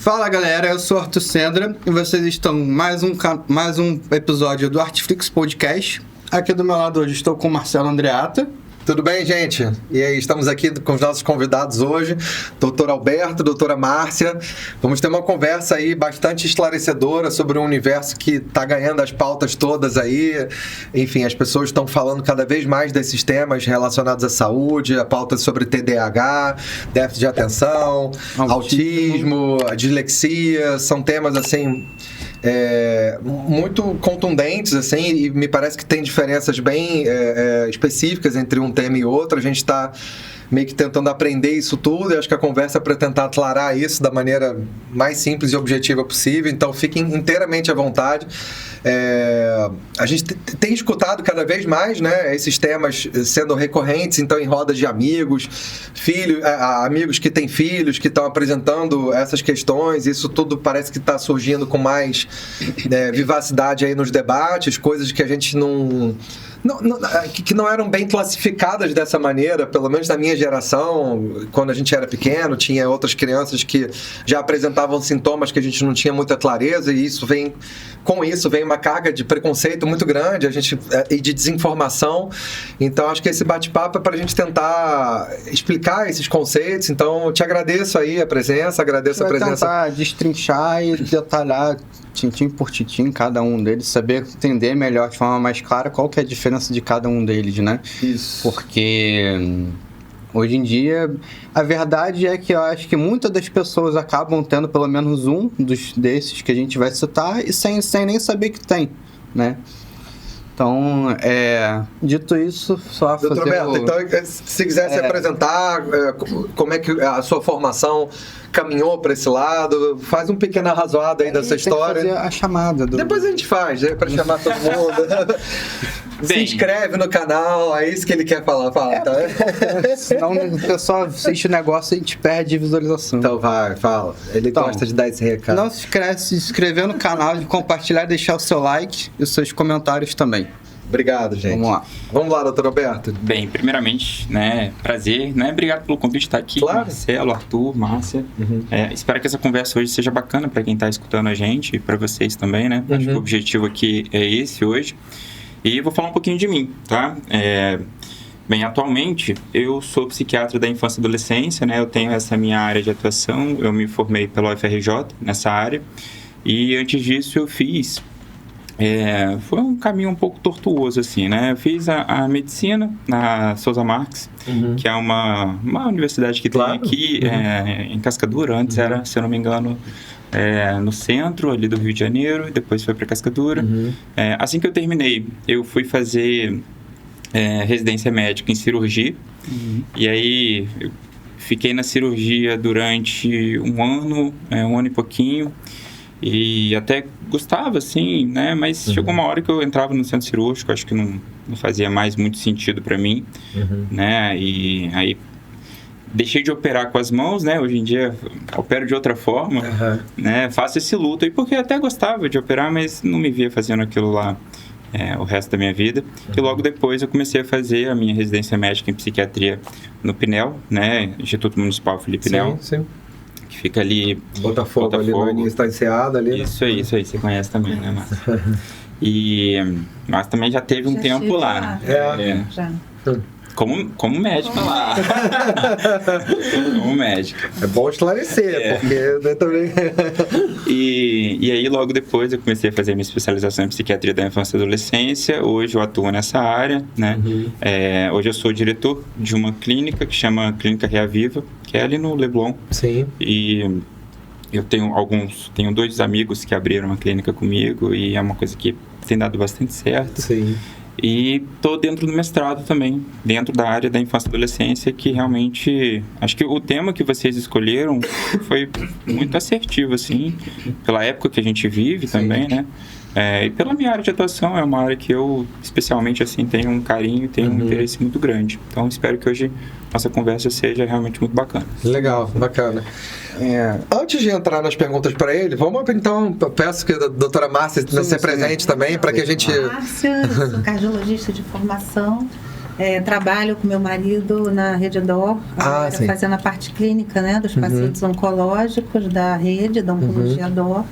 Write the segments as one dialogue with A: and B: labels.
A: Fala galera, eu sou Arthur Sendra e vocês estão em mais um episódio do Artflix Podcast. Aqui do meu lado hoje estou com o Marcelo Andreata.
B: Tudo bem, gente? E aí, estamos aqui com os nossos convidados hoje, doutor Alberto, doutora Márcia. Vamos ter uma conversa aí bastante esclarecedora sobre um universo que está ganhando as pautas todas aí. Enfim, as pessoas estão falando cada vez mais desses temas relacionados à saúde, a pauta sobre TDAH, déficit de atenção, autismo, a dislexia, são temas assim... muito contundentes, assim, e me parece que tem diferenças bem específicas entre um tema e outro. A gente está meio que tentando aprender isso tudo, e acho que a conversa é para tentar aclarar isso da maneira mais simples e objetiva possível, então fiquem inteiramente à vontade. A gente tem escutado cada vez mais, né, esses temas sendo recorrentes, então em rodas de amigos, amigos que têm filhos, que estão apresentando essas questões. Isso tudo parece que está surgindo com mais vivacidade aí nos debates, coisas que a gente que não eram bem classificadas dessa maneira, pelo menos na minha geração. Quando a gente era pequeno, tinha outras crianças que já apresentavam sintomas que a gente não tinha muita clareza, e com isso vem uma carga de preconceito muito grande e de desinformação. Então acho que esse bate-papo é para a gente tentar explicar esses conceitos. Então eu te agradeço aí a presença, agradeço a presença.
A: Tentar destrinchar e detalhar tintim por tintim cada um deles, saber entender melhor de forma mais clara qual que é a diferença de cada um deles, né?
B: Isso.
A: Porque hoje em dia a verdade é que eu acho que muitas das pessoas acabam tendo pelo menos um desses que a gente vai citar e sem nem saber que tem, né? Então, dito isso, só
B: Doutor
A: fazer
B: Alberto, então, se quiser se apresentar, como é que a sua formação caminhou para esse lado, faz um pequeno arrazoado aí dessa história.
A: Fazer a chamada.
B: Depois a gente faz, para chamar todo mundo. Se inscreve no canal, é isso que ele quer falar. Fala, tá?
A: Senão o pessoal assiste o negócio e a gente perde visualização.
B: Então vai, fala. Ele gosta de dar esse recado.
A: Não se esquece de se inscrever no canal, de compartilhar, deixar o seu like e os seus comentários também.
B: Obrigado, gente. Vamos lá, doutor Alberto.
C: Bem, primeiramente, prazer, Obrigado pelo convite de estar aqui.
B: Claro.
C: Marcelo, Arthur, Márcia. Espero que essa conversa hoje seja bacana para quem está escutando a gente e para vocês também, né? Acho que o objetivo aqui é esse hoje. E vou falar um pouquinho de mim, tá? Bem, atualmente eu sou psiquiatra da infância e adolescência, né? Eu tenho essa minha área de atuação, eu me formei pela UFRJ nessa área. E antes disso eu fiz... foi um caminho um pouco tortuoso, assim, né? Eu fiz a medicina na Souza Marques, que é uma universidade que tem aqui em Cascadura. Antes era, se eu não me engano, no centro ali do Rio de Janeiro, e depois foi para Cascadura. Assim que eu terminei, eu fui fazer residência médica em cirurgia. E aí eu fiquei na cirurgia durante um ano e pouquinho. E até gostava, assim, né? Mas chegou uma hora que eu entrava no centro cirúrgico, acho que não fazia mais muito sentido para mim, né? E aí deixei de operar com as mãos, né? Hoje em dia opero de outra forma, né? Faço esse luto aí, porque eu até gostava de operar, mas não me via fazendo aquilo lá o resto da minha vida. E logo depois eu comecei a fazer a minha residência médica em psiquiatria no PNEL, né? Instituto Municipal Felipe Nel.
B: Sim.
C: Fica ali...
B: Botafogo. Ali no início da Enseada ali.
C: Isso aí, você conhece também, né, Márcia? Mas também já teve um tempo lá.
D: Já.
C: Como médica lá. Como médica.
B: É bom esclarecer, porque também...
C: E aí, logo depois, eu comecei a fazer minha especialização em psiquiatria da infância e adolescência. Hoje eu atuo nessa área, né? Hoje eu sou diretor de uma clínica que chama Clínica Reaviva, que é ali no Leblon.
B: Sim.
C: E eu tenho 2 amigos que abriram uma clínica comigo, e é uma coisa que tem dado bastante certo.
B: Sim.
C: E estou dentro do mestrado também, dentro da área da infância e adolescência, que realmente... Acho que o tema que vocês escolheram foi muito assertivo, assim, pela época que a gente vive também, né? E pela minha área de atuação, é uma área que eu, especialmente, assim, tenho um carinho, tenho um interesse muito grande. Então, espero que hoje nossa conversa seja realmente muito bacana.
B: Legal, bacana. Antes de entrar nas perguntas para ele, vamos então, peço que a doutora Márcia se presente também, para que a gente...
D: Márcia, eu sou cardiologista de formação, Trabalho com meu marido na Rede DOR, fazendo a parte clínica, né, dos pacientes oncológicos da rede, da Oncologia DOR.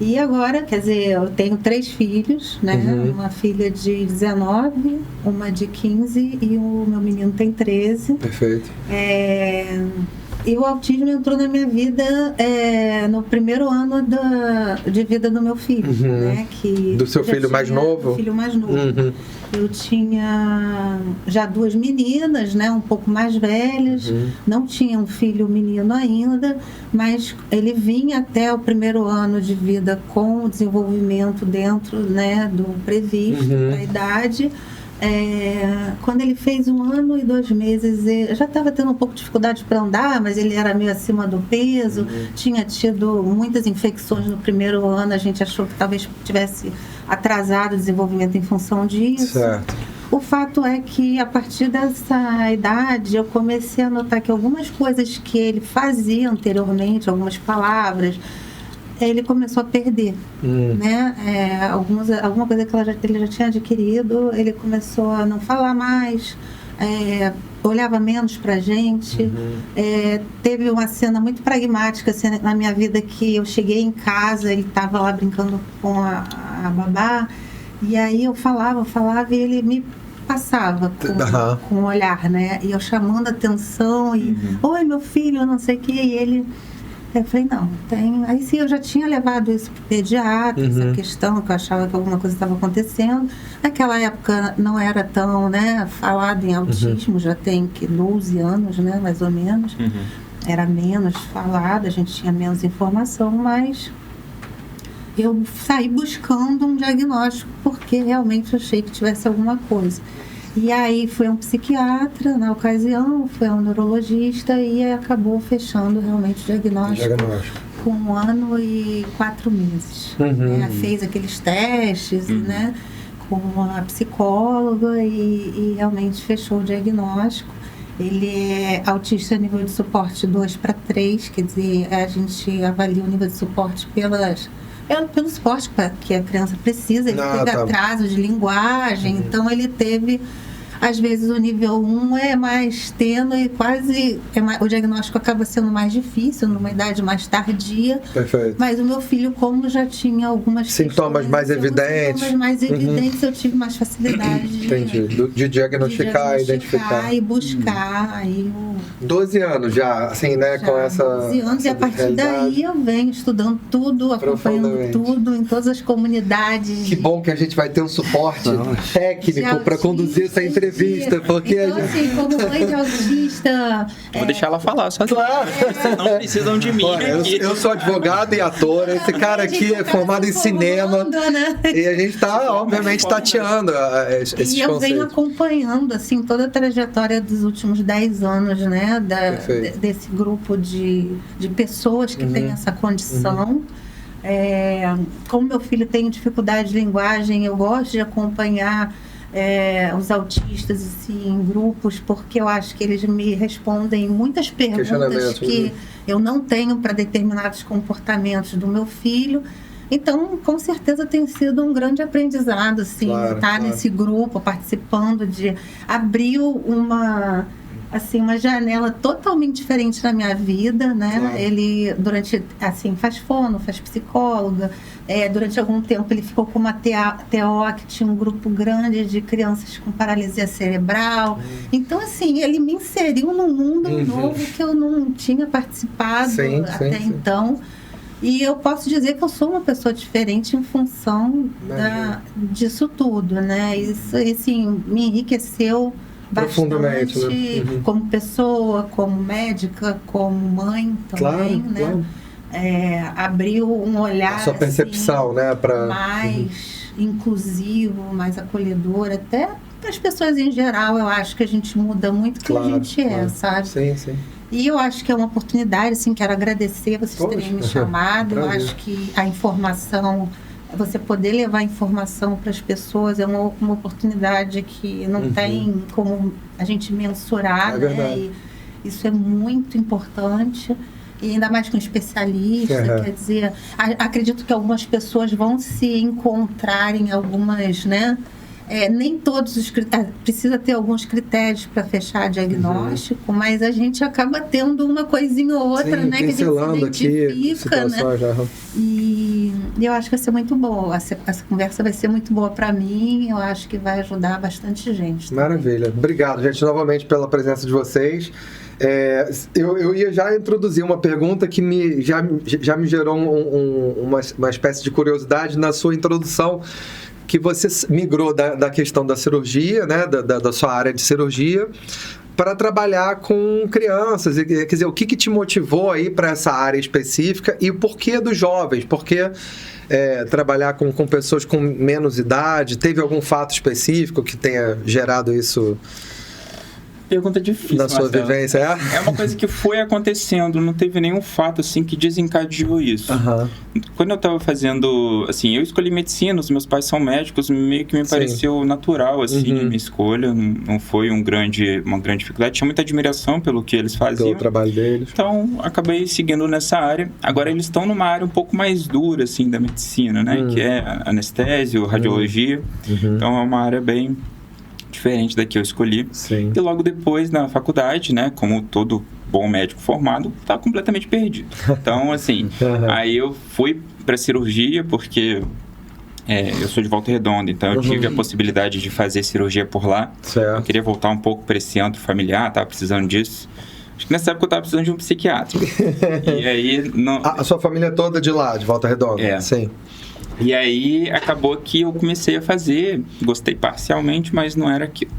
D: E agora, quer dizer, eu tenho 3 filhos, né? Uma filha de 19, uma de 15 e o meu menino tem 13.
B: Perfeito.
D: E o autismo entrou na minha vida no primeiro ano de vida do meu filho, né?
B: Do seu filho mais novo?
D: Do filho mais novo. Eu tinha já 2 meninas, né? Um pouco mais velhas. Não tinha um filho menino ainda, mas ele vinha até o primeiro ano de vida com o desenvolvimento dentro, né, do previsto, da idade. Quando ele fez 1 ano e 2 meses, eu já estava tendo um pouco de dificuldade para andar, mas ele era meio acima do peso, tinha tido muitas infecções no primeiro ano, a gente achou que talvez tivesse atrasado o desenvolvimento em função disso.
B: Certo.
D: O fato é que a partir dessa idade eu comecei a notar que algumas coisas que ele fazia anteriormente, algumas palavras, ele começou a perder, né? Alguma coisa que ele já tinha adquirido, ele começou a não falar mais, olhava menos pra gente. Teve uma cena muito pragmática assim, na minha vida, que eu cheguei em casa, ele estava lá brincando com a babá, e aí eu falava e ele me passava com o olhar, né? E eu chamando a atenção e oi, meu filho, eu não sei o que, e ele... Eu falei, não, tem... Aí sim, eu já tinha levado isso para o pediatra, essa questão, que eu achava que alguma coisa estava acontecendo. Naquela época não era tão, né, falado em autismo, já tem 12 anos, né, mais ou menos. Era menos falado, a gente tinha menos informação, mas eu saí buscando um diagnóstico, porque realmente achei que tivesse alguma coisa. E aí foi um psiquiatra na ocasião, foi um neurologista e acabou fechando realmente o diagnóstico. Com 1 ano e 4 meses. Fez aqueles testes, né, com a psicóloga e realmente fechou o diagnóstico. Ele é autista nível de suporte 2/3, quer dizer, a gente avalia o nível de suporte pelo suporte que a criança precisa. Ele teve atraso de linguagem, então ele teve, às vezes o nível 1 é mais tênue, o diagnóstico acaba sendo mais difícil, numa idade mais tardia.
B: Perfeito.
D: Mas o meu filho, como já tinha algumas
B: sintomas mais evidentes,
D: eu tive mais facilidade
B: de diagnosticar, identificar
D: e buscar. Aí
B: 12 anos já, assim, né, com essa
D: 12 anos, e a partir daí eu venho estudando tudo, acompanhando tudo, em todas as comunidades.
B: Que bom que a gente vai ter um suporte técnico para conduzir essa entrevista, porque
D: então, assim, como mãe de autista...
C: Vou deixar ela falar, só
B: claro.
C: Vocês não precisam de mim.
B: Olha, eu sou advogado e ator, esse cara aqui é formado em cinema, né? E a gente está, obviamente, tateando esses conceitos.
D: E eu venho acompanhando, assim, toda a trajetória dos últimos 10 anos, né, desse grupo de pessoas que têm essa condição. Como meu filho tem dificuldade de linguagem, eu gosto de acompanhar os autistas assim, em grupos, porque eu acho que eles me respondem muitas perguntas que eu não tenho para determinados comportamentos do meu filho. Então, com certeza tem sido um grande aprendizado, assim, estar nesse grupo, participando abriu uma janela totalmente diferente na minha vida, né? Ele, faz fono, faz psicóloga. Durante algum tempo ele ficou com uma TO, que tinha um grupo grande de crianças com paralisia cerebral. Então, assim, ele me inseriu num mundo novo que eu não tinha participado até então. E eu posso dizer que eu sou uma pessoa diferente em função disso tudo, né? Isso, assim, me enriqueceu bastante, né? Como pessoa, como médica, como mãe também, né? Claro. Abriu um olhar,
B: a sua percepção, assim, né,
D: mais inclusivo, mais acolhedor, até para as pessoas em geral. Eu acho que a gente muda muito quem a gente sabe?
B: Sim.
D: E eu acho que é uma oportunidade, assim, quero agradecer vocês terem me chamado. Eu acho que a informação, você poder levar informação para as pessoas é uma oportunidade que não tem como a gente mensurar, né? E isso é muito importante, e ainda mais com especialista, quer dizer, acredito que algumas pessoas vão se encontrar em algumas, né, nem todos os critérios, precisa ter alguns critérios para fechar diagnóstico, mas a gente acaba tendo uma coisinha ou outra, né, que a gente se identifica, né? E eu acho que vai ser muito boa, essa conversa vai ser muito boa para mim, eu acho que vai ajudar bastante gente.
B: Maravilha. Também. Obrigado, gente, novamente pela presença de vocês. Eu ia já introduzir uma pergunta que já me gerou uma espécie de curiosidade na sua introdução, que você migrou da questão da cirurgia, né, da sua área de cirurgia, para trabalhar com crianças. Quer dizer, o que te motivou aí para essa área específica e o porquê dos jovens? Por que trabalhar com pessoas com menos idade? Teve algum fato específico que tenha gerado isso?
C: Pergunta difícil,
B: na sua vivência,
C: É uma coisa que foi acontecendo, não teve nenhum fato assim que desencadeou isso. Quando eu estava fazendo, assim, eu escolhi medicina, os meus pais são médicos, meio que me pareceu natural, assim, a minha escolha, não foi uma grande dificuldade, tinha muita admiração pelo que eles faziam.
B: Pelo trabalho deles.
C: Então, acabei seguindo nessa área. Agora, eles estão numa área um pouco mais dura, assim, da medicina, né, que é anestésio, radiologia, então é uma área bem diferente da que eu escolhi.
B: Sim.
C: E logo depois, na faculdade, né, como todo bom médico formado, tá completamente perdido. Então, assim, aí eu fui para cirurgia porque eu sou de Volta Redonda, então eu tive a possibilidade de fazer cirurgia por lá.
B: Certo.
C: Eu queria voltar um pouco para esse antro familiar, tava precisando disso. Acho que nessa época eu tava precisando de um psiquiatra. E aí...
B: A sua família é toda de lá, de Volta Redonda? Sim.
C: E aí acabou que eu comecei a fazer, gostei parcialmente, mas não era aquilo.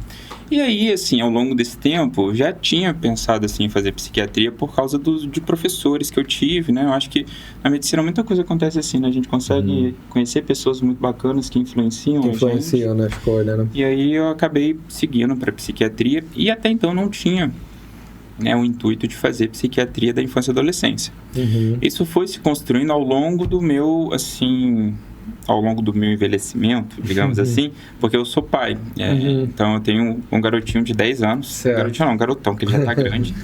C: E aí, assim, ao longo desse tempo, eu já tinha pensado assim, em fazer psiquiatria por causa de professores que eu tive, né? Eu acho que na medicina muita coisa acontece assim, né? A gente consegue conhecer pessoas muito bacanas que influenciam a gente.
B: Influenciam na escolha, né?
C: E aí eu acabei seguindo para psiquiatria e até então não tinha, né, o intuito de fazer psiquiatria da infância e adolescência. Isso foi se construindo ao longo do meu, assim... ao longo do meu envelhecimento, digamos assim, porque eu sou pai. Então eu tenho um garotinho de 10 anos.
B: Certo.
C: Garotinho não, um garotão, que ele já tá grande.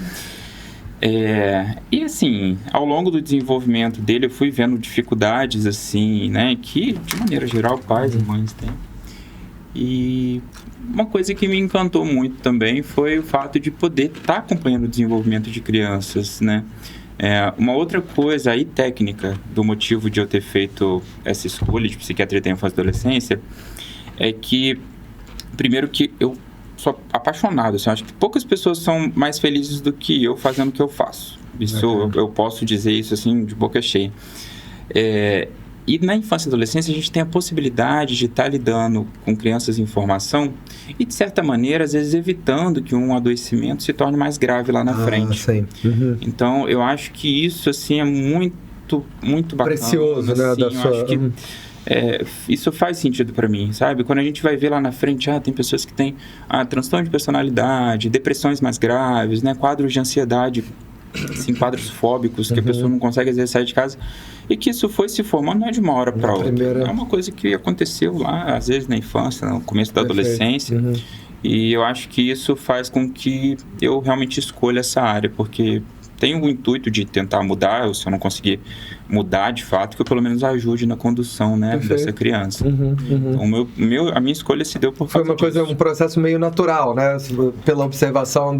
C: E assim, ao longo do desenvolvimento dele, eu fui vendo dificuldades, assim, né, que de maneira geral pais e mães têm. E uma coisa que me encantou muito também foi o fato de poder estar acompanhando o desenvolvimento de crianças, né? Uma outra coisa aí técnica do motivo de eu ter feito essa escolha de psiquiatria da infância e adolescência é que, primeiro, que eu sou apaixonado, assim, eu acho que poucas pessoas são mais felizes do que eu fazendo o que eu faço. Isso, eu posso dizer isso assim de boca cheia. E na infância e adolescência a gente tem a possibilidade de estar lidando com crianças em formação e, de certa maneira, às vezes evitando que um adoecimento se torne mais grave lá na frente.
B: Sim.
C: Então, eu acho que isso, assim, é muito, muito bacana.
B: Precioso,
C: assim,
B: né?
C: Eu acho que isso faz sentido para mim, sabe? Quando a gente vai ver lá na frente, tem pessoas que têm transtorno de personalidade, depressões mais graves, né? Quadros de ansiedade, assim, quadros fóbicos, que a pessoa não consegue, às vezes, sair de casa. E que isso foi se formando não é de uma hora para outra. É uma coisa que aconteceu lá, às vezes, na infância, no começo da adolescência. E eu acho que isso faz com que eu realmente escolha essa área, porque tenho o intuito de tentar mudar, se eu não conseguir mudar de fato, que eu pelo menos ajude na condução, né, dessa criança. Então, a minha escolha se deu por causa disso.
B: Um processo meio natural, né? Pela observação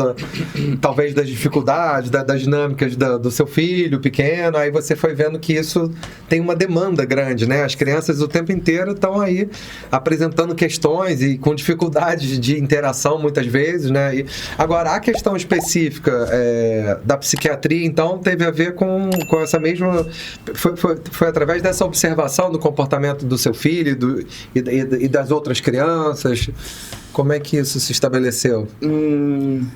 B: talvez das dificuldades, das dinâmicas do seu filho pequeno, aí você foi vendo que isso tem uma demanda grande, né? As crianças o tempo inteiro estão aí apresentando questões e com dificuldades de interação muitas vezes, né? Agora, a questão específica da psiquiatria, então, teve a ver com essa mesma... Foi através dessa observação do comportamento do seu filho e das outras crianças? Como é que isso se estabeleceu?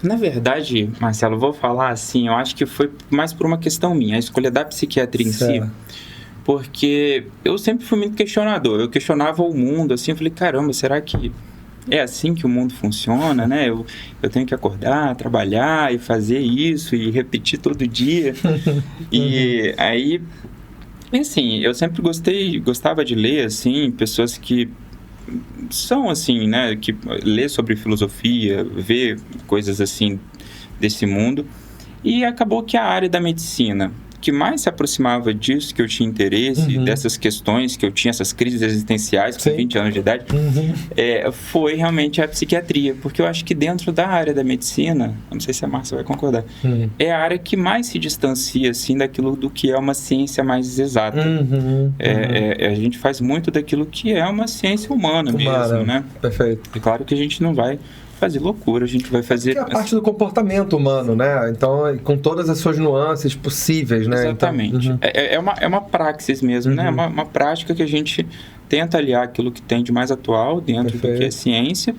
C: Na verdade, Marcelo, vou falar assim, eu acho que foi mais por uma questão minha, a escolha da psiquiatria em si. Porque eu sempre fui muito questionador, eu questionava o mundo, assim, eu falei, caramba, será que é assim que o mundo funciona, né? Eu tenho que acordar, trabalhar e fazer isso e repetir todo dia. E aí, assim, eu sempre gostava de ler, assim, pessoas que são, assim, né? Que lê sobre filosofia, vê coisas, assim, desse mundo. E acabou que a área da medicina que mais se aproximava disso que eu tinha interesse, dessas questões que eu tinha, essas crises existenciais com 20 anos de idade, foi realmente a psiquiatria, porque eu acho que dentro da área da medicina, eu não sei se a Márcia vai concordar, é a área que mais se distancia, assim, daquilo do que é uma ciência mais exata. A gente faz muito daquilo que é uma ciência humana mesmo, né?
B: Perfeito.
C: É claro que a gente não vai fazer loucura, a gente vai fazer...
B: Que é a parte do comportamento humano, né? Então, com todas as suas nuances possíveis, né?
C: Exatamente. Então, é uma praxis mesmo, né? É uma prática que a gente tenta aliar aquilo que tem de mais atual dentro do que é ciência,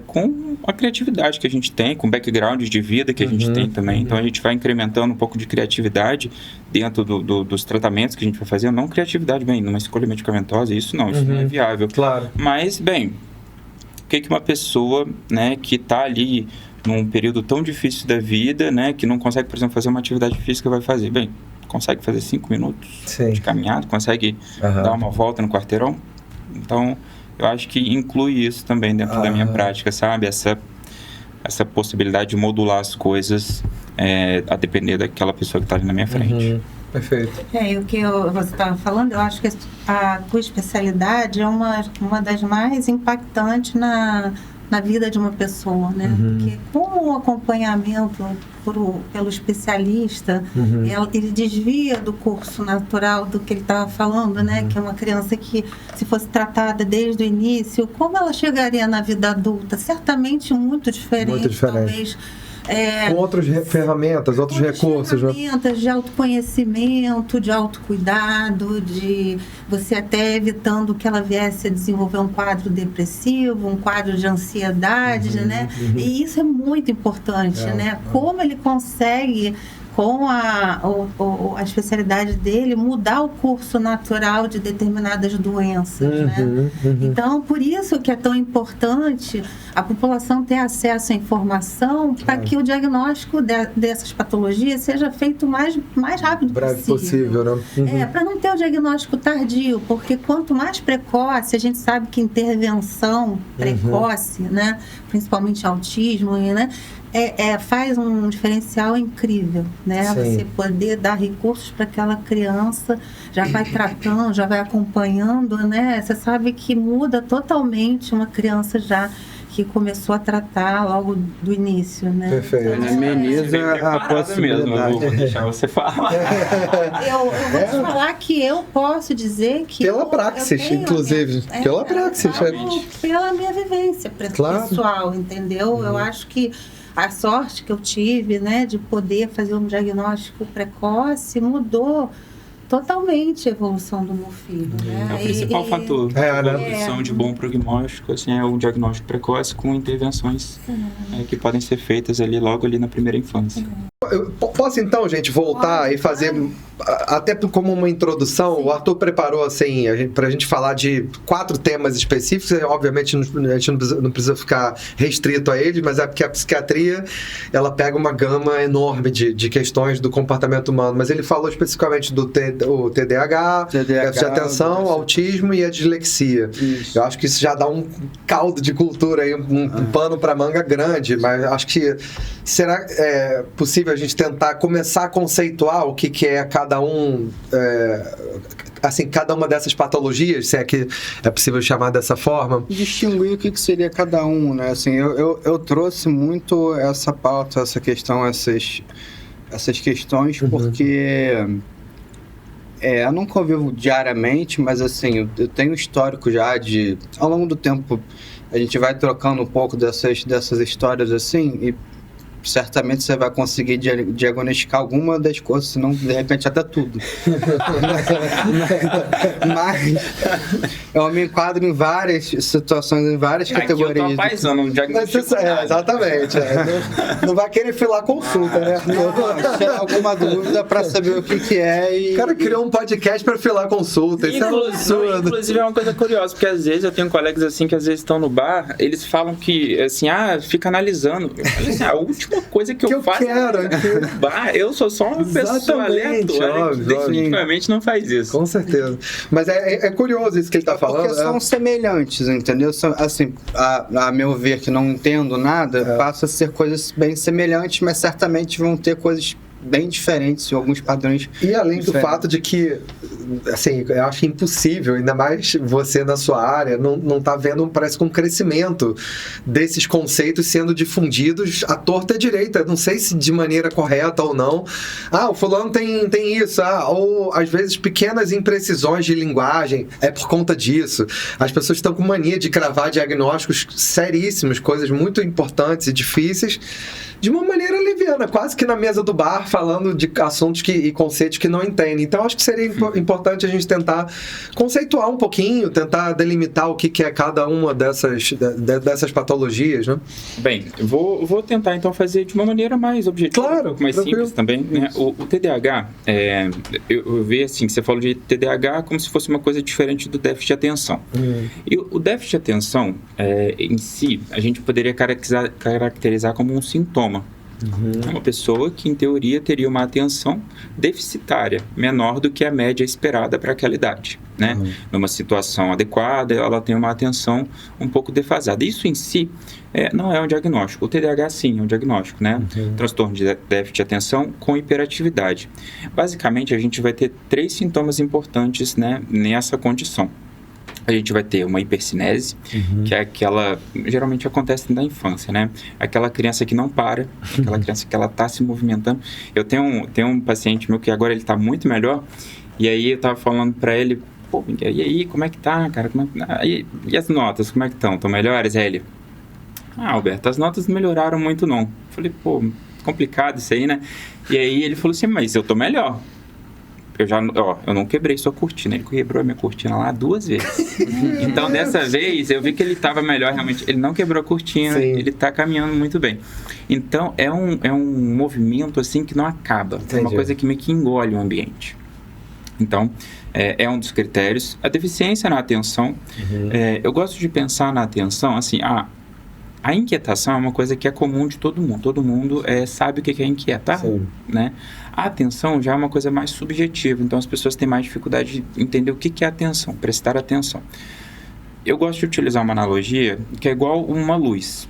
C: com a criatividade que a gente tem, com o background de vida que a gente tem também. Então, a gente vai incrementando um pouco de criatividade dentro dos tratamentos que a gente vai fazer. Não criatividade, numa escolha medicamentosa, isso não é viável.
B: Claro.
C: Mas, o que uma pessoa, né, que está ali num período tão difícil da vida, né, que não consegue, por exemplo, fazer uma atividade física, vai fazer? Consegue fazer 5 minutos de caminhada, consegue dar uma volta no quarteirão. Então, eu acho que inclui isso também dentro da minha prática, sabe? Essa possibilidade de modular as coisas a depender daquela pessoa que está ali na minha frente.
B: Perfeito.
D: E o que você estava falando, eu acho que a tua especialidade é uma das mais impactantes na vida de uma pessoa, né? Porque com o acompanhamento pelo especialista, ele desvia do curso natural do que ele estava falando, né? Que é uma criança que, se fosse tratada desde o início, como ela chegaria na vida adulta? Certamente muito diferente. Talvez...
B: com outras ferramentas, outros recursos.
D: Ferramentas de autoconhecimento, de autocuidado, de você até evitando que ela viesse a desenvolver um quadro depressivo, um quadro de ansiedade, né? E isso é muito importante, né? Como ele consegue, com a especialidade dele, mudar o curso natural de determinadas doenças, né? Então, por isso que é tão importante a população ter acesso à informação para que o diagnóstico dessas patologias seja feito o mais rápido possível.
B: Né?
D: Para não ter o diagnóstico tardio, porque quanto mais precoce, a gente sabe que intervenção precoce, né? Principalmente autismo, né? Faz um diferencial incrível, né? Você poder dar recursos para aquela criança, já vai tratando, já vai acompanhando, né? Você sabe que muda totalmente uma criança já que começou a tratar logo do início, né?
B: Perfeito.
A: Então, ameniza a possibilidade.
C: Mesmo, vou deixar você falar.
D: Eu vou te falar que eu posso dizer que...
B: Pela praxis, inclusive. Pela praxis.
D: Pela minha vivência pessoal, entendeu? Eu acho que a sorte que eu tive, né, de poder fazer um diagnóstico precoce mudou totalmente a evolução do meu filho, né?
C: É o principal fator. A evolução de bom prognóstico, assim, é o diagnóstico precoce com intervenções que podem ser feitas logo ali na primeira infância.
B: Eu posso então, gente, voltar e fazer, até como uma introdução, o Arthur preparou assim, pra gente falar de 4 temas específicos, obviamente a gente não precisa ficar restrito a eles, mas é porque a psiquiatria, ela pega uma gama enorme de questões do comportamento humano, mas ele falou especificamente do TDAH, déficit de atenção, autismo e a dislexia. Isso. Eu acho que isso já dá um caldo de cultura aí, um pano pra manga grande, mas acho que será possível a gente tentar começar a conceituar o que é cada um, assim, cada uma dessas patologias, se é que é possível chamar dessa forma?
A: Distinguir o que seria cada um, né? Assim, eu trouxe muito essa pauta, essa questão, essas questões, porque eu não convivo diariamente, mas assim, eu tenho histórico já ao longo do tempo, a gente vai trocando um pouco dessas histórias assim, e certamente você vai conseguir diagnosticar alguma das coisas, senão de repente até tudo. Mas eu me enquadro em várias situações, em várias categorias.
C: Aqui eu tô apaisando um diagnóstico.
B: Exatamente. Não vai querer filar consulta, né?
A: Se tiver alguma dúvida para saber o que é. E...
B: O cara criou um podcast para filar consulta. Isso é um absurdo.
C: Inclusive é uma coisa curiosa, porque às vezes eu tenho colegas assim que às vezes estão no bar, eles falam que assim, fica analisando. Eu falo assim, a última coisa que eu faço no bar, eu sou só uma pessoa aleatória que definitivamente não faz isso.
B: Com certeza. Mas é curioso isso que ele está falando.
A: Porque são semelhantes, entendeu? Assim, a meu ver, que não entendo nada, passa a ser coisas bem semelhantes, mas certamente vão ter coisas bem diferentes, alguns padrões.
B: E além do
A: diferentes.
B: fato de que, assim, eu acho impossível, ainda mais você na sua área, não tá vendo, parece que um crescimento desses conceitos sendo difundidos à torta e à direita. Não sei se de maneira correta ou não. O fulano tem isso. Ou às vezes pequenas imprecisões de linguagem é por conta disso. As pessoas estão com mania de cravar diagnósticos seríssimos, coisas muito importantes e difíceis, de uma maneira leviana, quase que na mesa do bar, falando de assuntos e conceitos que não entendem. Então, acho que seria importante a gente tentar conceituar um pouquinho, tentar delimitar o que é cada uma dessas patologias, né?
C: Bem, eu vou tentar, então, fazer de uma maneira mais objetiva,
B: Claro,
C: um pouco mais
B: tranquilo.
C: simples também, né? O TDAH, eu vejo assim, que você falou de TDAH como se fosse uma coisa diferente do déficit de atenção. E o déficit de atenção, em si, a gente poderia caracterizar como um sintoma. É uma pessoa que, em teoria, teria uma atenção deficitária, menor do que a média esperada para aquela idade, né? Numa situação adequada, ela tem uma atenção um pouco defasada. Isso, em si, não é um diagnóstico. O TDAH, sim, é um diagnóstico, né? Transtorno de déficit de atenção com hiperatividade. Basicamente, a gente vai ter 3 sintomas importantes, né, nessa condição. A gente vai ter uma hipercinese, que é aquela... Geralmente acontece na infância, né? Aquela criança que não para, aquela criança que ela está se movimentando. Eu tenho um paciente meu que agora ele está muito melhor, e aí eu tava falando para ele, pô, e aí, como é que tá, cara? E as notas, como é que estão? Estão melhores? Aí ele, Alberto, as notas não melhoraram muito, não. Eu falei, pô, complicado isso aí, né? E aí ele falou assim, mas eu tô melhor. Eu não quebrei sua cortina, ele quebrou a minha cortina lá 2 vezes. Então, dessa vez, eu vi que ele estava melhor, realmente. Ele não quebrou a cortina, ele está caminhando muito bem. Então, é um movimento, assim, que não acaba.
B: Entendi.
C: É uma coisa que meio que engole o ambiente. Então, é um dos critérios. A deficiência na atenção, eu gosto de pensar na atenção, assim, a inquietação é uma coisa que é comum de todo mundo. Todo mundo sabe o que é inquietar, né? A atenção já é uma coisa mais subjetiva, então as pessoas têm mais dificuldade de entender o que é atenção, prestar atenção. Eu gosto de utilizar uma analogia que é igual uma luz.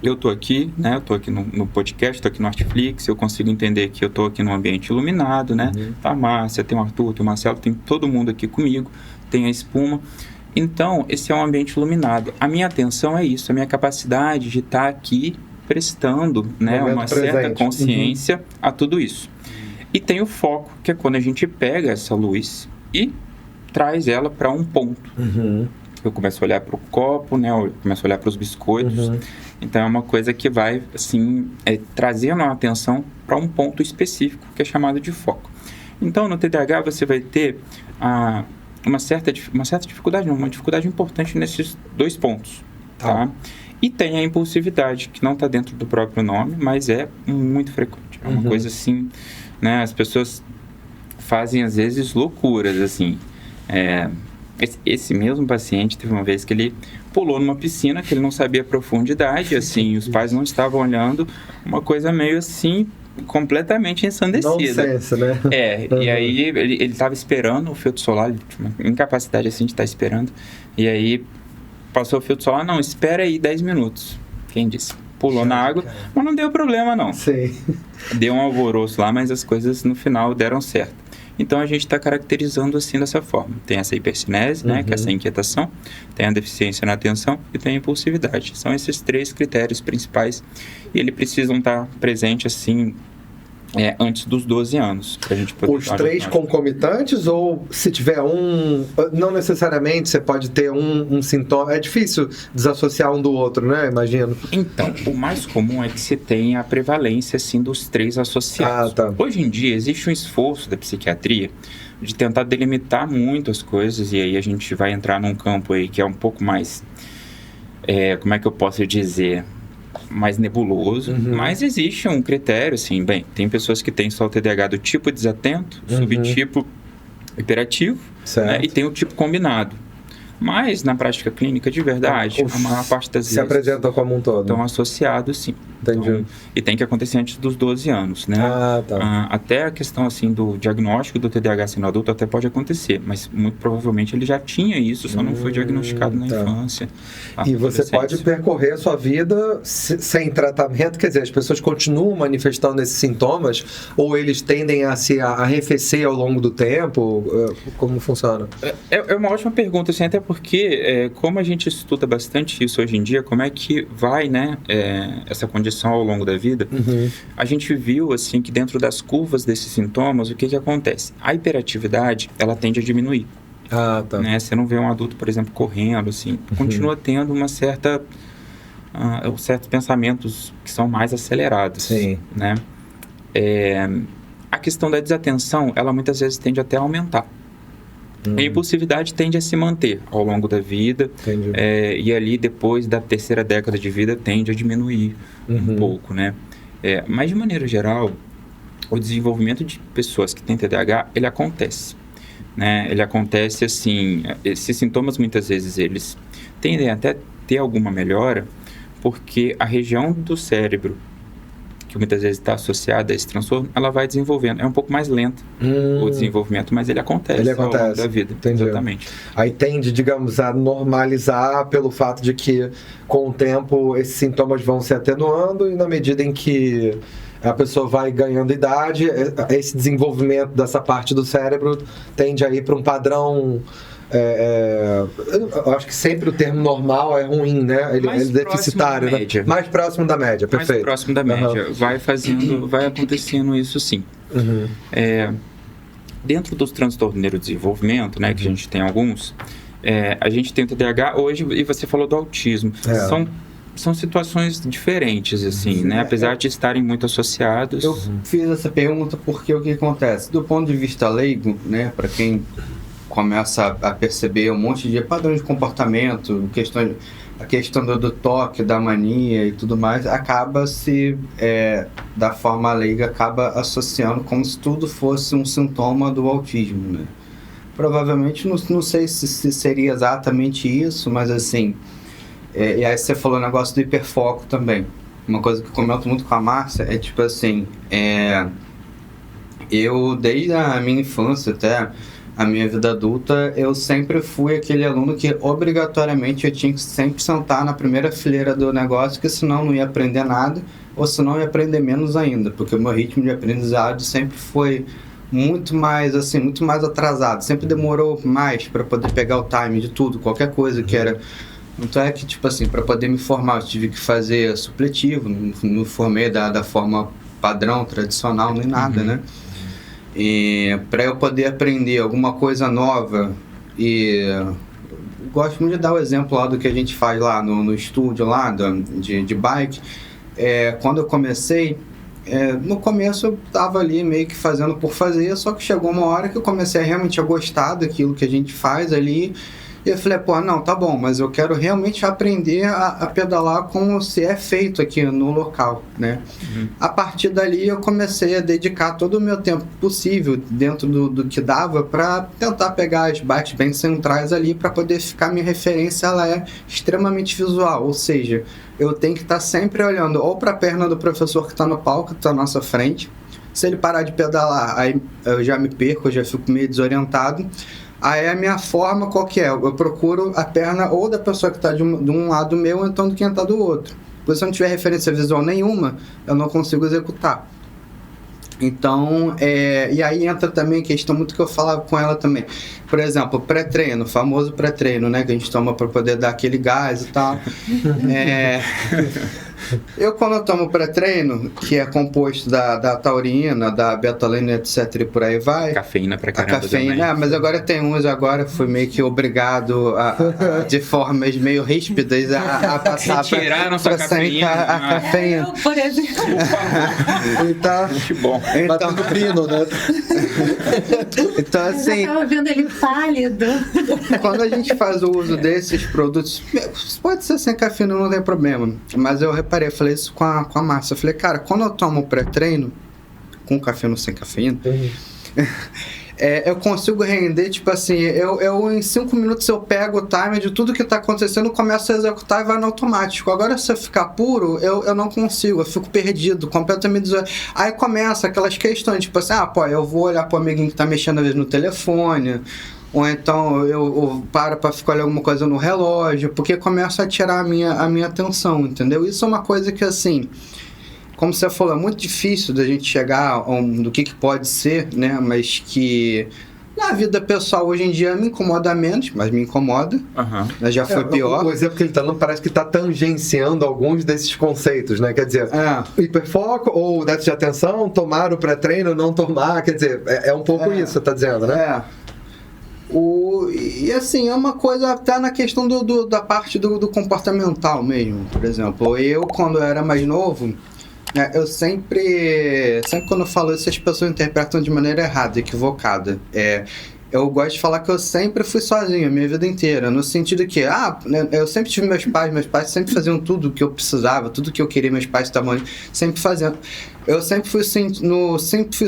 C: Eu estou aqui, né? Eu estou aqui no podcast, estou aqui no Artflix, eu consigo entender que eu estou aqui num ambiente iluminado, né? Tá a Márcia, tem o Arthur, tem o Marcelo, tem todo mundo aqui comigo, tem a espuma. Então, esse é um ambiente iluminado. A minha atenção é isso, a minha capacidade de estar aqui prestando, né, uma certa consciência a tudo isso. E tem o foco, que é quando a gente pega essa luz e traz ela para um ponto. Eu começo a olhar para o copo, né, eu começo a olhar para os biscoitos. Então, é uma coisa que vai, assim, trazendo a atenção para um ponto específico, que é chamado de foco. Então, no TDAH, você vai ter uma certa dificuldade, uma dificuldade importante nesses 2 pontos, tá? E tem a impulsividade, que não está dentro do próprio nome, mas é muito frequente. É uma coisa assim, né? As pessoas fazem, às vezes, loucuras, assim. Esse mesmo paciente teve uma vez que ele pulou numa piscina, que ele não sabia a profundidade, assim, os pais não estavam olhando, uma coisa meio assim, completamente ensandecida.
B: Nonsense, né?
C: E aí ele estava esperando o filtro solar, ele tinha uma incapacidade assim de estar esperando, e aí passou o filtro solar, não, espera aí 10 minutos. Quem disse? Pulou na água, mas não deu problema não. Deu um alvoroço lá, mas as coisas no final deram certo. Então a gente está caracterizando assim dessa forma. Tem essa hipercinese, né, que é essa inquietação, tem a deficiência na atenção e tem a impulsividade. São esses 3 critérios principais e eles precisam estar presentes assim antes dos 12 anos. Pra gente poder
B: Os 3 concomitantes ou se tiver não necessariamente você pode ter um sintoma, é difícil desassociar um do outro, né? Imagino.
C: Então, o mais comum é que se tenha a prevalência assim dos 3 associados. Hoje em dia existe um esforço da psiquiatria de tentar delimitar muito as coisas e aí a gente vai entrar num campo aí que é um pouco mais, como é que eu posso dizer, mais nebuloso, mas existe um critério, assim, tem pessoas que têm só o TDAH do tipo desatento, subtipo hiperativo, né, e tem o tipo combinado. Mas, na prática clínica, de verdade, a maior parte das vezes...
B: Se apresentam como um todo.
C: Estão associados, sim.
B: Entendi.
C: Então, e tem que acontecer antes dos 12 anos, né?
B: Tá.
C: Até a questão, assim, do diagnóstico do TDAH sendo adulto até pode acontecer, mas muito provavelmente ele já tinha isso, só não foi diagnosticado na infância.
B: E você pode percorrer a sua vida sem tratamento, quer dizer, as pessoas continuam manifestando esses sintomas ou eles tendem a se arrefecer ao longo do tempo? Como funciona?
C: É uma ótima pergunta, assim, até porque como a gente estuda bastante isso hoje em dia, como é que vai, né, essa condição ao longo da vida, a gente viu, assim, que dentro das curvas desses sintomas, o que acontece? A hiperatividade, ela tende a diminuir. Né? Você não vê um adulto, por exemplo, correndo, assim, continua tendo uma certa... certos pensamentos que são mais acelerados.
B: Sim.
C: Né? A questão da desatenção, ela muitas vezes tende até a aumentar. A impulsividade tende a se manter ao longo da vida. E ali depois da terceira década de vida tende a diminuir um pouco, né? Mas de maneira geral, o desenvolvimento de pessoas que têm TDAH, ele acontece, né? Ele acontece assim, esses sintomas muitas vezes eles tendem até ter alguma melhora, porque a região do cérebro que muitas vezes está associada a esse transtorno, ela vai desenvolvendo. É um pouco mais lento o desenvolvimento, mas ele acontece ao longo da vida.
B: Entendi.
C: Exatamente.
B: Aí tende, digamos, a normalizar pelo fato de que, com o tempo, esses sintomas vão se atenuando e na medida em que a pessoa vai ganhando idade, esse desenvolvimento dessa parte do cérebro tende a ir para um padrão... eu acho que sempre o termo normal é ruim, né? Ele é deficitário, né? Mais próximo da média, perfeito.
C: Mais próximo da média. Vai acontecendo isso sim. Dentro dos transtornos de neurodesenvolvimento, né, que a gente tem alguns, a gente tem o TDAH hoje, e você falou do autismo. São situações diferentes, assim, né? Apesar de estarem muito associados.
A: Eu fiz essa pergunta porque o que acontece? Do ponto de vista leigo, né, para quem começa a perceber um monte de padrões de comportamento, a questão do toque, da mania e tudo mais, da forma leiga, acaba associando como se tudo fosse um sintoma do autismo, né? Provavelmente, não sei se seria exatamente isso, mas assim, e aí você falou o negócio do hiperfoco também. Uma coisa que eu comento muito com a Márcia é tipo assim, eu desde a minha infância até a minha vida adulta, eu sempre fui aquele aluno que obrigatoriamente eu tinha que sempre sentar na primeira fileira do negócio, que senão não ia aprender nada, ou senão ia aprender menos ainda, porque o meu ritmo de aprendizado sempre foi muito mais atrasado, sempre demorou mais para poder pegar o time de tudo, qualquer coisa que era. Então é que, tipo assim, para poder me formar, eu tive que fazer supletivo, não me formei da forma padrão, tradicional, nem nada, né? E para eu poder aprender alguma coisa nova, e gosto muito de dar o exemplo lá do que a gente faz lá no estúdio lá de bike. Quando eu comecei, no começo eu estava ali meio que fazendo por fazer, só que chegou uma hora que eu comecei realmente a gostar daquilo que a gente faz ali. E eu falei, não, tá bom, mas eu quero realmente aprender a pedalar como se é feito aqui no local, né? A partir dali eu comecei a dedicar todo o meu tempo possível dentro do que dava para tentar pegar as bikes bem centrais ali para poder ficar, minha referência ela é extremamente visual, ou seja, eu tenho que estar sempre olhando ou para a perna do professor que está no palco, que está à nossa frente. Se ele parar de pedalar, aí eu já me perco, eu já fico meio desorientado. Aí a minha forma qual que é? Eu procuro a perna ou da pessoa que está de um lado meu, ou então de quem está do outro. Porque se eu não tiver referência visual nenhuma, eu não consigo executar. Então, e aí entra também a questão muito que eu falava com ela também. Por exemplo, pré-treino, o famoso pré-treino, né? Que a gente toma para poder dar aquele gás e tal. Quando eu tomo pré-treino, que é composto da taurina, da betalina, etc, e por aí vai.
C: Cafeína pra caramba.
A: A cafeína, mas agora tem uns, fui meio que obrigado de formas meio ríspidas a passar
C: retiraram sua cafeína.
A: A cafeína.
D: Eu, por exemplo.
A: Então,
C: que bom.
B: Batendo pino, né?
A: Então, assim,
D: eu tava vendo ele pálido.
A: Quando a gente faz o uso desses produtos, pode ser sem cafeína, não tem problema. Mas eu reparei, eu falei isso com a Márcia. Eu falei, cara, quando eu tomo pré-treino, com cafeína ou sem cafeína, eu consigo render, tipo assim, eu em 5 minutos eu pego o timer de tudo que tá acontecendo, começo a executar e vai no automático. Agora, se eu ficar puro, eu não consigo, eu fico perdido, completamente Aí começa aquelas questões, tipo assim, eu vou olhar pro amiguinho que tá mexendo às vezes no telefone, ou então eu paro pra ficar olhando alguma coisa no relógio, porque começa a tirar a minha atenção, entendeu? Isso é uma coisa que, assim, como você falou, é muito difícil da gente chegar do que pode ser, né? Mas que na vida pessoal hoje em dia me incomoda menos, mas me incomoda. Uhum. Já foi pior.
B: O exemplo que ele está dando parece que está tangenciando alguns desses conceitos, né? Quer dizer, hiperfoco ou déficit de atenção, tomar o pré-treino, não tomar, quer dizer, é um pouco isso, você está dizendo, né? E assim, é uma coisa até na questão da parte do comportamental mesmo. Por exemplo, eu quando eu era mais novo, eu sempre quando eu falo isso, as pessoas interpretam de maneira errada, equivocada. Eu gosto de falar que eu sempre fui sozinho a minha vida inteira, no sentido que, eu sempre tive meus pais sempre faziam tudo o que eu precisava, tudo que eu queria, meus pais estavam sempre fazendo. Eu sempre fui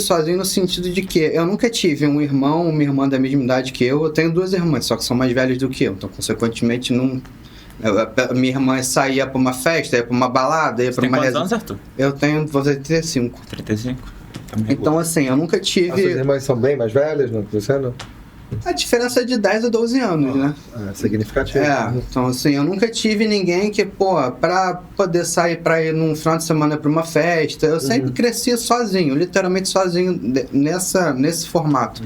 B: sozinho no sentido de que eu nunca tive um irmão, uma irmã da mesma idade que eu tenho 2 irmãs, só que são mais velhas do que eu, então consequentemente não... Minha irmã saía pra uma festa, ia pra uma balada, ia pra uma...
C: Quantos anos, Arthur?
A: Eu tenho 35.
C: 35?
A: Então, assim, eu nunca tive...
B: As suas irmãs são bem mais velhas, não? Você não?
A: A diferença é de 10 a 12 anos, né?
B: É significativo.
A: Então, assim, eu nunca tive ninguém que, pra poder sair pra ir num final de semana pra uma festa, eu sempre cresci sozinho, literalmente sozinho, nesse formato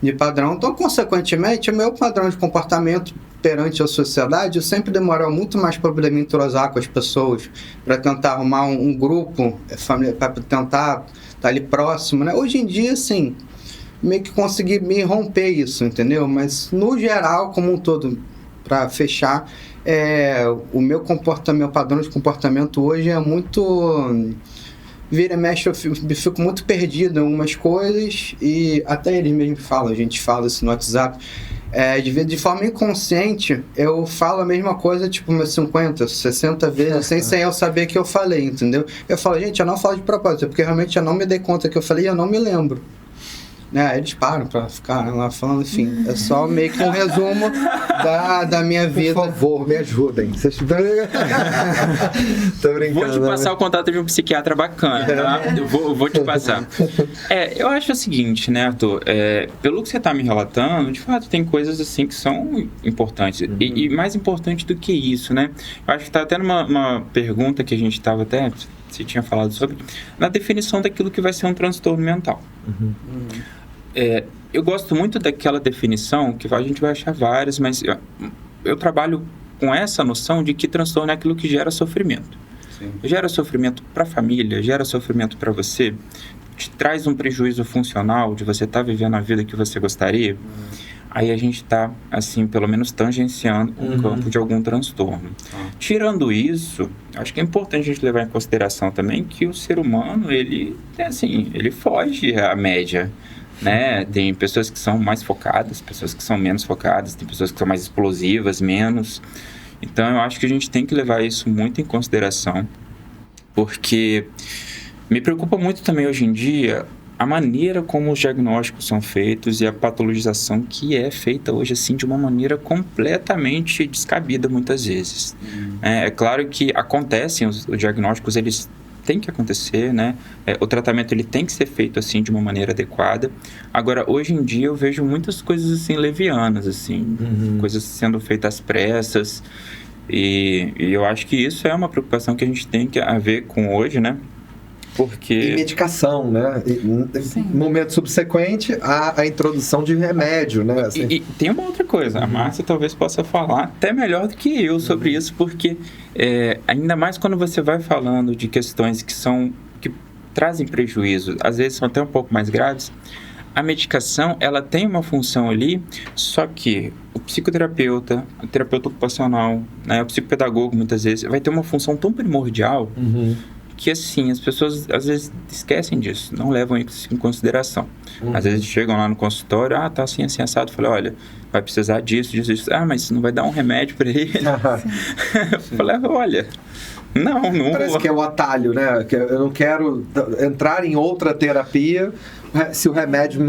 A: de padrão. Então, consequentemente, o meu padrão de comportamento perante a sociedade, eu sempre demorava muito mais para poder me entrosar com as pessoas, para tentar arrumar um grupo, para tentar estar ali próximo, né? Hoje em dia, assim, meio que consegui me romper isso, entendeu? Mas, no geral, como um todo, para fechar, o meu padrão de comportamento hoje é muito... Vira e mexe, eu fico muito perdido em algumas coisas, e até eles mesmos falam, a gente fala isso no WhatsApp, de forma inconsciente, eu falo a mesma coisa, tipo, umas 50, 60 vezes, sem eu saber que eu falei, entendeu? Eu falo, gente, eu não falo de propósito, porque realmente eu não me dei conta que eu falei e eu não me lembro. Eles param pra ficar lá falando, enfim, é só meio que um resumo da minha vida.
B: Por favor, me ajudem. Tô brincando.
C: Vou te passar o contato de um psiquiatra bacana, tá? Eu vou te passar. Eu acho o seguinte, né, Arthur? Pelo que você tá me relatando, de fato, tem coisas assim que são importantes. E mais importante do que isso, né? Eu acho que tá até numa pergunta que a gente tava até... Você tinha falado sobre, na definição daquilo que vai ser um transtorno mental. Eu gosto muito daquela definição, que a gente vai achar várias, mas eu trabalho com essa noção de que transtorno é aquilo que gera sofrimento. Sim. Gera sofrimento para a família, gera sofrimento para você, te traz um prejuízo funcional de você estar vivendo a vida que você gostaria. Aí a gente está, assim, pelo menos tangenciando um campo de algum transtorno. Tirando isso, acho que é importante a gente levar em consideração também que o ser humano, ele foge à média, né? Tem pessoas que são mais focadas, pessoas que são menos focadas, tem pessoas que são mais explosivas, menos. Então, eu acho que a gente tem que levar isso muito em consideração, porque me preocupa muito também hoje em dia a maneira como os diagnósticos são feitos e a patologização que é feita hoje, assim, de uma maneira completamente descabida, muitas vezes. É claro que acontecem, os diagnósticos, eles têm que acontecer, né? O tratamento, ele tem que ser feito, assim, de uma maneira adequada. Agora, hoje em dia, eu vejo muitas coisas, assim, levianas, assim, coisas sendo feitas às pressas, e eu acho que isso é uma preocupação que a gente tem que ver com hoje, né? Porque...
B: E medicação, né? No momento subsequente, a introdução de remédio, né? Assim.
C: E tem uma outra coisa, a Márcia talvez possa falar até melhor do que eu sobre isso, porque ainda mais quando você vai falando de questões que trazem prejuízo, às vezes são até um pouco mais graves, a medicação, ela tem uma função ali, só que o psicoterapeuta, o terapeuta ocupacional, né, o psicopedagogo, muitas vezes, vai ter uma função tão primordial que, assim, as pessoas às vezes esquecem disso, não levam isso em consideração. Às vezes chegam lá no consultório, tá assim, assim, assado, falei, olha, vai precisar disso, mas não vai dar um remédio para ele? Eu falei, olha, Não
B: Parece que é o atalho, né? Que eu não quero entrar em outra terapia se o remédio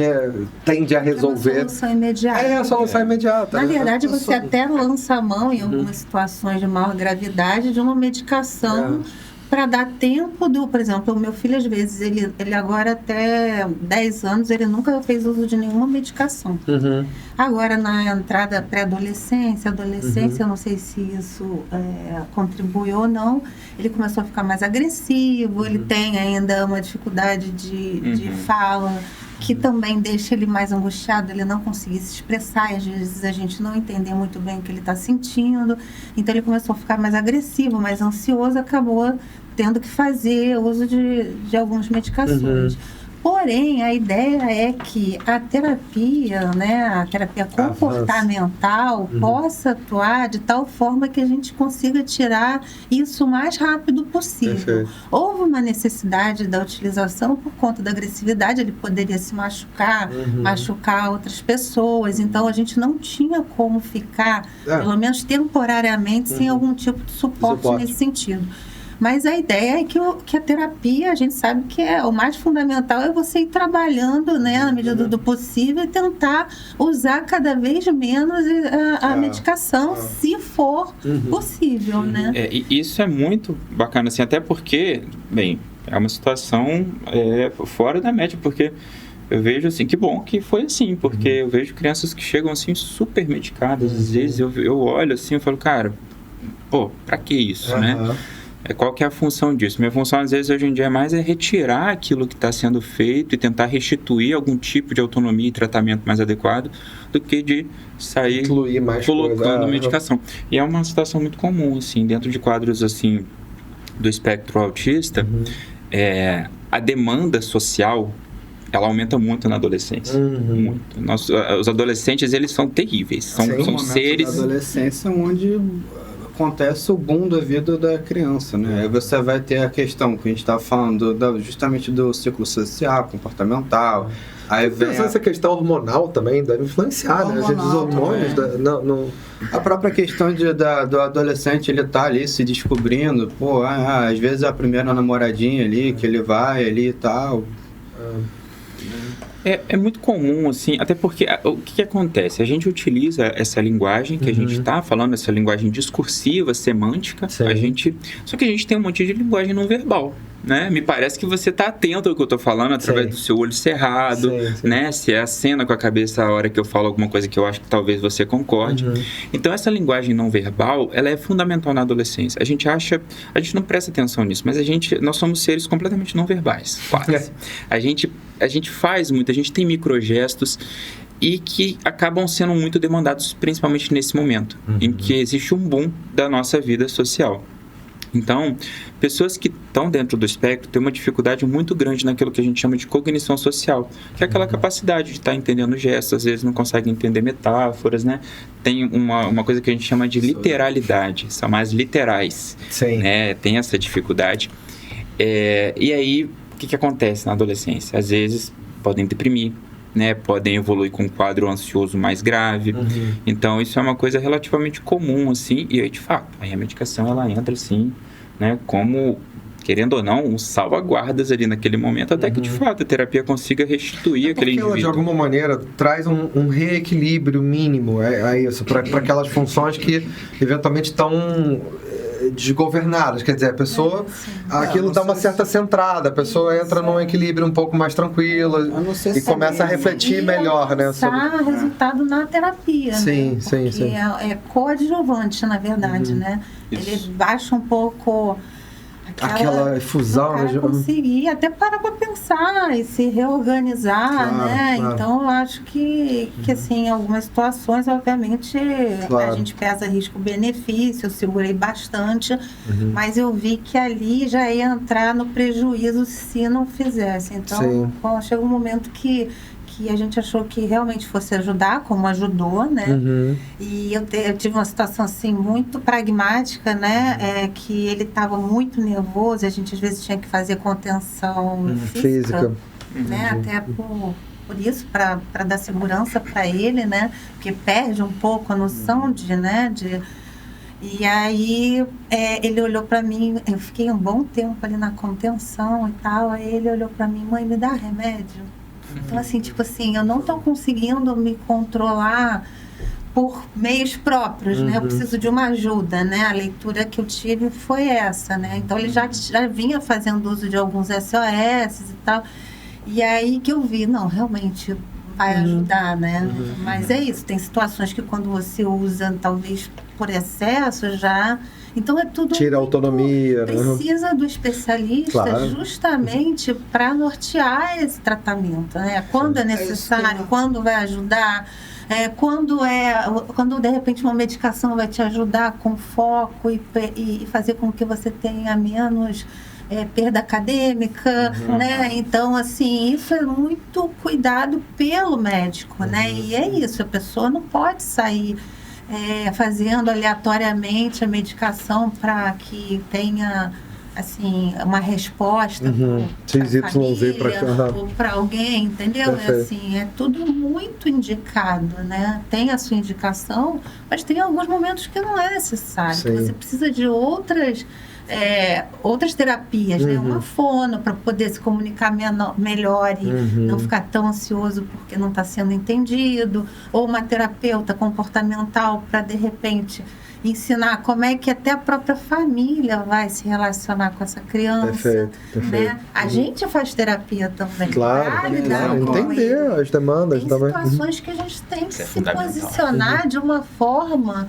B: tende a resolver.
D: É uma solução imediata.
B: É a solução imediata.
D: Na
B: né?
D: verdade, você até lança a mão em algumas situações de maior gravidade de uma medicação para dar tempo por exemplo, o meu filho às vezes, ele agora até 10 anos, ele nunca fez uso de nenhuma medicação. Agora na entrada pré-adolescência, adolescência, eu não sei se isso contribuiu ou não, ele começou a ficar mais agressivo, ele tem ainda uma dificuldade de fala, que também deixa ele mais angustiado, ele não conseguir se expressar, e às vezes a gente não entender muito bem o que ele está sentindo, então ele começou a ficar mais agressivo, mais ansioso, acabou tendo que fazer uso de algumas medicações. Porém, a ideia é que a terapia, né, a terapia comportamental possa atuar de tal forma que a gente consiga tirar isso o mais rápido possível.
B: Perfeito.
D: Houve uma necessidade da utilização por conta da agressividade, ele poderia se machucar, machucar outras pessoas, então a gente não tinha como ficar, pelo menos temporariamente, sem algum tipo de suporte nesse sentido. Mas a ideia é que a terapia, a gente sabe que o mais fundamental é você ir trabalhando, né, na medida do possível, e tentar usar cada vez menos a medicação, se for possível, né?
C: E isso é muito bacana, assim, até porque, bem, é uma situação fora da média, porque eu vejo, assim, que bom que foi assim, porque eu vejo crianças que chegam, assim, super medicadas, às vezes eu olho, assim, eu falo, cara, pô, pra que isso, né? Qual que é a função disso? Minha função, às vezes, hoje em dia, é mais retirar aquilo que está sendo feito e tentar restituir algum tipo de autonomia e tratamento mais adequado do que de sair colocando medicação. E é uma situação muito comum, assim, dentro de quadros, assim, do espectro autista, a demanda social, ela aumenta muito na adolescência. Muito. Os adolescentes, eles são terríveis. São seres...
A: Da adolescência, onde acontece o boom da vida da criança, né? Aí você vai ter a questão que a gente estava falando justamente do ciclo social, comportamental. Aí vem
B: essa questão hormonal também deve influenciar, né? Às vezes os hormônios...
A: A própria questão do adolescente, ele tá ali se descobrindo. Pô, às vezes é a primeira namoradinha ali, que ele vai ali e tal.
C: É muito comum, assim, até porque o que acontece? A gente utiliza essa linguagem que a gente está falando, essa linguagem discursiva, semântica, só que a gente tem um monte de linguagem não verbal, né? Me parece que você está atento ao que eu estou falando através do seu olho cerrado, né? Se é a cena com a cabeça a hora que eu falo alguma coisa que eu acho que talvez você concorde. Então, essa linguagem não verbal, ela é fundamental na adolescência. A gente não presta atenção nisso, mas nós somos seres completamente não verbais, quase. A gente faz muito, a gente tem microgestos e que acabam sendo muito demandados, principalmente nesse momento, em que existe um boom da nossa vida social. Então, pessoas que estão dentro do espectro têm uma dificuldade muito grande naquilo que a gente chama de cognição social, que é aquela capacidade de estar entendendo gestos, às vezes não consegue entender metáforas, né? Tem uma coisa que a gente chama de literalidade, são mais literais, né? Tem essa dificuldade. E aí, o que acontece na adolescência? Às vezes podem deprimir, né, podem evoluir com um quadro ansioso mais grave. Então, isso é uma coisa relativamente comum, assim, e aí, de fato, aí a medicação, ela entra, assim, né, como, querendo ou não, um salvaguardas ali naquele momento, até que, de fato, a terapia consiga restituir aquele indivíduo.
B: Ela, de alguma maneira, traz um reequilíbrio mínimo a isso, para aquelas funções que, eventualmente, estão desgovernadas, quer dizer, a pessoa, aquilo dá uma certa centrada, a pessoa entra num equilíbrio um pouco mais tranquilo e começa a refletir melhor, né?
D: Resultado na terapia,
B: sim.
D: É coadjuvante, na verdade, né? Ele baixa um pouco
B: aquela fusão,
D: né? Conseguir até parar para pensar e se reorganizar, né? Claro. Então, eu acho que assim, em algumas situações, obviamente, a gente pesa risco-benefício, eu segurei bastante, mas eu vi que ali já ia entrar no prejuízo se não fizesse. Então, chega um momento que a gente achou que realmente fosse ajudar, como ajudou, né? E eu tive uma situação, assim, muito pragmática, né? Que ele estava muito nervoso, a gente às vezes tinha que fazer contenção física. Né? Até por isso, para dar segurança para ele, né? Porque perde um pouco a noção E aí ele olhou para mim, eu fiquei um bom tempo ali na contenção e tal, aí ele olhou para mim, mãe, me dá remédio? Então assim, tipo assim, eu não tô conseguindo me controlar por meios próprios, né? Eu preciso de uma ajuda, né? A leitura que eu tive foi essa, né? Então ele já vinha fazendo uso de alguns SOS e tal, e aí que eu vi, não, realmente vai ajudar, né? Mas é isso, tem situações que quando você usa, talvez por excesso já... Então é tudo...
E: Tira a autonomia.
D: Precisa do especialista justamente para nortear esse tratamento, né? Quando é necessário, quando vai ajudar, quando de repente uma medicação vai te ajudar com foco e fazer com que você tenha menos... perda acadêmica, né? Então, assim, isso é muito cuidado pelo médico, né? E é isso, a pessoa não pode sair fazendo aleatoriamente a medicação para que tenha, assim, uma resposta para alguém, entendeu? Assim, é tudo muito indicado, né? Tem a sua indicação, mas tem alguns momentos que não é necessário. Que você precisa de outras terapias, né? Uma fono para poder se comunicar melhor e não ficar tão ansioso porque não está sendo entendido, ou uma terapeuta comportamental para de repente ensinar como é que até a própria família vai se relacionar com essa criança, né? A gente faz terapia também,
E: entender as demandas também.
D: Tem situações que a gente tem que se posicionar de uma forma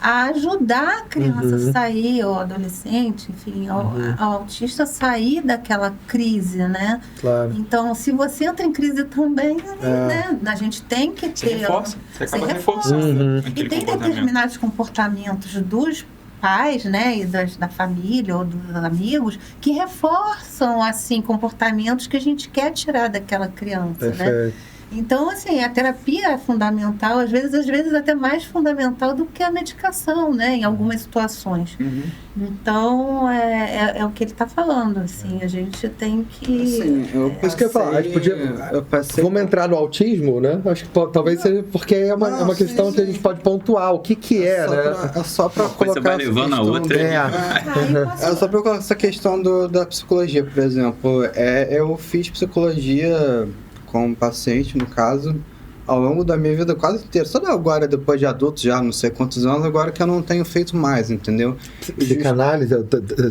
D: a ajudar a criança a sair, ou adolescente, enfim, ao autista sair daquela crise, né? Claro. Então, se você entra em crise também, né? A gente tem que ter...
C: Você acaba reforçando.
D: E tem determinados comportamentos dos pais, né, e da família ou dos amigos, que reforçam, assim, comportamentos que a gente quer tirar daquela criança, né? Então, assim, a terapia é fundamental, às vezes até mais fundamental do que a medicação, né, em algumas situações. Então, é o que ele está falando, assim, a gente tem que...
A: Assim,
E: isso que eu ia falar, a gente podia... Vamos entrar no autismo, né? Acho que talvez seja, porque é uma questão que a gente pode pontuar, o que é, né?
A: É só para colocar...
C: Você vai levando a outra.
A: É só para colocar essa questão da psicologia, por exemplo. Eu fiz psicologia... como paciente, no caso, ao longo da minha vida quase inteira. Só agora, depois de adulto, já não sei quantos anos, agora que eu não tenho feito mais, entendeu?
E: Psicanálise,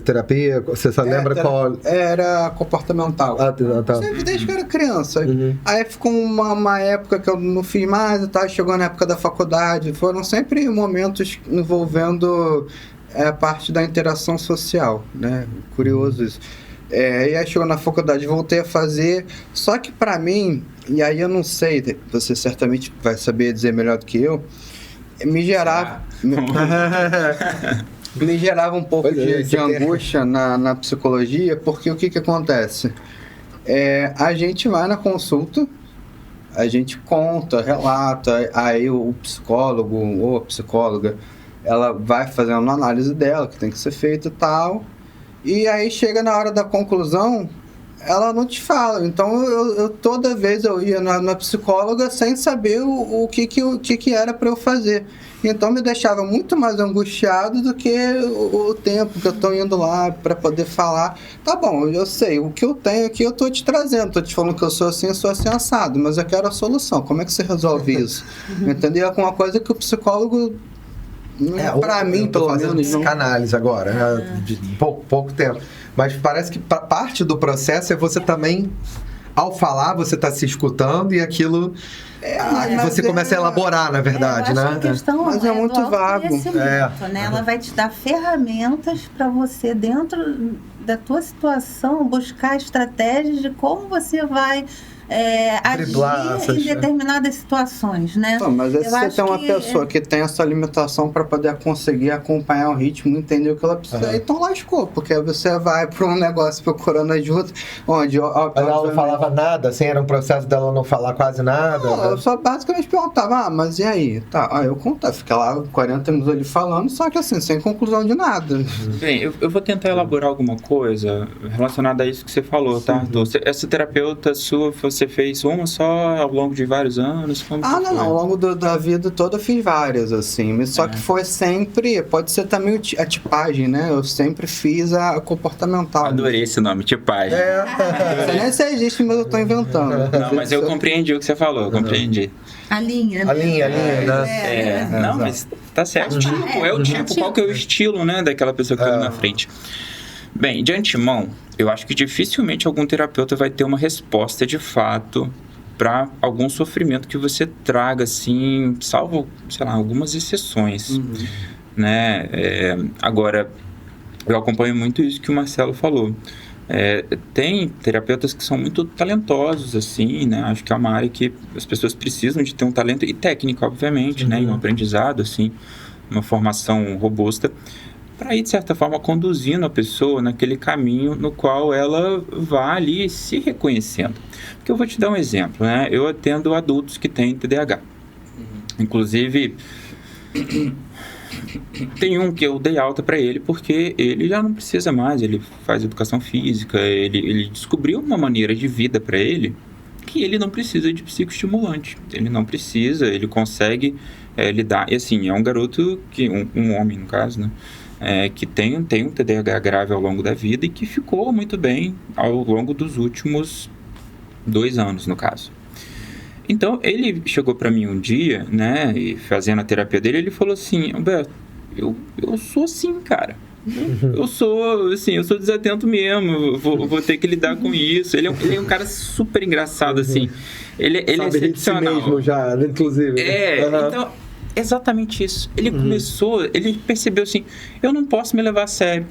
E: terapia, você só lembra qual...
A: Era comportamental.
E: Tá.
A: Sempre desde que eu era criança. Aí ficou uma época que eu não fiz mais, chegou na época da faculdade. Foram sempre momentos envolvendo a parte da interação social, né? Curioso isso. E aí chegou na faculdade, voltei a fazer, só que pra mim, e aí eu não sei, você certamente vai saber dizer melhor do que eu, me gerava um pouco de angústia na psicologia, porque o que acontece? A gente vai na consulta, a gente conta, relata, aí o psicólogo ou a psicóloga, ela vai fazendo uma análise dela, que tem que ser feita e tal. E aí chega na hora da conclusão, ela não te fala. Então eu toda vez eu ia na psicóloga sem saber o que era para eu fazer. Então me deixava muito mais angustiado do que o tempo que eu estou indo lá para poder falar. Tá bom, eu sei, o que eu tenho aqui eu estou te trazendo, estou te falando que eu sou assim assado, mas eu quero a solução. Como é que você resolve isso? Entendeu? É uma coisa que o psicólogo... para mim, pelo menos,
E: psicanálise agora, né? De pouco tempo. Mas parece que parte do processo é você também, ao falar, você está se escutando e aquilo você começa a elaborar, na verdade, né?
A: Mas é muito vago.
D: Né? Ela vai te dar ferramentas para você, dentro da tua situação, buscar estratégias de como você vai agir em determinadas situações, né?
A: Mas se você tem uma pessoa que tem essa limitação para poder conseguir acompanhar o ritmo, entender o que ela precisa, então lascou, porque você vai para um negócio procurando ajuda, onde...
E: Ela não falava nada, assim, era um processo dela não falar quase nada?
A: Eu só basicamente perguntava, mas e aí? Tá, eu contava, fica lá 40 minutos ali falando, só que assim, sem conclusão de nada.
C: Bem, eu vou tentar elaborar alguma coisa relacionada a isso que você falou, tá, Arthur? Essa terapeuta sua, você fez uma só ao longo de vários anos? Como que foi?
A: Não. Ao longo da vida toda eu fiz várias, assim. Mas só que foi sempre... Pode ser também a tipagem, né? Eu sempre fiz a comportamental.
C: Adorei esse nome, tipagem.
A: Você nem se existe, mas eu tô inventando.
C: Não, mas eu compreendi o que você falou, compreendi.
D: A linha.
E: A linha, né?
C: Não, mas tá certo. É o tipo, qual que é o estilo, né, daquela pessoa que tá ali na frente. Bem, de antemão, eu acho que dificilmente algum terapeuta vai ter uma resposta de fato para algum sofrimento que você traga, assim, salvo, sei lá, algumas exceções, né? Agora, eu acompanho muito isso que o Marcelo falou. Tem terapeutas que são muito talentosos, assim, né? Acho que é uma área que as pessoas precisam de ter um talento e técnica, obviamente, né? E um aprendizado, assim, uma formação robusta, para ir, de certa forma, conduzindo a pessoa naquele caminho no qual ela vai ali se reconhecendo. Porque eu vou te dar um exemplo, né? Eu atendo adultos que têm TDAH. Inclusive, tem um que eu dei alta para ele porque ele já não precisa mais, ele faz educação física, ele descobriu uma maneira de vida para ele que ele não precisa de psicoestimulante. Ele não precisa, ele consegue lidar. E assim, é um garoto, um homem no caso, né? Que tem um TDAH grave ao longo da vida e que ficou muito bem ao longo dos últimos 2 anos, no caso. Então, ele chegou para mim um dia, né, e fazendo a terapia dele, ele falou assim: Alberto, eu sou assim, cara. Eu sou desatento mesmo, vou ter que lidar com isso. Ele é um cara super engraçado, assim. Ele é excepcional.
E: De si mesmo já, inclusive.
C: Então, exatamente isso. Ele começou, ele percebeu assim: eu não posso me levar a sério,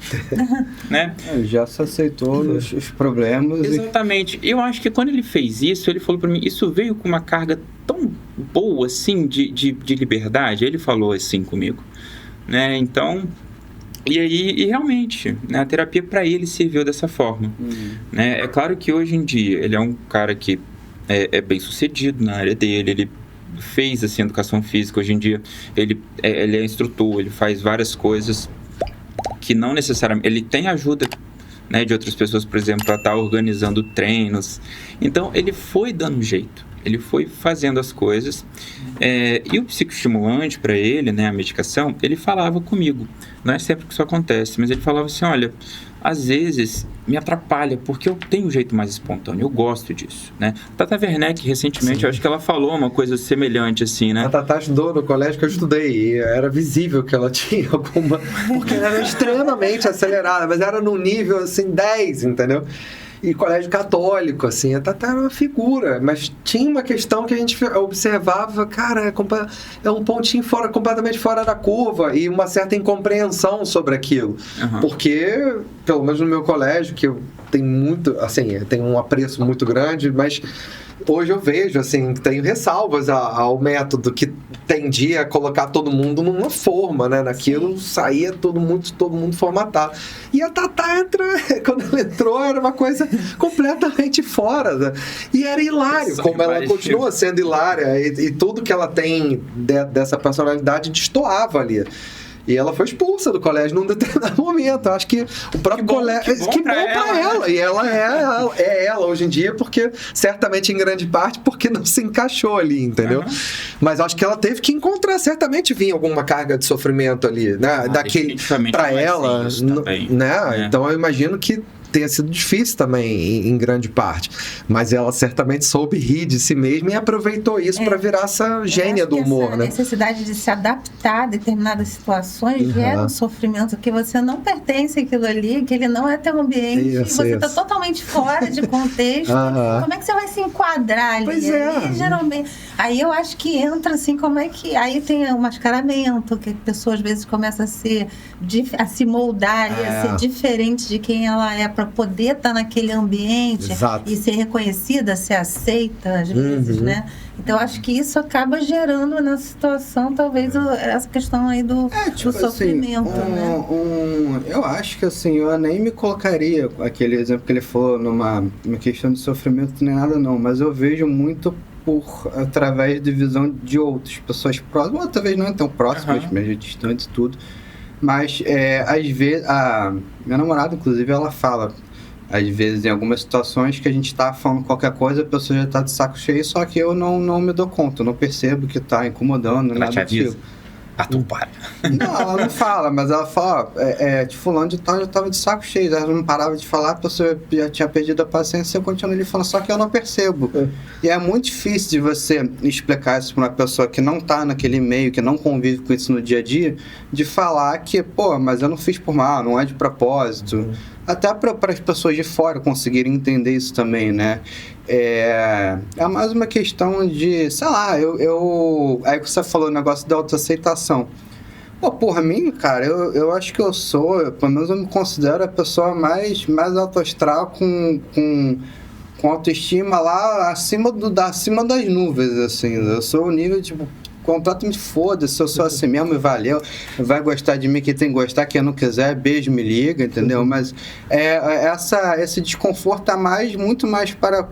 C: né?
A: Já se aceitou os problemas.
C: Exatamente. Eu acho que quando ele fez isso, ele falou pra mim, isso veio com uma carga tão boa, assim, de liberdade. Ele falou assim comigo, né? Então, e realmente, né, a terapia para ele serviu dessa forma, né? É claro que hoje em dia ele é um cara que é bem sucedido na área dele, ele fez assim educação física, hoje em dia ele é instrutor, ele faz várias coisas que não necessariamente, ele tem ajuda, né, de outras pessoas, por exemplo, para estar organizando treinos. Então ele foi dando jeito, ele foi fazendo as coisas, e o psicoestimulante para ele, né, a medicação, ele falava comigo, não é sempre que isso acontece, mas ele falava assim: olha, às vezes me atrapalha, porque eu tenho um jeito mais espontâneo, eu gosto disso, né? Tata Werneck, recentemente, eu acho que ela falou uma coisa semelhante, assim, né?
E: A Tata estudou no colégio que eu estudei, e era visível que ela tinha alguma... Porque ela era extremamente acelerada, mas era num nível, assim, 10, entendeu? E colégio católico, assim, a Tata era uma figura, mas tinha uma questão que a gente observava, cara, é um pontinho completamente fora da curva e uma certa incompreensão sobre aquilo. Porque, pelo menos no meu colégio, que eu tenho muito, assim, tenho um apreço muito grande, mas hoje eu vejo, assim, tenho ressalvas ao método que tendia a colocar todo mundo numa forma, né? Naquilo saía todo mundo formatado. E a Tata quando ela entrou, era uma coisa completamente fora. Né? E era hilário, como ela continua sendo hilária. E tudo que ela tem dessa personalidade destoava ali. E ela foi expulsa do colégio num determinado momento. Eu acho que o próprio colégio... Que bom pra ela. E ela é ela hoje em dia, porque certamente em grande parte porque não se encaixou ali, entendeu? Mas acho que ela teve que encontrar, certamente vinha alguma carga de sofrimento ali, né? Daquele pra ela, né? Então eu imagino que tenha sido difícil também, em grande parte. Mas ela certamente soube rir de si mesma e aproveitou isso para virar essa gênia do humor,
D: essa
E: né?
D: necessidade de se adaptar a determinadas situações gera um sofrimento, que você não pertence àquilo ali, que ele não é teu ambiente, e você está totalmente fora de contexto. Como é que você vai se enquadrar ali?
E: Pois é.
D: Aí, geralmente... Aí eu acho que entra assim, como é que... Aí tem o mascaramento, que a pessoa às vezes começa a se moldar e a ser diferente de quem ela é, para poder estar naquele ambiente.
E: Exato.
D: E ser reconhecida, ser aceita às vezes, né? Então acho que isso acaba gerando na situação, talvez, essa questão aí do sofrimento,
A: assim,
D: né?
A: Eu acho que assim, eu nem me colocaria aquele exemplo que ele falou numa questão de sofrimento nem nada não, mas eu vejo muito através de visão de outras pessoas próximas, ou talvez não tão próximas, mas distantes e tudo. Mas às vezes, a minha namorada, inclusive, ela fala Às vezes, em algumas situações que a gente tá falando qualquer coisa, a pessoa já tá de saco cheio, só que eu não me dou conta, eu não percebo que tá incomodando,
C: Ela
A: nada
C: te
A: do
C: avisa?
A: tipo.
C: Arthur, para.
A: Não, ela não fala, mas ela fala, de fulano de tal, já tava de saco cheio, ela não parava de falar, a pessoa já tinha perdido a paciência, eu continuo ali falando, só que eu não percebo. E é muito difícil de você explicar isso pra uma pessoa que não tá naquele meio, que não convive com isso no dia a dia, de falar que, pô, mas eu não fiz por mal, não é de propósito. Até para as pessoas de fora conseguirem entender isso também, né? É mais uma questão de, sei lá, aí que você falou o negócio da autoaceitação. Pô, por mim, cara, eu acho que eu sou, pelo menos eu me considero a pessoa mais autoastral com autoestima lá acima das nuvens, assim. Eu sou o nível, tipo, completamente foda-se, eu sou assim mesmo e valeu. Vai gostar de mim quem tem que gostar, quem não quiser, beijo, me liga, entendeu? Mas esse desconforto é muito mais para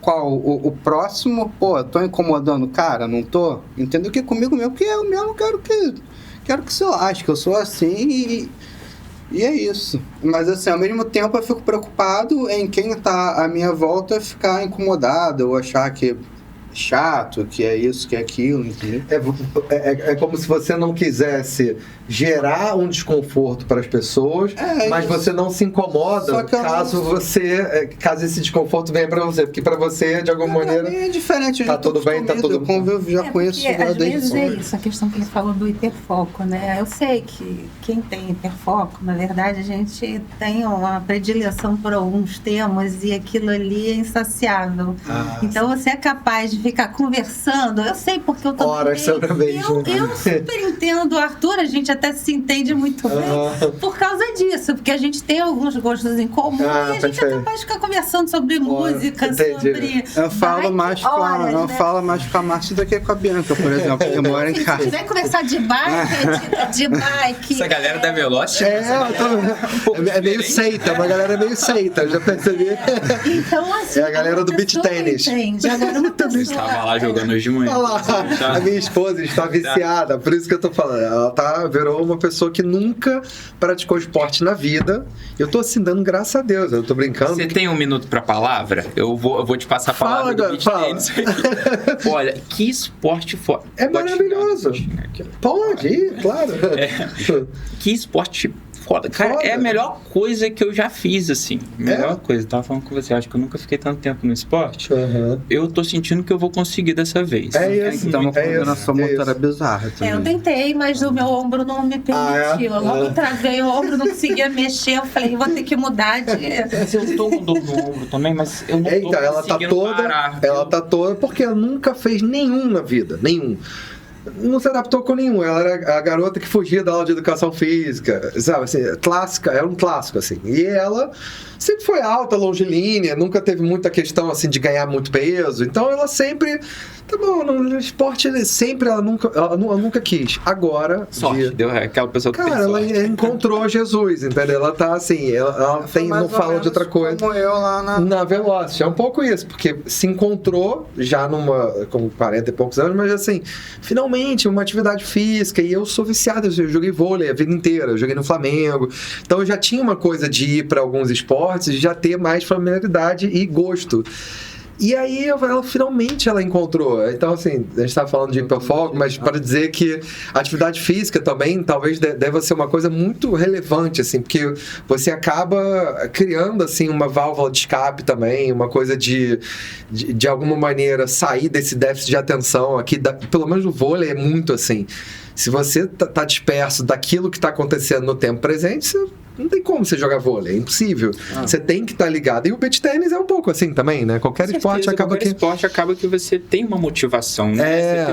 A: qual o próximo, pô, tô incomodando o cara, não tô? Entendeu? Que comigo mesmo, porque eu mesmo quero que se lasque, eu sou assim e é isso. Mas assim, ao mesmo tempo eu fico preocupado em quem tá à minha volta ficar incomodado ou achar que chato, que é isso, que é aquilo, entendeu?
E: É como se você não quisesse gerar um desconforto para as pessoas, mas
A: isso.
E: você não se incomoda caso esse desconforto venha para você, porque para você, de alguma maneira,
A: é diferente,
E: tá tudo bem, tá tudo
A: bem. Eu convivo já com isso.
D: Às vezes é isso, a questão que ele falou do hiperfoco, né? Eu sei que quem tem hiperfoco, na verdade, a gente tem uma predileção por alguns temas e aquilo ali é insaciável. Então você é capaz de ficar conversando, eu sei porque eu também
E: horas sobre a vez.
D: Eu super entendo o Arthur, a gente até se entende muito bem por causa disso, porque a gente tem alguns gostos em comum e a gente é capaz de ficar conversando sobre música, sobre...
A: Eu falo mais com a Márcia do que com a Bianca, por exemplo, porque eu moro em casa.
D: Se quiser conversar de bike...
C: Essa galera da Veloci...
E: É meio seita, uma galera meio seita, já percebi.
D: Então, assim,
E: é a galera do beach tênis.
D: Agora uma pessoa...
C: Estava lá jogando hoje de manhã.
E: Olha lá, a minha esposa está viciada, por isso que eu tô falando. Ela virou uma pessoa que nunca praticou esporte na vida. Eu tô assim, dando graças a Deus, eu tô brincando.
C: Você tem um minuto pra palavra? Eu vou te passar a palavra do beach tênis. Olha, que esporte foda.
E: É maravilhoso. Pode ir, claro.
C: Que esporte foda. Cara, é a melhor coisa que eu já fiz, assim. Melhor coisa. Eu tava falando com você, acho que eu nunca fiquei tanto tempo no esporte. Eu tô sentindo que eu vou conseguir dessa vez.
A: Então, uma combinação motora bizarra também.
D: Eu tentei, mas o meu ombro não me permitiu. Eu logo travei o ombro, não conseguia mexer. Eu falei, vou ter que mudar de...
C: Eu tô com dor no ombro também, mas eu não tô
E: ela tá toda,
C: parar.
E: Ela tá toda, porque ela nunca fez nenhum na vida, nenhum. Não se adaptou com nenhum. Ela era a garota que fugia da aula de educação física, sabe, assim, clássica, era um clássico, assim. E ela sempre foi alta, longilínea, nunca teve muita questão, assim, de ganhar muito peso. Então, ela sempre... Tá bom, no esporte, ela nunca quis. Agora...
C: Sorte, deu aquela pessoa que tem
E: ela
C: sorte.
E: encontrou Jesus, entendeu? Ela tá assim, ela tem, não fala de outra coisa.
A: Como eu lá
E: na Velocity. É um pouco isso, porque se encontrou já com 40 e poucos anos, mas assim, finalmente, uma atividade física, e eu sou viciado, eu joguei vôlei a vida inteira, eu joguei no Flamengo, então eu já tinha uma coisa de ir para alguns esportes e já ter mais familiaridade e gosto. E aí, finalmente ela encontrou. Então, assim, a gente estava falando de hiperfoco, mas para dizer que a atividade física também talvez deva ser uma coisa muito relevante, assim, porque você acaba criando, assim, uma válvula de escape também, uma coisa de alguma maneira sair desse déficit de atenção aqui, pelo menos no vôlei é muito assim. Se você tá disperso daquilo que está acontecendo no tempo presente, não tem como você jogar vôlei, é impossível. Você tem que estar ligado. E o beach tênis é um pouco assim também, né? Qualquer esporte acaba
C: que você tem uma motivação, né?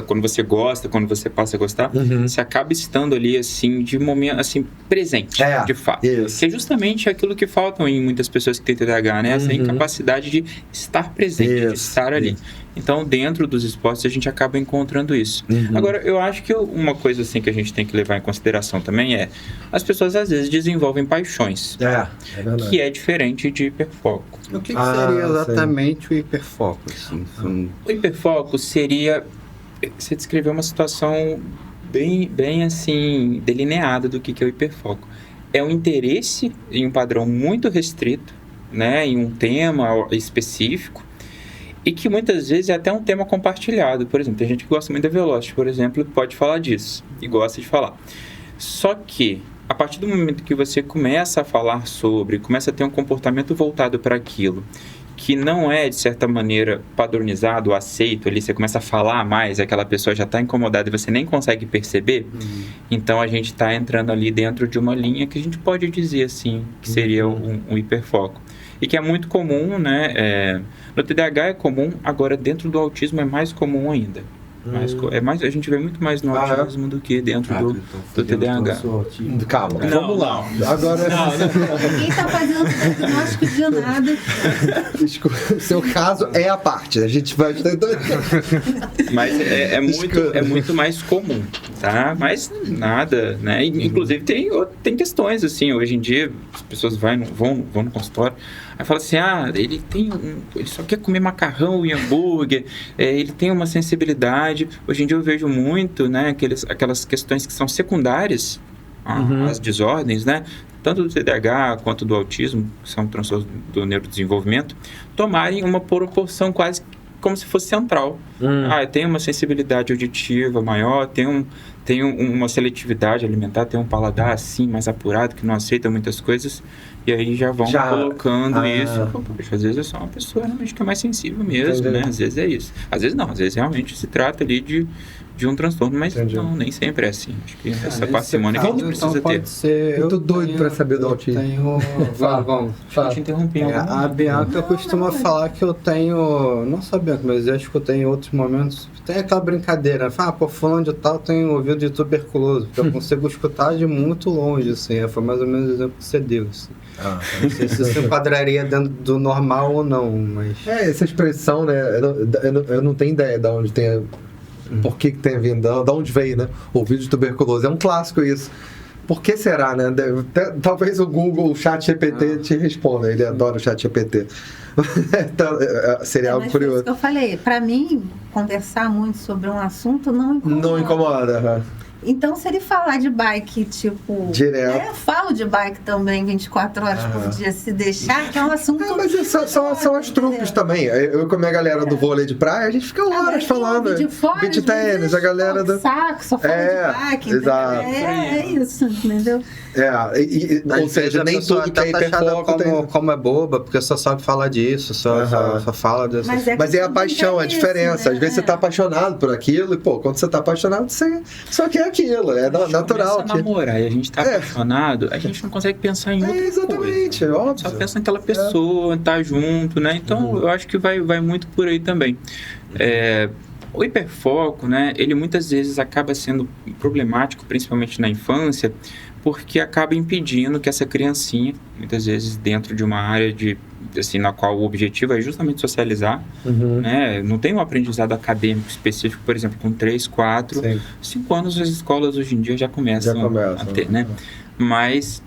C: Quando você gosta, quando você passa a gostar, você acaba estando ali, assim, de momento, assim, presente, de fato.
E: Isso.
C: Que é justamente aquilo que falta em muitas pessoas que têm TDAH, né? Essa incapacidade de estar presente, de estar ali. Então, dentro dos esportes, a gente acaba encontrando isso. Agora, eu acho que uma coisa assim que a gente tem que levar em consideração também é as pessoas, às vezes, desenvolvem paixões. Que é diferente de hiperfoco.
A: O que seria exatamente o hiperfoco? Assim?
C: O hiperfoco seria... Você descreveu uma situação bem assim, delineada do que é o hiperfoco. É um interesse em um padrão muito restrito né, em um tema específico, e que muitas vezes é até um tema compartilhado. Por exemplo, tem gente que gosta muito da Velocity, por exemplo, e pode falar disso, e gosta de falar. Só que, a partir do momento que você começa a falar sobre, começa a ter um comportamento voltado para aquilo, que não é, de certa maneira, padronizado, aceito ali, você começa a falar mais, aquela pessoa já está incomodada e você nem consegue perceber, então a gente está entrando ali dentro de uma linha que a gente pode dizer, assim, que seria um hiperfoco. E que é muito comum, né? No TDAH é comum, agora dentro do autismo é mais comum ainda. A gente vê muito mais no autismo do que dentro do TDAH.
E: Calma, vamos lá. Agora...
D: Ninguém está fazendo diagnóstico de nada.
E: O seu caso é a parte, a gente vai...
C: Mas é muito mais comum, tá? Mas nada, né? Inclusive tem questões, assim, hoje em dia as pessoas vão no consultório, aí fala assim, ele só quer comer macarrão e hambúrguer, ele tem uma sensibilidade. Hoje em dia eu vejo muito, né, aquelas questões que são secundárias às desordens, né, tanto do TDAH quanto do autismo, que são transtornos do neurodesenvolvimento, tomarem uma proporção quase como se fosse central. Tem uma sensibilidade auditiva maior, tem uma seletividade alimentar, tem um paladar assim mais apurado, que não aceita muitas coisas, e aí já vão colocando isso. Poxa, às vezes é só uma pessoa realmente que é mais sensível mesmo, né? Às vezes é isso. Às vezes não, às vezes realmente se trata ali de um transtorno, mas não, nem sempre é assim. Acho que essa parcimônia que a gente precisa ter.
E: Eu tô doido pra saber do autismo.
A: Vamos.
C: Eu te interrompi.
A: A Bianca costuma falar que eu tenho, não só a Bianca, mas eu escutei em outros momentos, tem aquela brincadeira, fulano de tal tem ouvido de tuberculoso, porque eu consigo escutar de muito longe, assim, foi mais ou menos o exemplo que você deu, assim. Não sei se isso enquadraria dentro do normal ou não, mas...
E: Essa expressão, né, eu não tenho ideia de onde tem... Por que tem vindo, de onde veio, né? Ouvido de tuberculose. É um clássico isso. Por que será, né? Talvez o Google, o ChatGPT te responda. Ele adora o ChatGPT. Então, seria algo curioso.
D: Que eu falei, para mim, conversar muito sobre um assunto não incomoda.
E: Não incomoda.
D: Então, se ele falar de bike, tipo...
E: Direto.
D: Eu falo de bike também 24 horas por dia, se deixar, que é um assunto...
E: Mas são as trupes também. Eu com a minha galera do vôlei de praia, a gente fica horas falando. Beach tênis, a galera do...
D: Saco, só fala de bike.
E: Exato.
D: É isso, entendeu?
E: Ou seja, nem tudo que é hiperfoco
A: como é boba, porque só sabe falar disso, só fala dessa...
E: Mas é a paixão, a diferença. Às vezes você tá apaixonado por aquilo e, quando você tá apaixonado, você só quer aquilo. É natural.
C: Começa a namorar e a gente tá apaixonado, a gente não consegue pensar em outra
E: exatamente,
C: coisa.
E: Óbvio.
C: Só pensa naquela pessoa, tá junto, né? Então, eu acho que vai muito por aí também. O hiperfoco, né, ele muitas vezes acaba sendo problemático, principalmente na infância, porque acaba impedindo que essa criancinha, muitas vezes dentro de uma área na qual o objetivo é justamente socializar, né? Não tem um aprendizado acadêmico específico, por exemplo, com 3, 4, 5 anos as escolas hoje em dia já começam a ter, né? Mas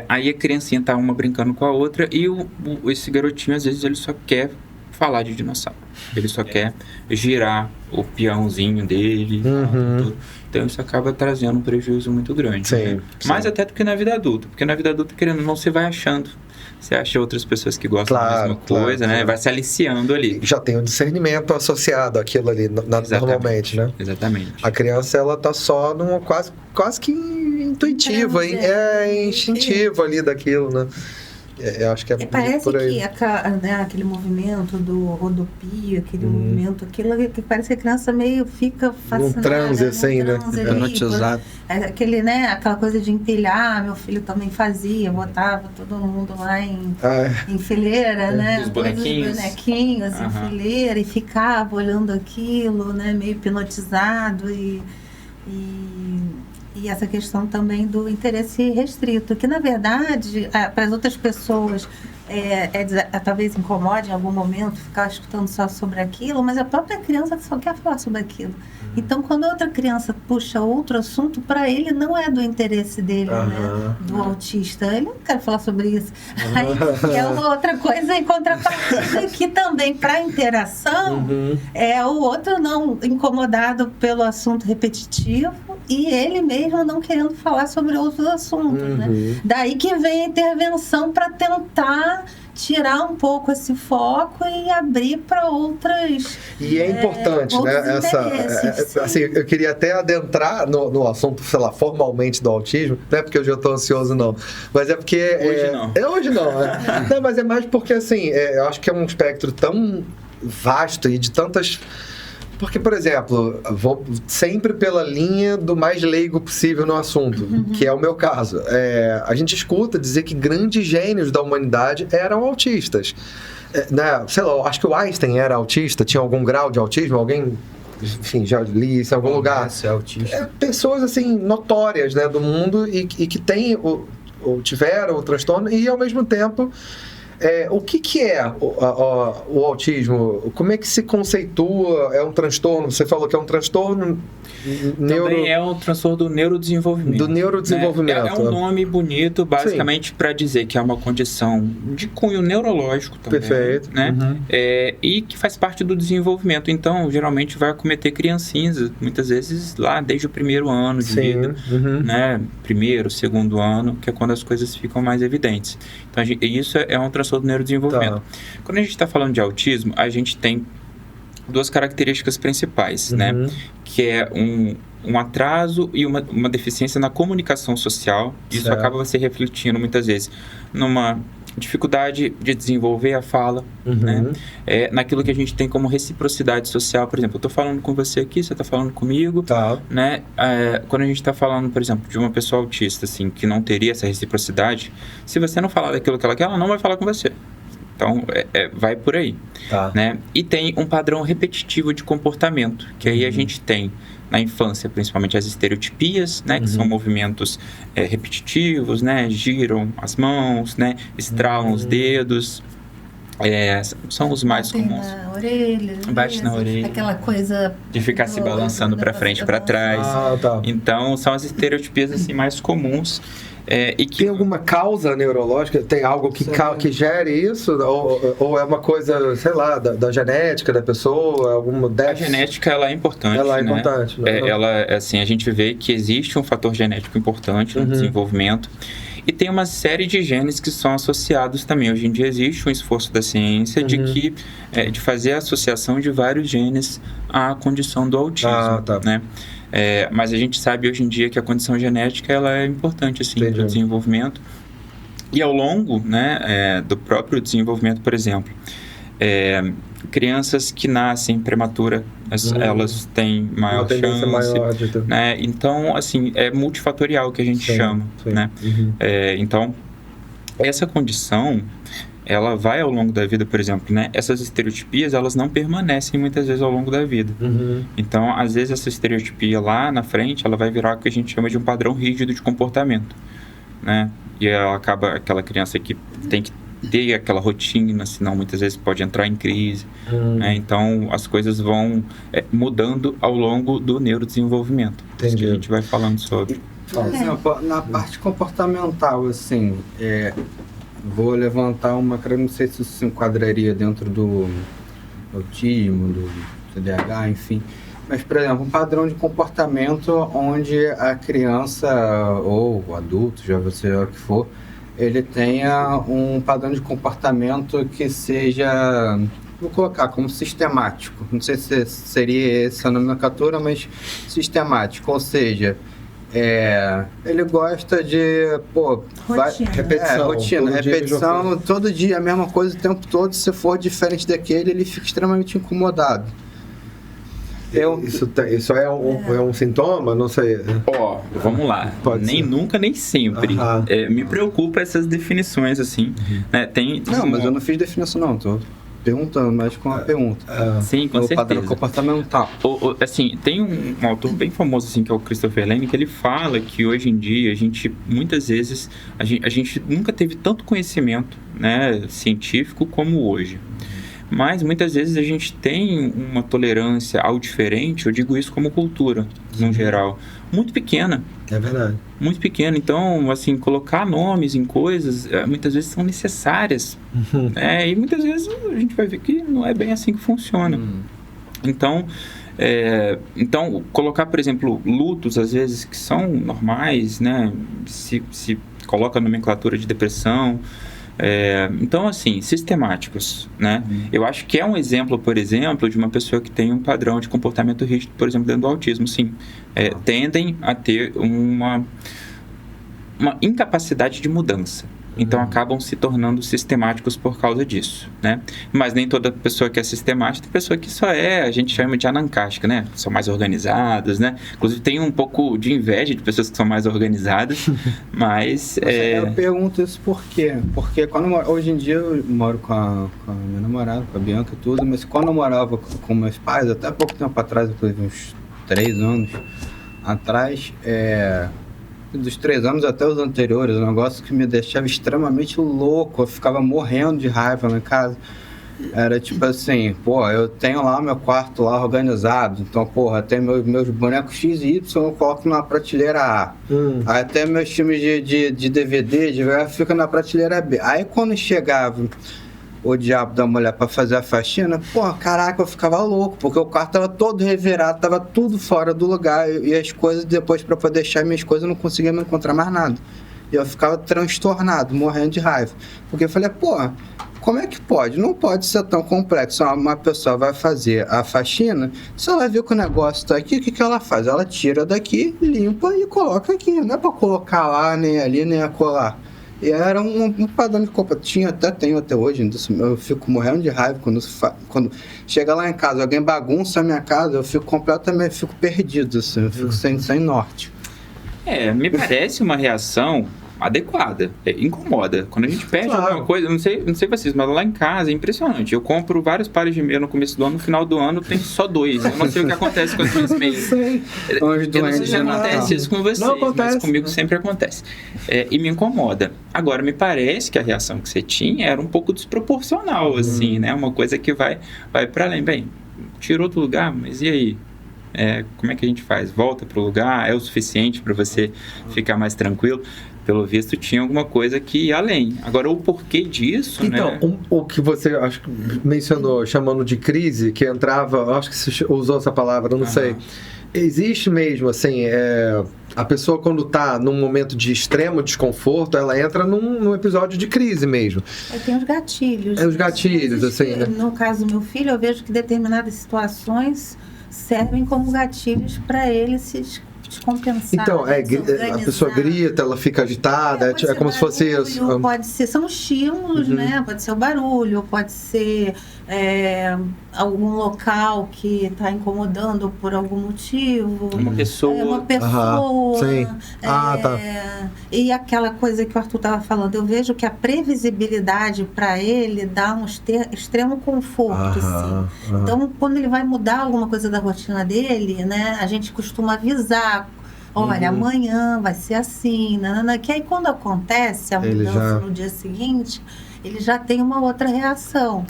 C: aí a criancinha tá uma brincando com a outra e esse garotinho, às vezes, ele só quer falar de dinossauro. Ele só quer girar o peãozinho dele. Tudo. Então isso acaba trazendo um prejuízo muito grande. Né? Mais até do que na vida adulta. Porque na vida adulta, querendo ou não, você vai achando. Você acha outras pessoas que gostam da mesma coisa, né? Vai se aliciando ali.
E: Já tem um discernimento associado àquilo ali, normalmente, né?
C: Exatamente.
E: A criança, ela tá só numa quase que intuitiva, instintivo ali daquilo, né? Eu acho que
D: parece
E: por aí.
D: Que aquele movimento do rodopio, aquele movimento, aquilo que parece que a criança meio fica fascinada.
E: Um transe, assim, né?
A: Hipnotizado.
D: Aquela coisa de empilhar, meu filho também fazia, botava todo mundo lá em fileira, né?
C: Os bonequinhos.
D: Em fileira, e ficava olhando aquilo, né? Meio hipnotizado e essa questão também do interesse restrito, que na verdade, para as outras pessoas, talvez incomode em algum momento ficar escutando só sobre aquilo, mas a própria criança só quer falar sobre aquilo. Então, quando a outra criança puxa outro assunto, para ele não é do interesse dele, né? Do autista. Ele não quer falar sobre isso. Aí é uma outra coisa em contrapartida, que também, para interação, é o outro não incomodado pelo assunto repetitivo e ele mesmo não querendo falar sobre outros assuntos, né? Daí que vem a intervenção para tentar tirar um pouco esse foco e abrir para outras.
E: E é importante, né? Assim, eu queria até adentrar no assunto, sei lá, formalmente do autismo, não é porque eu já estou ansioso, não. Mas é porque. Hoje não, né? Não, mas é mais porque, assim, eu acho que é um espectro tão vasto e de tantas. Porque, por exemplo, vou sempre pela linha do mais leigo possível no assunto, que é o meu caso. A gente escuta dizer que grandes gênios da humanidade eram autistas. Né? Sei lá, acho que o Einstein era autista, tinha algum grau de autismo, alguém... Enfim, já li isso em algum lugar. Pessoas, assim, notórias, né, do mundo e que têm ou tiveram o transtorno e, ao mesmo tempo... o que é o autismo? Como é que se conceitua? É um transtorno? Você falou que é um transtorno
C: Também é um transtorno do neurodesenvolvimento.
E: Do neurodesenvolvimento.
C: É um nome bonito, basicamente, para dizer que é uma condição de cunho neurológico também.
E: Perfeito.
C: Né? E que faz parte do desenvolvimento. Então, geralmente vai acometer criancinhas, muitas vezes lá desde o primeiro ano de vida. Né? Primeiro, segundo ano, que é quando as coisas ficam mais evidentes. Então, isso é um transtorno do neurodesenvolvimento. Quando a gente está falando de autismo, a gente tem duas características principais, né? Que é um atraso e uma deficiência na comunicação social. Isso acaba se refletindo muitas vezes numa dificuldade de desenvolver a fala, né? Naquilo que a gente tem como reciprocidade social. Por exemplo, eu estou falando com você aqui, você está falando comigo, né? Quando a gente está falando, por exemplo, de uma pessoa autista, assim, que não teria essa reciprocidade, se você não falar daquilo que ela quer, ela não vai falar com você. Então, vai por aí, né? E tem um padrão repetitivo de comportamento, que aí a gente tem, na infância, principalmente as estereotipias, né? Que são movimentos repetitivos, né? Giram as mãos, né? Estralam os dedos. São os mais comuns.
D: Na orelha.
C: Bate na orelha.
D: Aquela coisa...
C: De ficar se balançando para frente e para trás. Então, são as estereotipias, assim, mais comuns. E que...
E: Tem alguma causa neurológica? Tem algo que gere isso? Ou é uma coisa, sei lá, da genética da pessoa? Alguma déficit?
C: A genética, ela é importante,
E: Ela é importante.
C: Né? A gente vê que existe um fator genético importante no desenvolvimento. E tem uma série de genes que são associados também. Hoje em dia existe um esforço da ciência de fazer a associação de vários genes à condição do autismo, né? Mas a gente sabe hoje em dia que a condição genética ela é importante assim, para o desenvolvimento. E ao longo, né, do próprio desenvolvimento, por exemplo, crianças que nascem prematuras, elas têm maior chance, né? Então, assim, é multifatorial que a gente chama, né? Então, essa condição, ela vai ao longo da vida, por exemplo, né? Essas estereotipias, elas não permanecem muitas vezes ao longo da vida. Então, às vezes, essa estereotipia lá na frente, ela vai virar o que a gente chama de um padrão rígido de comportamento, né? E ela acaba, aquela criança que tem que ter aquela rotina, senão muitas vezes pode entrar em crise. Né? Então, as coisas vão mudando ao longo do neurodesenvolvimento. Isso que a gente vai falando sobre.
A: Por exemplo, na parte comportamental, assim, vou levantar uma que eu não sei se isso se enquadraria dentro do autismo, do TDAH, enfim. Mas, por exemplo, um padrão de comportamento onde a criança ou o adulto, já você o que for, ele tenha um padrão de comportamento que seja, vou colocar como sistemático. Não sei se seria essa nomenclatura, mas sistemático. Ou seja, ele gosta de, repetição, todo dia a mesma coisa o tempo todo. Se for diferente daquele, ele fica extremamente incomodado.
E: Isso é um sintoma? Não sei.
C: Vamos lá. Nem nunca, nem sempre. Me preocupa essas definições, assim. Né?
A: Mas eu não fiz definição, não. Tô perguntando, mas com uma pergunta.
C: Sim, com certeza. O
A: padrão comportamental.
C: Assim, tem um autor bem famoso, assim, que é o Christopher Lane, que ele fala que hoje em dia, muitas vezes, a gente nunca teve tanto conhecimento, né, científico como hoje. Mas muitas vezes a gente tem uma tolerância ao diferente, eu digo isso como cultura, no geral, muito pequena.
E: É verdade.
C: Muito pequena. Então, assim, colocar nomes em coisas, muitas vezes são necessárias. E muitas vezes a gente vai ver que não é bem assim que funciona. Então, Então, colocar, por exemplo, lutos, às vezes, que são normais, né? Se coloca a nomenclatura de depressão. Então, assim, sistemáticos, né? Eu acho que é um exemplo, por exemplo, de uma pessoa que tem um padrão de comportamento rígido, por exemplo, dentro do autismo, sim. Tendem a ter uma incapacidade de mudança. Então, acabam se tornando sistemáticos por causa disso, né? Mas nem toda pessoa que é sistemática, tem pessoa que só a gente chama de anancástica, né? São mais organizadas, né? Inclusive, tem um pouco de inveja de pessoas que são mais organizadas, mas...
A: Eu pergunto isso por quê? Porque hoje em dia eu moro com a minha namorada, com a Bianca e tudo, mas quando eu morava com meus pais, até pouco tempo atrás, inclusive uns 3 anos atrás, dos 3 anos até os anteriores, um negócio que me deixava extremamente louco, eu ficava morrendo de raiva lá em casa. Era tipo assim, eu tenho lá meu quarto lá organizado, então, tem meus bonecos X e Y, eu coloco na prateleira A. Aí até meus filmes de DVD, fica na prateleira B. Aí quando chegava o diabo da mulher pra fazer a faxina, caraca, eu ficava louco, porque o quarto tava todo revirado, tava tudo fora do lugar, e as coisas, depois pra poder deixar minhas coisas, eu não conseguia me encontrar mais nada. E eu ficava transtornado, morrendo de raiva. Porque eu falei, como é que pode? Não pode ser tão complexo. Uma pessoa vai fazer a faxina, se ela vê que o negócio tá aqui, o que ela faz? Ela tira daqui, limpa e coloca aqui. Não é pra colocar lá, nem ali, nem acolá. E era um padrão de comportamento. Tenho até hoje. Eu fico morrendo de raiva quando chega lá em casa, alguém bagunça a minha casa, eu fico completamente perdido, assim, eu fico sem norte.
C: Me parece uma reação adequada, incomoda. Quando a gente perde alguma coisa, não sei vocês, mas lá em casa é impressionante. Eu compro vários pares de meia no começo do ano, no final do ano tem só 2. Eu não sei o que acontece com as minhas meias. Eu não sei se acontece isso com vocês, mas comigo sempre acontece. E me incomoda. Agora, me parece que a reação que você tinha era um pouco desproporcional, assim, né? Uma coisa que vai para além. Bem, tirou do lugar, mas e aí? Como é que a gente faz? Volta pro lugar? É o suficiente para você ficar mais tranquilo? Pelo visto, tinha alguma coisa que ia além. Agora, o porquê disso,
E: então,
C: né?
E: O que você acho que mencionou, chamando de crise, que entrava, acho que você usou essa palavra, não sei. Existe mesmo, assim, a pessoa quando está num momento de extremo desconforto, ela entra num episódio de crise mesmo.
D: Tem os gatilhos.
E: Os gatilhos, assim, né?
D: No caso do meu filho, eu vejo que determinadas situações servem como gatilhos para ele se descompensar.
E: Então, a pessoa grita, ela fica agitada, é como se fosse isso.
D: Pode ser, são estímulos, né? Pode ser o barulho, pode ser algum local que está incomodando por algum motivo.
C: Uma pessoa.
E: Sim. Tá.
D: E aquela coisa que o Arthur estava falando, eu vejo que a previsibilidade para ele dá um extremo conforto, assim. Então, quando ele vai mudar alguma coisa da rotina dele, né? A gente costuma avisar. Olha, amanhã vai ser assim, que aí quando acontece a mudança no dia seguinte, ele já tem uma outra reação.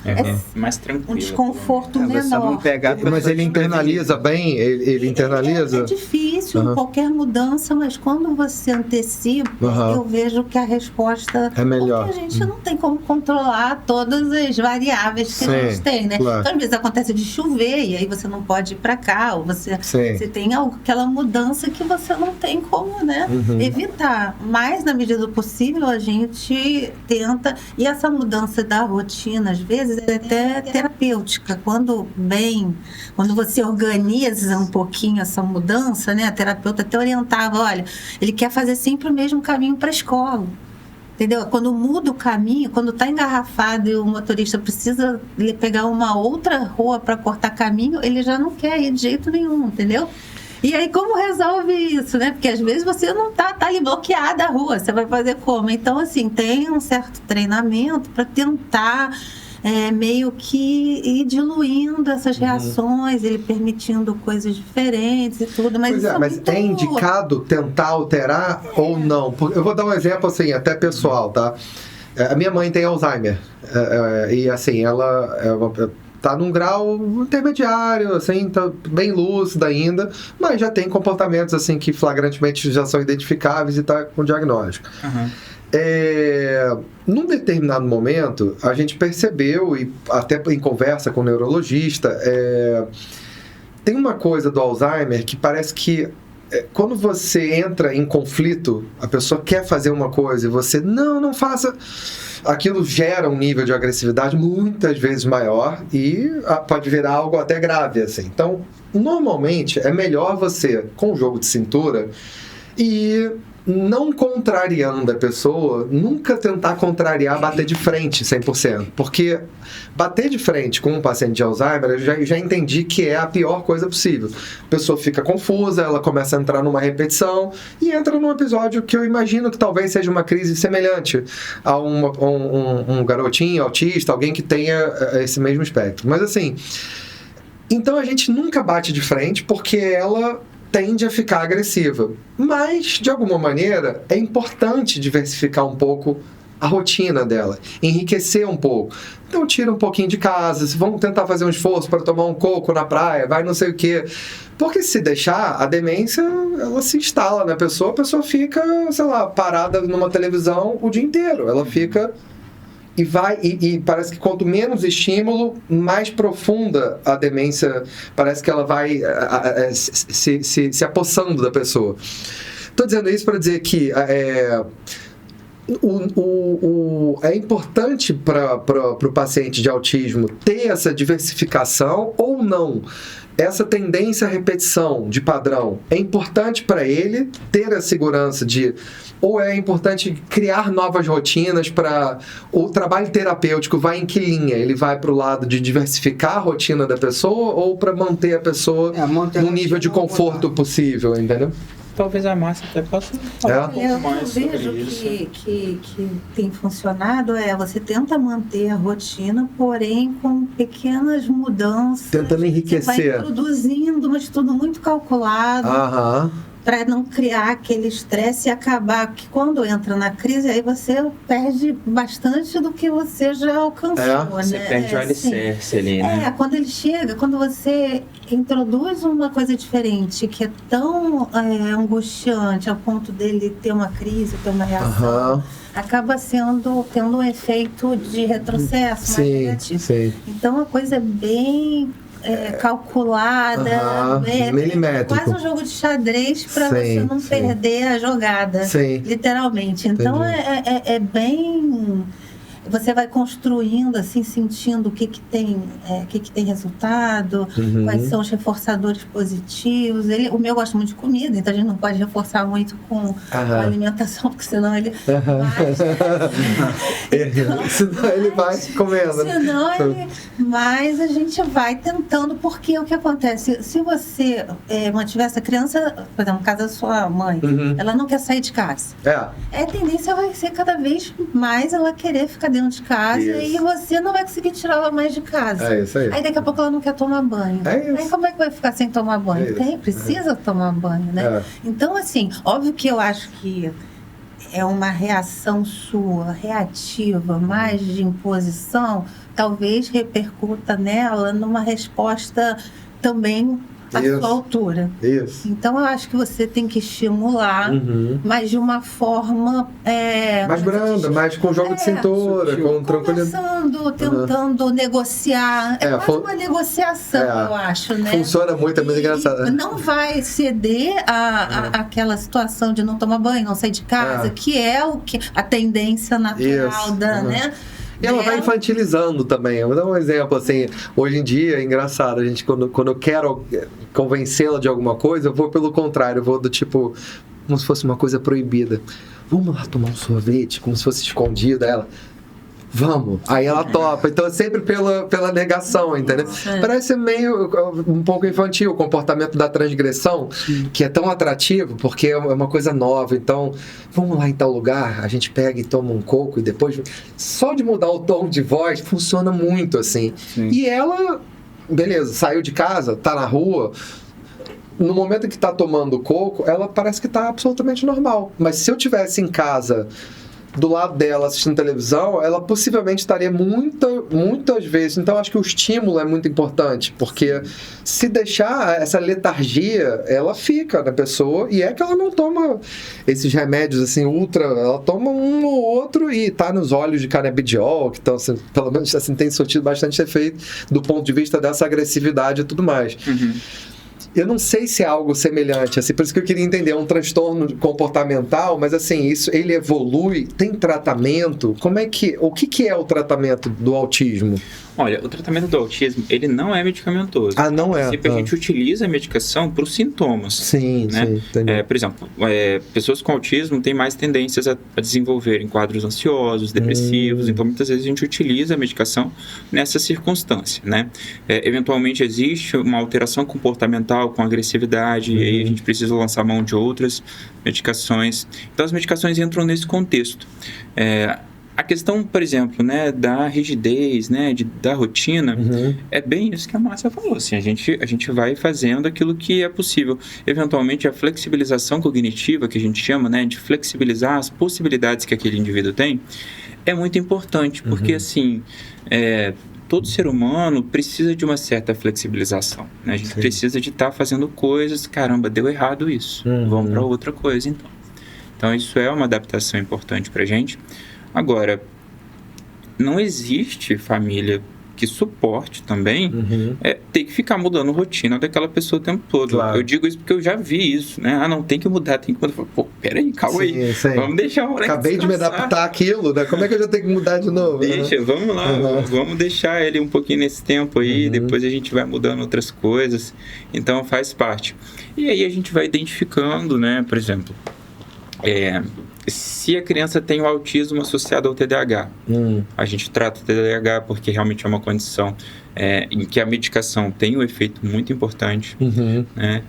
C: Mais tranquilo.
D: Um desconforto menor.
E: Mas ele internaliza bem? Ele internaliza?
D: É difícil qualquer mudança, mas quando você antecipa, eu vejo que a resposta
E: é melhor.
D: Porque a gente não tem como controlar todas as variáveis que a gente tem, né?
E: Claro.
D: Então, às vezes acontece de chover e aí você não pode ir para cá, ou você tem aquela mudança que você não tem como, né, evitar. Mas, na medida do possível, a gente tenta. E essa mudança da rotina, às vezes, é até terapêutica. Quando você organiza um pouquinho essa mudança, né, a terapeuta até orientava, olha, ele quer fazer sempre o mesmo caminho para a escola. Entendeu? Quando muda o caminho, quando está engarrafado e o motorista precisa pegar uma outra rua para cortar caminho, ele já não quer ir de jeito nenhum, entendeu? E aí, como resolve isso, né? Porque às vezes você não tá ali bloqueada a rua, você vai fazer como? Então, assim, tem um certo treinamento para tentar meio que ir diluindo essas reações, ele permitindo coisas diferentes e tudo. Mas,
E: mas é indicado tentar alterar ou não? Eu vou dar um exemplo, assim, até pessoal, tá? A minha mãe tem Alzheimer. E, assim, ela tá num grau intermediário, assim, tá bem lúcida ainda, mas já tem comportamentos, assim, que flagrantemente já são identificáveis e tá com diagnóstico. Num determinado momento, a gente percebeu, e até em conversa com o neurologista, tem uma coisa do Alzheimer que parece que quando você entra em conflito, a pessoa quer fazer uma coisa e você, não faça, aquilo gera um nível de agressividade muitas vezes maior e pode virar algo até grave, assim. Então, normalmente, é melhor você, com o jogo de cintura, e não contrariando a pessoa, nunca tentar contrariar, bater de frente 100%. Porque bater de frente com um paciente de Alzheimer, eu já entendi que é a pior coisa possível. A pessoa fica confusa, ela começa a entrar numa repetição e entra num episódio que eu imagino que talvez seja uma crise semelhante a um garotinho autista, alguém que tenha esse mesmo espectro. Mas assim, então a gente nunca bate de frente porque ela tende a ficar agressiva. Mas, de alguma maneira, é importante diversificar um pouco a rotina dela, enriquecer um pouco. Então, tira um pouquinho de casa, vamos tentar fazer um esforço para tomar um coco na praia, vai não sei o quê. Porque se deixar, a demência, ela se instala na pessoa, a pessoa fica, sei lá, parada numa televisão o dia inteiro. Ela fica... E parece que quanto menos estímulo, mais profunda a demência, parece que ela vai se apossando da pessoa. Estou dizendo isso para dizer que é importante para o paciente de autismo ter essa diversificação ou não. Essa tendência à repetição de padrão é importante para ele ter a segurança de... Ou é importante criar novas rotinas para... O trabalho terapêutico vai em que linha? Ele vai para o lado de diversificar a rotina da pessoa ou para manter a pessoa no nível de conforto possível, entendeu?
C: Talvez a Márcia até possa falar um pouco mais sobre isso.
D: Eu vejo que tem funcionado você tenta manter a rotina, porém com pequenas mudanças.
E: Tentando enriquecer.
D: Você vai introduzindo, mas tudo muito calculado.
E: Aham.
D: Para não criar aquele estresse e acabar que quando entra na crise, aí você perde bastante do que você já alcançou, né?
C: Você perde o alicerce ali, né?
D: Quando ele chega, quando você introduz uma coisa diferente, que é tão angustiante ao ponto dele ter uma crise, ter uma reação, acaba tendo um efeito de retrocesso mais negativo. Sim. Então, a coisa é bem... calculada,
E: milimétrico.
D: Quase um jogo de xadrez para você não perder a jogada, literalmente. Então é bem... Você vai construindo, assim, sentindo o que tem resultado, quais são os reforçadores positivos. O meu gosta muito de comida, então a gente não pode reforçar muito com a alimentação, porque senão ele
E: senão ele vai comendo.
D: Mas a gente vai tentando, porque o que acontece? Se você mantiver essa criança, por exemplo, no caso da sua mãe, ela não quer sair de casa. A tendência vai ser cada vez mais ela querer ficar dentro de casa e você não vai conseguir tirar ela mais de casa.
E: É isso aí.
D: Aí daqui a pouco ela não quer tomar banho. Aí como é que vai ficar sem tomar banho? Precisa tomar banho, né? Então, assim, óbvio que eu acho que é uma reação sua, reativa, mais de imposição, talvez repercuta nela numa resposta também à sua altura.
E: Isso.
D: Então, eu acho que você tem que estimular, mas de uma forma...
E: mais branda, mais com jogo de cintura, com tranquilidade.
D: Conversando, tentando negociar. Quase uma negociação, eu acho, né?
E: Funciona muito, é muito engraçado.
D: Não vai ceder àquela situação de não tomar banho, não sair de casa, que é a tendência natural né?
E: E ela vai infantilizando também. Eu vou dar um exemplo, assim, hoje em dia é engraçado, a gente quando eu quero convencê-la de alguma coisa, eu vou pelo contrário, eu vou do tipo, como se fosse uma coisa proibida. Vamos lá tomar um sorvete, como se fosse escondida, ela... Vamos. Aí ela topa. Então é sempre pela negação, entendeu? Parece meio um pouco infantil o comportamento da transgressão, que é tão atrativo, porque é uma coisa nova. Então, vamos lá em tal lugar, a gente pega e toma um coco e depois... Só de mudar o tom de voz funciona muito, assim. E ela, beleza, saiu de casa, tá na rua... No momento que tá tomando coco, ela parece que tá absolutamente normal. Mas se eu tivesse em casa... do lado dela assistindo televisão, ela possivelmente estaria muitas vezes. Então, acho que o estímulo é muito importante, porque se deixar essa letargia, ela fica na pessoa, e é que ela não toma esses remédios assim, ela toma um ou outro e tá nos olhos de canabidiol, que estão, assim, pelo menos assim, tem surtido bastante efeito do ponto de vista dessa agressividade e tudo mais. Eu não sei se é algo semelhante, assim, por isso que eu queria entender, é um transtorno comportamental, mas assim, isso, ele evolui, tem tratamento? O que é o tratamento do autismo?
C: Olha, o tratamento do autismo, ele não é medicamentoso.
E: Não é?
C: Sempre a gente utiliza a medicação para os sintomas.
E: Sim,
C: né?
E: sim, entendi.
C: Por exemplo, pessoas com autismo têm mais tendências a desenvolverem quadros ansiosos, depressivos, então muitas vezes a gente utiliza a medicação nessa circunstância, né? Eventualmente existe uma alteração comportamental com agressividade, e aí a gente precisa lançar mão de outras medicações. Então as medicações entram nesse contexto. A questão, por exemplo, né, da rigidez, né, da rotina, é bem isso que a Márcia falou. Assim, a gente vai fazendo aquilo que é possível. Eventualmente, a flexibilização cognitiva, que a gente chama, né, de flexibilizar as possibilidades que aquele indivíduo tem, é muito importante, porque assim, todo ser humano precisa de uma certa flexibilização, né? A gente precisa de estar fazendo coisas, caramba, deu errado isso, vamos para outra coisa, então. Então, isso é uma adaptação importante para a gente. Agora, não existe família que suporte também ter que ficar mudando rotina daquela pessoa o tempo todo.
E: Claro.
C: Eu digo isso porque eu já vi isso, né? Não, tem que mudar, tem que mudar. Pô, peraí, calma aí. Vamos deixar o moleque
E: Acabei de me adaptar àquilo, né? Como é que eu já tenho que mudar de novo?
C: Deixa, vamos lá, vamos deixar ele um pouquinho nesse tempo aí, depois a gente vai mudando outras coisas. Então, faz parte. E aí a gente vai identificando, né? Por exemplo, se a criança tem o autismo associado ao TDAH, a gente trata o TDAH porque realmente é uma condição em que a medicação tem um efeito muito importante, né?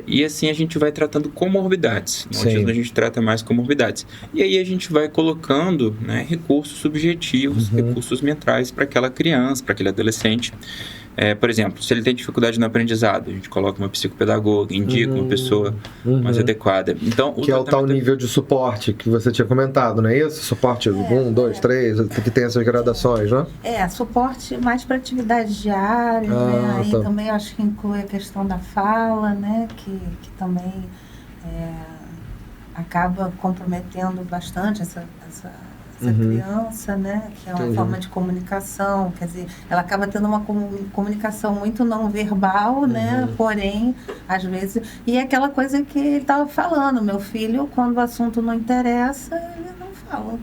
C: E assim a gente vai tratando comorbidades. No autismo a gente trata mais comorbidades. E aí a gente vai colocando, né, recursos subjetivos, recursos mentais para aquela criança, para aquele adolescente. Por exemplo, se ele tem dificuldade no aprendizado, a gente coloca uma psicopedagoga, indica uma pessoa mais adequada. Então,
E: que é o tal nível de suporte que você tinha comentado, não é isso? Suporte 1, 2, 3, que tem essas gradações, né?
D: Suporte mais para atividades diárias, né? Aí também acho que inclui a questão da fala, né? Que também acaba comprometendo bastante essa criança, né? Que é uma forma de comunicação, quer dizer, ela acaba tendo uma comunicação muito não verbal, né? Porém, às vezes... E é aquela coisa que ele estava falando, meu filho, quando o assunto não interessa, ele não fala.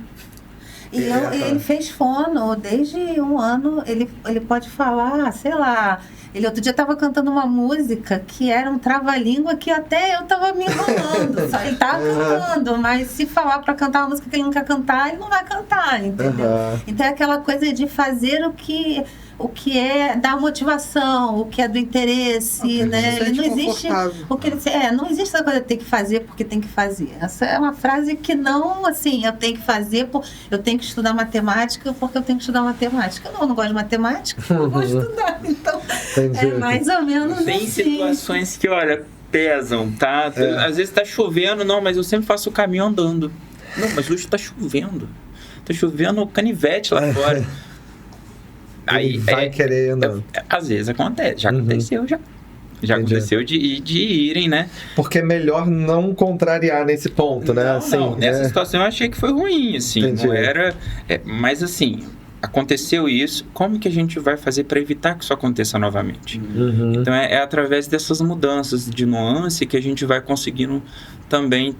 D: E ele fez fono, desde 1 ano, ele pode falar, sei lá... Ele outro dia estava cantando uma música que era um trava-língua que até eu estava me enrolando. Só ele estava cantando, mas se falar para cantar uma música que ele não quer cantar, ele não vai cantar, entendeu? Então é aquela coisa de fazer o que é da motivação, o que é do interesse, né? Ele não existe não existe essa coisa de ter que fazer porque tem que fazer. Essa é uma frase que não, assim, eu tenho que fazer, eu tenho que estudar matemática porque eu tenho que estudar matemática. Não gosto de matemática, não vou estudar. Então, é mais ou menos
C: tem
D: assim.
C: situações que, olha, pesam, tá? Às vezes tá chovendo, não, mas eu sempre faço o caminho andando. Não, mas hoje tá chovendo. Tá chovendo canivete lá fora. Aí
E: vai querer andando.
C: Às vezes acontece, já aconteceu, já aconteceu de irem, né?
E: Porque é melhor não contrariar nesse ponto, né?
C: Não, nessa situação eu achei que foi ruim, assim, não era... mas assim, aconteceu isso, como que a gente vai fazer para evitar que isso aconteça novamente? Então é através dessas mudanças de nuance que a gente vai conseguindo também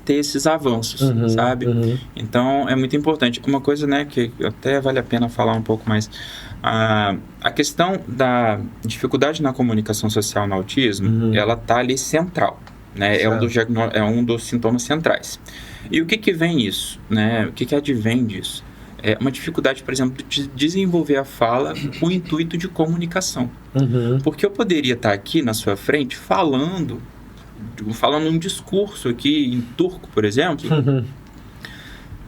C: ter esses avanços, sabe? Então é muito importante. Uma coisa, né, que até vale a pena falar um pouco mais, a questão da dificuldade na comunicação social no autismo, ela tá ali central, né? É um dos sintomas centrais. E o que vem isso, né? O que advém disso? É uma dificuldade, por exemplo, de desenvolver a fala com o intuito de comunicação. Porque eu poderia estar aqui na sua frente falando um discurso aqui em turco, por exemplo,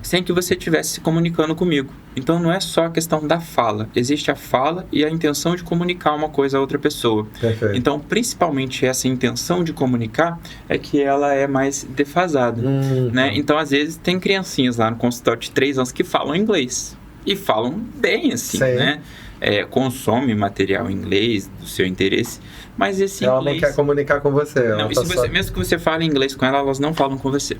C: sem que você estivesse se comunicando comigo. Então não é só a questão da fala, existe a fala e a intenção de comunicar uma coisa a outra pessoa.
E: Perfeito.
C: Então, principalmente essa intenção de comunicar é que ela é mais defasada, né? Então, às vezes, tem criancinhas lá no consultório de 3 anos que falam inglês e falam bem, assim,
E: Sim.
C: né? Consome material em inglês do seu interesse, mas esse
E: Ela
C: inglês...
E: não quer comunicar com você.
C: Não,
E: ela
C: e
E: tá
C: se
E: só...
C: você, mesmo que você fale inglês com ela, elas não falam com você.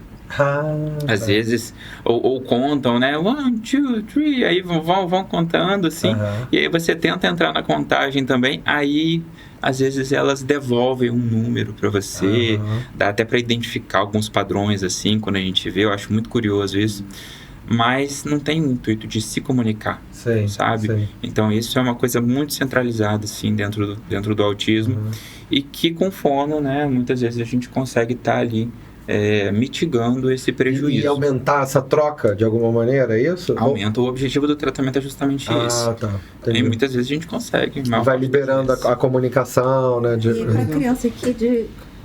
C: Às vezes, ou contam, né? 1, 2, 3, aí vão contando, assim. E aí você tenta entrar na contagem também, aí às vezes elas devolvem um número para você, dá até para identificar alguns padrões, assim, quando a gente vê. Eu acho muito curioso isso. Mas não tem o intuito de se comunicar, sabe?
E: Sim.
C: Então isso é uma coisa muito centralizada, assim, dentro do autismo, e que com fono, né, muitas vezes a gente consegue estar ali mitigando esse prejuízo.
E: E aumentar essa troca de alguma maneira, é isso?
C: Aumenta. O objetivo do tratamento é justamente esse.
E: Tá.
C: E muitas vezes a gente consegue.
E: Vai liberando a comunicação, né?
D: E para a criança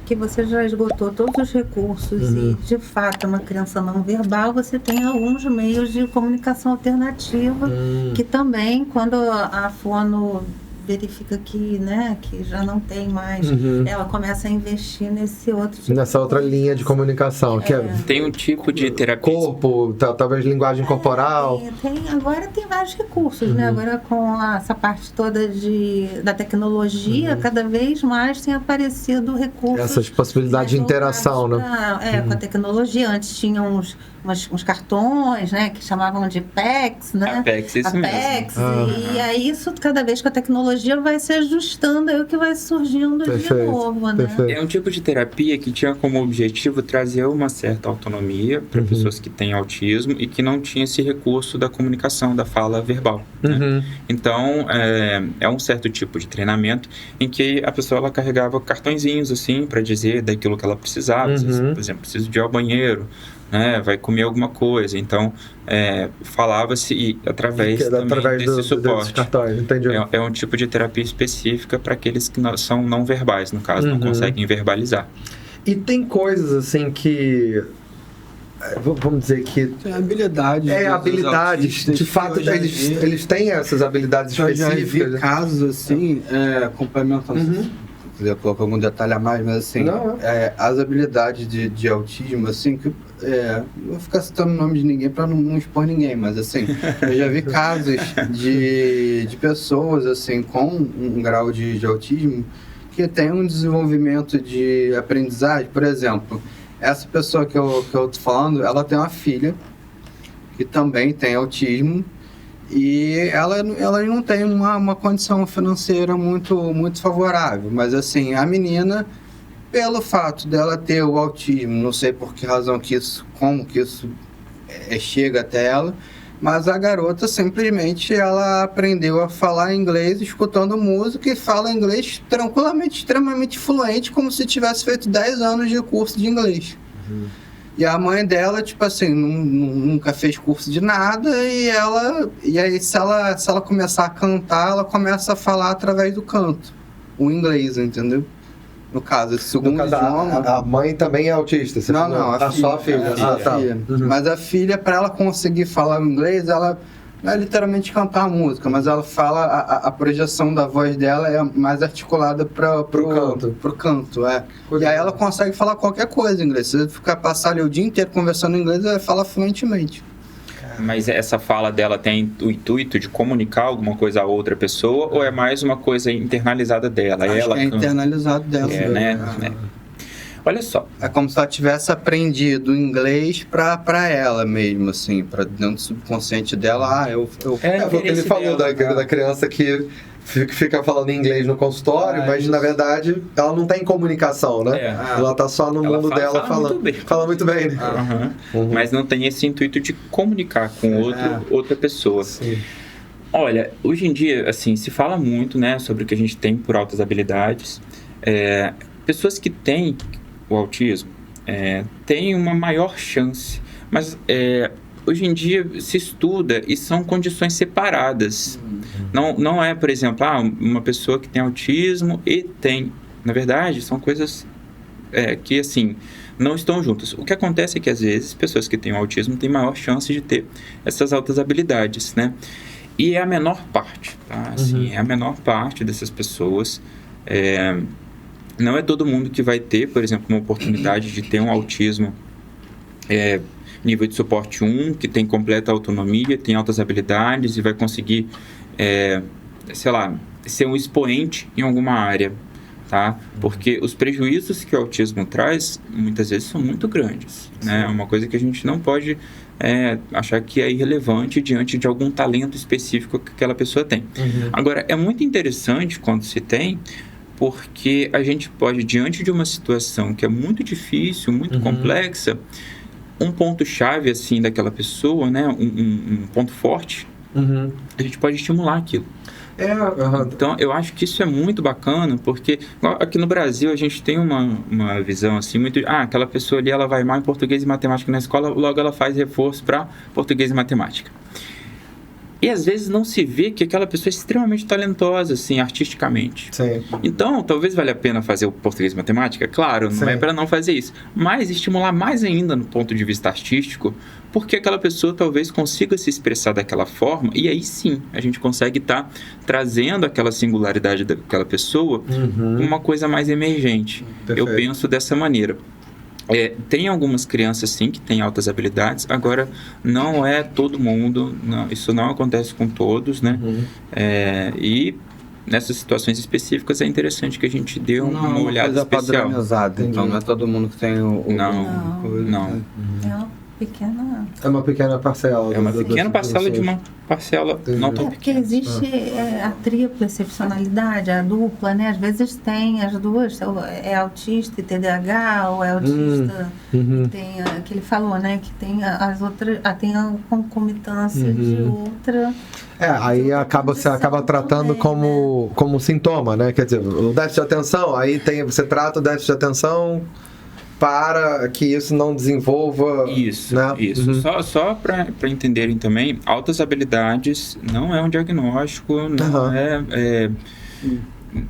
D: que você já esgotou todos os recursos e, de fato, é uma criança não verbal, você tem alguns meios de comunicação alternativa que também, quando a fono verifica que, né, que já não tem mais, ela começa a investir nessa outra
E: linha de comunicação, que
C: tem um tipo de terapia.
E: Corpo, talvez linguagem corporal.
D: Agora tem vários recursos, né? Agora com essa parte toda da tecnologia, cada vez mais tem aparecido recursos.
E: Essas possibilidades de interação, né?
D: Com a tecnologia. Antes tinham uns cartões, né? Que chamavam de PEX, né?
C: Apex, isso
D: Apex,
C: mesmo.
D: E aí isso, cada vez com a tecnologia, vai se ajustando, aí o que vai surgindo de novo, né?
C: É um tipo de terapia que tinha como objetivo trazer uma certa autonomia para pessoas que têm autismo e que não tinham esse recurso da comunicação, da fala verbal. Né? Então, é um certo tipo de treinamento em que a pessoa ela carregava cartõezinhos assim para dizer daquilo que ela precisava. Por exemplo, preciso de ir ao banheiro, né? Vai comer alguma coisa. Então, falava-se através desse suporte.
E: Cartões, entendi.
C: É um tipo de terapia específica para aqueles que são não verbais, no caso, não conseguem verbalizar.
E: E tem coisas assim que... Vamos dizer que...
A: Tem habilidades.
E: Habilidades. De fato, eles têm essas habilidades específicas.
A: Eu já vi casos assim, complementando. Se quiser colocar algum detalhe a mais, mas assim, as habilidades de autismo, assim, que não vou ficar citando o nome de ninguém para não expor ninguém, mas assim, eu já vi casos de pessoas, assim, com um grau de autismo que tem um desenvolvimento de aprendizagem. Por exemplo, essa pessoa que eu tô falando, ela tem uma filha que também tem autismo e ela não tem uma condição financeira muito favorável, mas assim, a menina, pelo fato dela ter o autismo, não sei por que razão como que isso chega até ela, mas a garota simplesmente ela aprendeu a falar inglês escutando música e fala inglês tranquilamente, extremamente fluente, como se tivesse feito 10 anos de curso de inglês. E a mãe dela, tipo assim, nunca fez curso de nada e aí se ela começar a cantar, ela começa a falar através do canto, o inglês, entendeu? No caso, esse segundo idioma...
E: A mãe também é autista? Só a filha.
A: Filha. Mas a filha, para ela conseguir falar o inglês, ela não é literalmente cantar a música, mas ela fala, a projeção da voz dela é mais articulada pro canto. E aí ela consegue falar qualquer coisa em inglês. Se você passar ali o dia inteiro conversando em inglês, ela fala fluentemente.
C: Mas essa fala dela tem o intuito de comunicar alguma coisa a outra pessoa ou é mais uma coisa internalizada dela?
A: Acho que é internalizado dela.
C: Né? Olha só.
A: É como se ela tivesse aprendido inglês pra ela mesmo, assim, pra dentro do subconsciente dela.
E: Foi o que ele falou da criança que fica falando inglês no consultório, mas na verdade ela não tem comunicação, né? Ela tá só no mundo dela falando. Fala muito bem, né?
C: Mas não tem esse intuito de comunicar com outra pessoa.
E: Sim.
C: Olha, hoje em dia, assim, se fala muito, né, sobre o que a gente tem por altas habilidades. Pessoas que têm o autismo têm uma maior chance, mas hoje em dia se estuda e são condições separadas. Não é, por exemplo, uma pessoa que tem autismo e tem. Na verdade, são coisas que, assim, não estão juntas. O que acontece é que, às vezes, pessoas que têm o autismo têm maior chance de ter essas altas habilidades, né? E é a menor parte, tá? Assim, é a menor parte dessas pessoas. Não é todo mundo que vai ter, por exemplo, uma oportunidade de ter um autismo nível de suporte 1, que tem completa autonomia, tem altas habilidades e vai conseguir, sei lá, ser um expoente em alguma área, tá? Porque os prejuízos que o autismo traz, muitas vezes, são muito grandes, né? É uma coisa que a gente não pode achar que é irrelevante diante de algum talento específico que aquela pessoa tem. Agora, é muito interessante quando se tem, porque a gente pode, diante de uma situação que é muito difícil, muito complexa, um ponto-chave, assim, daquela pessoa, né? Um ponto forte, a gente pode estimular aquilo. Então, eu acho que isso é muito bacana, porque aqui no Brasil a gente tem uma visão assim, muito... aquela pessoa ali, ela vai mal em português e matemática na escola, logo ela faz reforço para português e matemática. E às vezes não se vê que aquela pessoa é extremamente talentosa, assim, artisticamente.
E: Sim.
C: Então, talvez valha a pena fazer o português e matemática? Claro, não é para não fazer isso. Mas estimular mais ainda no ponto de vista artístico, porque aquela pessoa talvez consiga se expressar daquela forma, e aí sim, a gente consegue estar trazendo aquela singularidade daquela pessoa uma coisa mais emergente.
E: Perfeito.
C: Eu penso dessa maneira. Tem algumas crianças, sim, que têm altas habilidades. Agora, não é todo mundo, isso não acontece com todos, né? E nessas situações específicas é interessante que a gente dê uma olhada especial.
A: Então, não é todo mundo que tem
C: Não.
D: É uma pequena...
E: É uma pequena parcela.
C: É uma pequena parcela de uma parcela não tão
D: porque
C: pequena.
D: existe a tripla excepcionalidade, a dupla, né? Às vezes tem as duas, é autista e TDAH, ou é autista e tem, que ele falou, né? Que tem as outras, tem a concomitância de outra...
E: Você acaba tratando
D: também,
E: como sintoma, né? Quer dizer, o déficit de atenção, aí você trata o déficit de atenção para que isso não desenvolva...
C: Isso,
E: né?
C: isso. Só para entenderem também, altas habilidades não é um diagnóstico,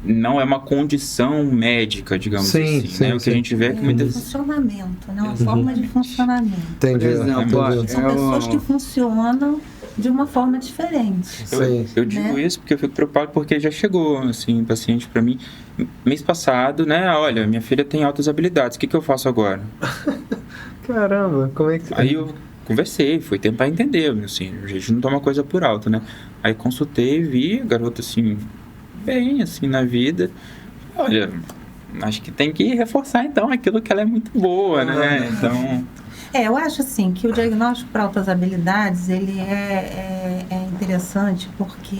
C: não é uma condição médica, digamos assim. Né? O que a gente vê é que muitas...
D: funcionamento, né? Uma forma de funcionamento.
E: Entendi.
A: Por exemplo,
D: São pessoas que funcionam de uma forma diferente.
C: Eu digo isso porque eu fico preocupado, porque já chegou, assim, paciente para mim mês passado, né? Olha, minha filha tem altas habilidades, o que eu faço agora?
E: Caramba, como é que...
C: Aí eu conversei, fui tentar entender, assim, a gente não toma coisa por alto, né? Aí consultei, vi a garota, assim, bem, assim, na vida. Olha, acho que tem que reforçar, então, aquilo que ela é muito boa, né? Então...
D: eu acho assim que o diagnóstico para altas habilidades ele é interessante porque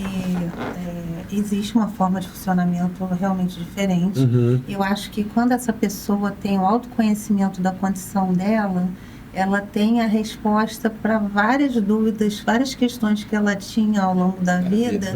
D: existe uma forma de funcionamento realmente diferente. Eu acho que quando essa pessoa tem o autoconhecimento da condição dela, ela tem a resposta para várias dúvidas, várias questões que ela tinha ao longo da vida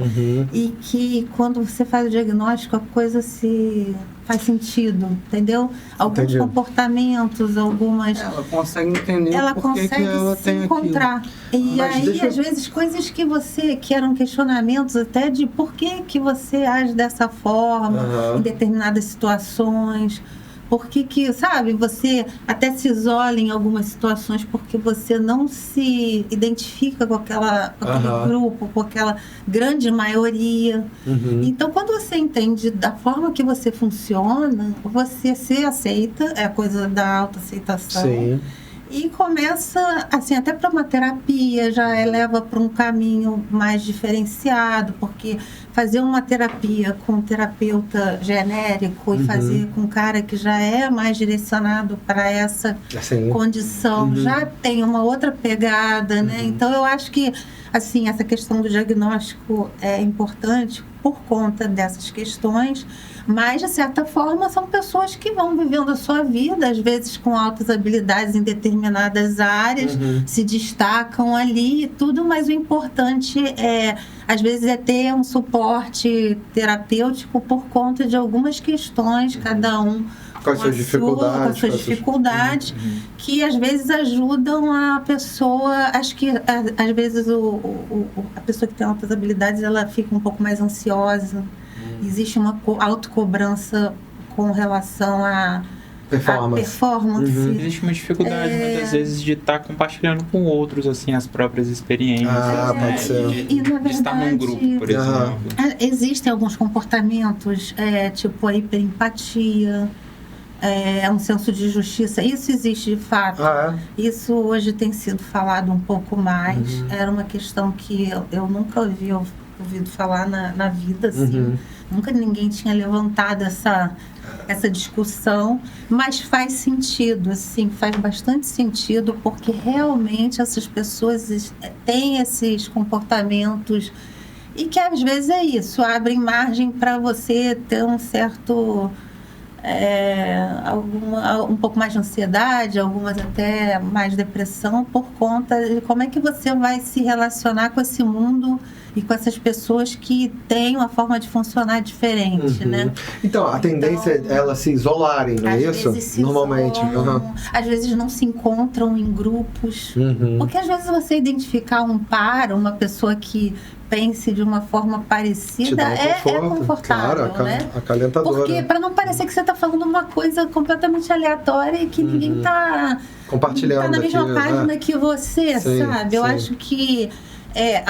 D: e que quando você faz o diagnóstico a coisa se faz sentido, entendeu? Alguns comportamentos, algumas...
A: Ela consegue entender
D: ela
A: por que
D: consegue
A: ela
D: se
A: tem
D: encontrar.
A: aquilo.
D: E aí, às vezes, coisas que eram questionamentos até de por que você age dessa forma em determinadas situações. Por que, sabe, você até se isola em algumas situações porque você não se identifica com aquele grupo, com aquela grande maioria. Então, quando você entende da forma que você funciona, você se aceita, é a coisa da autoaceitação.
E: Sim.
D: E começa, assim, até para uma terapia, já leva para um caminho mais diferenciado, porque fazer uma terapia com um terapeuta genérico e fazer com um cara que já é mais direcionado para essa condição, já tem uma outra pegada, né? Então, eu acho que, assim, essa questão do diagnóstico é importante por conta dessas questões, mas, de certa forma, são pessoas que vão vivendo a sua vida, às vezes com altas habilidades em determinadas áreas, se destacam ali e tudo, mas o importante às vezes, é ter um suporte terapêutico por conta de algumas questões, cada um
E: com as suas
D: dificuldades, que às vezes ajudam a pessoa. Acho que às vezes a pessoa que tem altas habilidades, ela fica um pouco mais ansiosa. Existe uma autocobrança com relação a performance.
C: Existe uma dificuldade, muitas vezes, de estar compartilhando com outros, assim, as próprias experiências.
E: Pode ser.
D: E, na verdade,
C: de estar num grupo, por exemplo.
D: Existem alguns comportamentos, tipo a hiperempatia, um senso de justiça. Isso existe de fato. Isso hoje tem sido falado um pouco mais. Era uma questão que eu nunca ouvido falar na vida, assim. Nunca ninguém tinha levantado essa discussão, mas faz sentido, assim, faz bastante sentido, porque realmente essas pessoas têm esses comportamentos e que às vezes é isso, abrem margem para você ter um certo um pouco mais de ansiedade, algumas até mais depressão, por conta de como é que você vai se relacionar com esse mundo e com essas pessoas que têm uma forma de funcionar diferente, né?
E: Então, a tendência é elas se isolarem, não é isso? Normalmente.
D: Às vezes não se encontram em grupos. Porque às vezes você identificar uma pessoa que pense de uma forma parecida é confortável,
E: claro,
D: né?
E: acalentadora.
D: Porque para não parecer que você está falando uma coisa completamente aleatória e que ninguém está
E: compartilhando,
D: tá na mesma página que você,
E: sim,
D: sabe? Eu acho que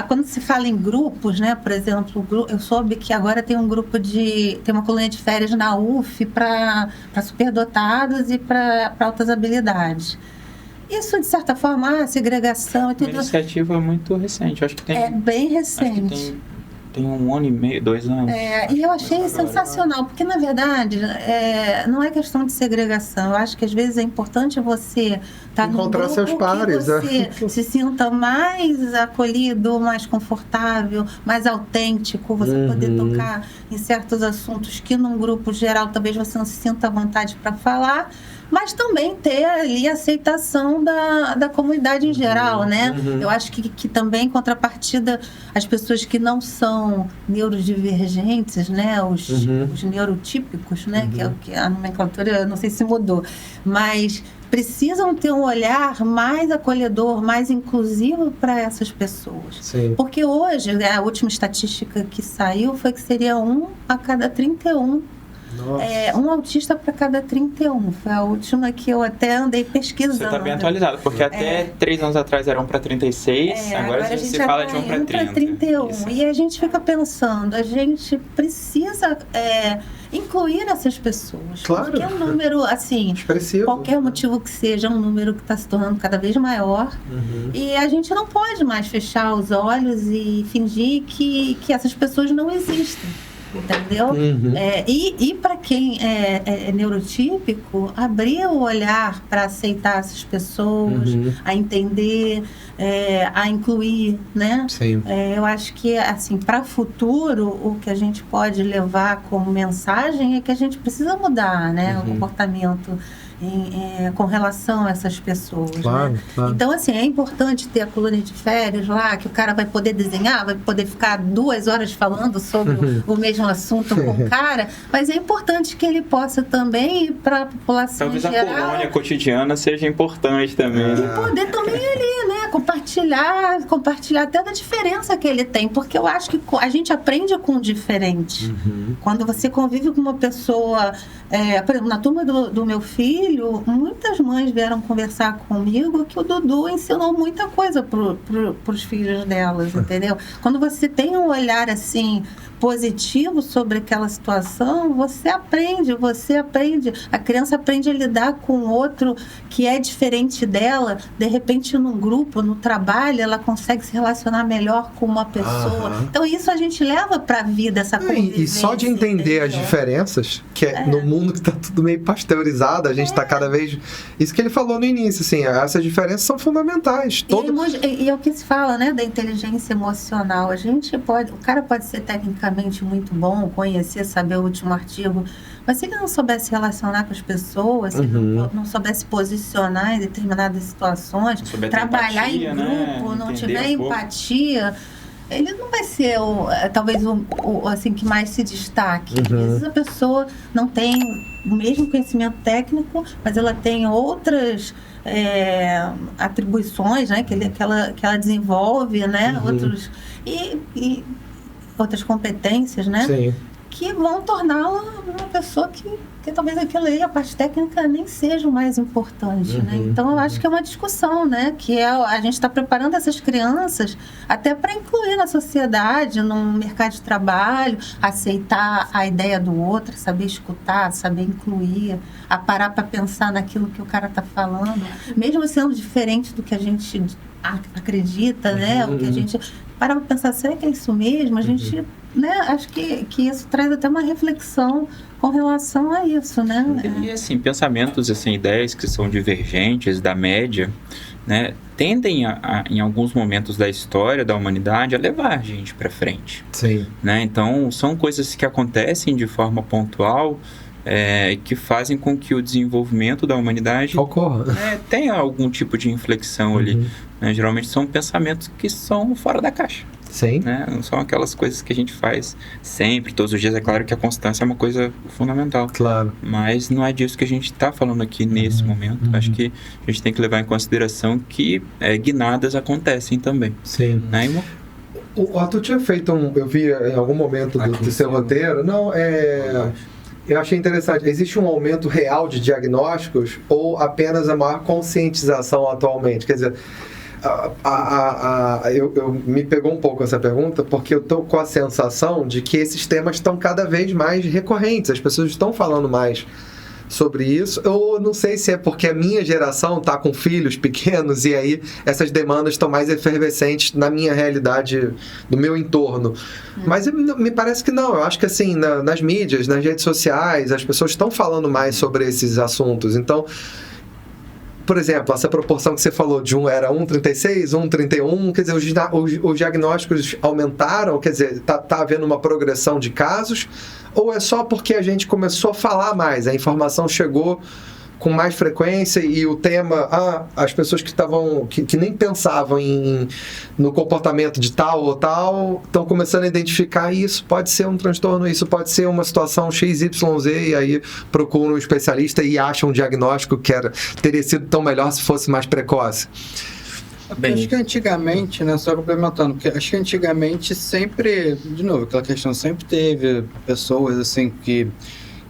D: quando se fala em grupos, né? Por exemplo, eu soube que agora tem um grupo tem uma colônia de férias na UF para superdotados e para altas habilidades. Isso, de certa forma, a segregação e tudo.
C: A iniciativa muito recente, acho que tem.
D: É bem recente.
C: Tem 1 ano e meio, 2 anos.
D: E eu achei sensacional, porque na verdade não é questão de segregação. Eu acho que às vezes é importante você estar num grupo
E: seus pares,
D: que você se sinta mais acolhido, mais confortável, mais autêntico, você poder tocar em certos assuntos que num grupo geral talvez você não se sinta à vontade para falar, mas também ter ali a aceitação da comunidade em geral, né? Eu acho que também, em contrapartida, as pessoas que não são neurodivergentes, né? Os neurotípicos, né? Que é o que a nomenclatura, eu não sei se mudou, mas precisam ter um olhar mais acolhedor, mais inclusivo para essas pessoas.
E: Sim.
D: Porque hoje, a última estatística que saiu foi que seria 1 a cada 31. Um autista para cada 31. Foi a última que eu até andei pesquisando.
C: Você está bem atualizado, porque até 3 anos atrás era 1 para 36, agora a gente fala de 1 para 30.
D: 31.
C: Isso.
D: E a gente fica pensando, a gente precisa incluir essas pessoas.
E: Claro.
D: Porque é um número, assim,
E: expressivo.
D: Qualquer motivo que seja, é um número que está se tornando cada vez maior. E a gente não pode mais fechar os olhos e fingir que essas pessoas não existem. Entendeu? E para quem é neurotípico, abrir o olhar para aceitar essas pessoas, a entender, a incluir, né?
E: Sim.
D: Eu acho que, assim, para o futuro, o que a gente pode levar como mensagem é que a gente precisa mudar, né? O comportamento com relação a essas pessoas.
E: Claro,
D: né?
E: claro.
D: Então, assim, é importante ter a colônia de férias lá, que o cara vai poder desenhar, vai poder ficar 2 horas falando sobre o mesmo assunto com o cara, mas é importante que ele possa também ir para a população
C: talvez
D: em geral.
C: A colônia cotidiana seja importante também.
D: E poder também ali, né, compartilhar até da diferença que ele tem, porque eu acho que a gente aprende com o diferente. Quando você convive com uma pessoa, por exemplo, na turma do meu filho, muitas mães vieram conversar comigo que o Dudu ensinou muita coisa para os filhos delas, entendeu? Quando você tem um olhar assim positivo sobre aquela situação, você aprende, a criança aprende a lidar com outro que é diferente dela, de repente num grupo, no trabalho, ela consegue se relacionar melhor com uma pessoa. Então isso a gente leva para a vida, essa convivência.
E: E só de entender as diferenças, que no mundo que está tudo meio pasteurizado, a gente está cada vez... Isso que ele falou no início, assim, essas diferenças são fundamentais.
D: E é o que se fala, né, da inteligência emocional. O cara pode ser tecnicamente muito bom, conhecer, saber o último artigo, mas se ele não soubesse relacionar com as pessoas, se ele não soubesse posicionar em determinadas situações, trabalhar em grupo, não tiver empatia, ele não vai ser talvez o assim, que mais se destaque. Às vezes a pessoa não tem o mesmo conhecimento técnico, mas ela tem outras atribuições, né, que ela desenvolve, né, outras competências, né?
E: Sim.
D: que vão torná-la uma pessoa que talvez aquilo aí, a parte técnica, nem seja o mais importante, né? Então, eu acho que é uma discussão, né? Que a gente está preparando essas crianças até para incluir na sociedade, no mercado de trabalho, aceitar a ideia do outro, saber escutar, saber incluir, a parar para pensar naquilo que o cara está falando, mesmo sendo diferente do que a gente acredita, né? O que a gente para pensar, será que é isso mesmo? A gente, né? Acho que isso traz até uma reflexão com relação a isso, né?
C: E assim, pensamentos, assim, ideias que são divergentes da média, né, tendem em alguns momentos da história da humanidade a levar a gente para frente.
E: Sim.
C: Né? Então, são coisas que acontecem de forma pontual, que fazem com que o desenvolvimento da humanidade
E: Ocorra.
C: Tenha algum tipo de inflexão ali. Né? Geralmente são pensamentos que são fora da caixa.
E: Sim.
C: Né? Não são aquelas coisas que a gente faz sempre, todos os dias. É claro que a constância é uma coisa fundamental.
E: Claro.
C: Mas não é disso que a gente está falando aqui nesse momento. Acho que a gente tem que levar em consideração que guinadas acontecem também.
E: Sim.
C: Né?
E: O Arthur tinha feito eu vi em algum momento do seu roteiro, eu achei interessante. Existe um aumento real de diagnósticos ou apenas a maior conscientização atualmente? Quer dizer, eu me pegou um pouco essa pergunta porque eu estou com a sensação de que esses temas estão cada vez mais recorrentes. As pessoas estão falando mais sobre isso. Eu não sei se é porque a minha geração está com filhos pequenos e aí essas demandas estão mais efervescentes na minha realidade, no meu entorno. Mas me parece que não. Eu acho que assim, nas mídias, nas redes sociais, as pessoas estão falando mais sobre esses assuntos. Então, por exemplo, essa proporção que você falou de era 1,36, 1,31, quer dizer, os diagnósticos aumentaram, quer dizer, tá havendo uma progressão de casos, ou é só porque a gente começou a falar mais, a informação chegou com mais frequência e o tema, as pessoas que nem pensavam no comportamento de tal ou tal, estão começando a identificar isso pode ser um transtorno, isso pode ser uma situação XYZ, e aí procuram um especialista e acham um diagnóstico que teria sido tão melhor se fosse mais precoce.
A: Acho que antigamente, né, só complementando, porque acho que antigamente sempre, de novo, aquela questão, sempre teve pessoas assim que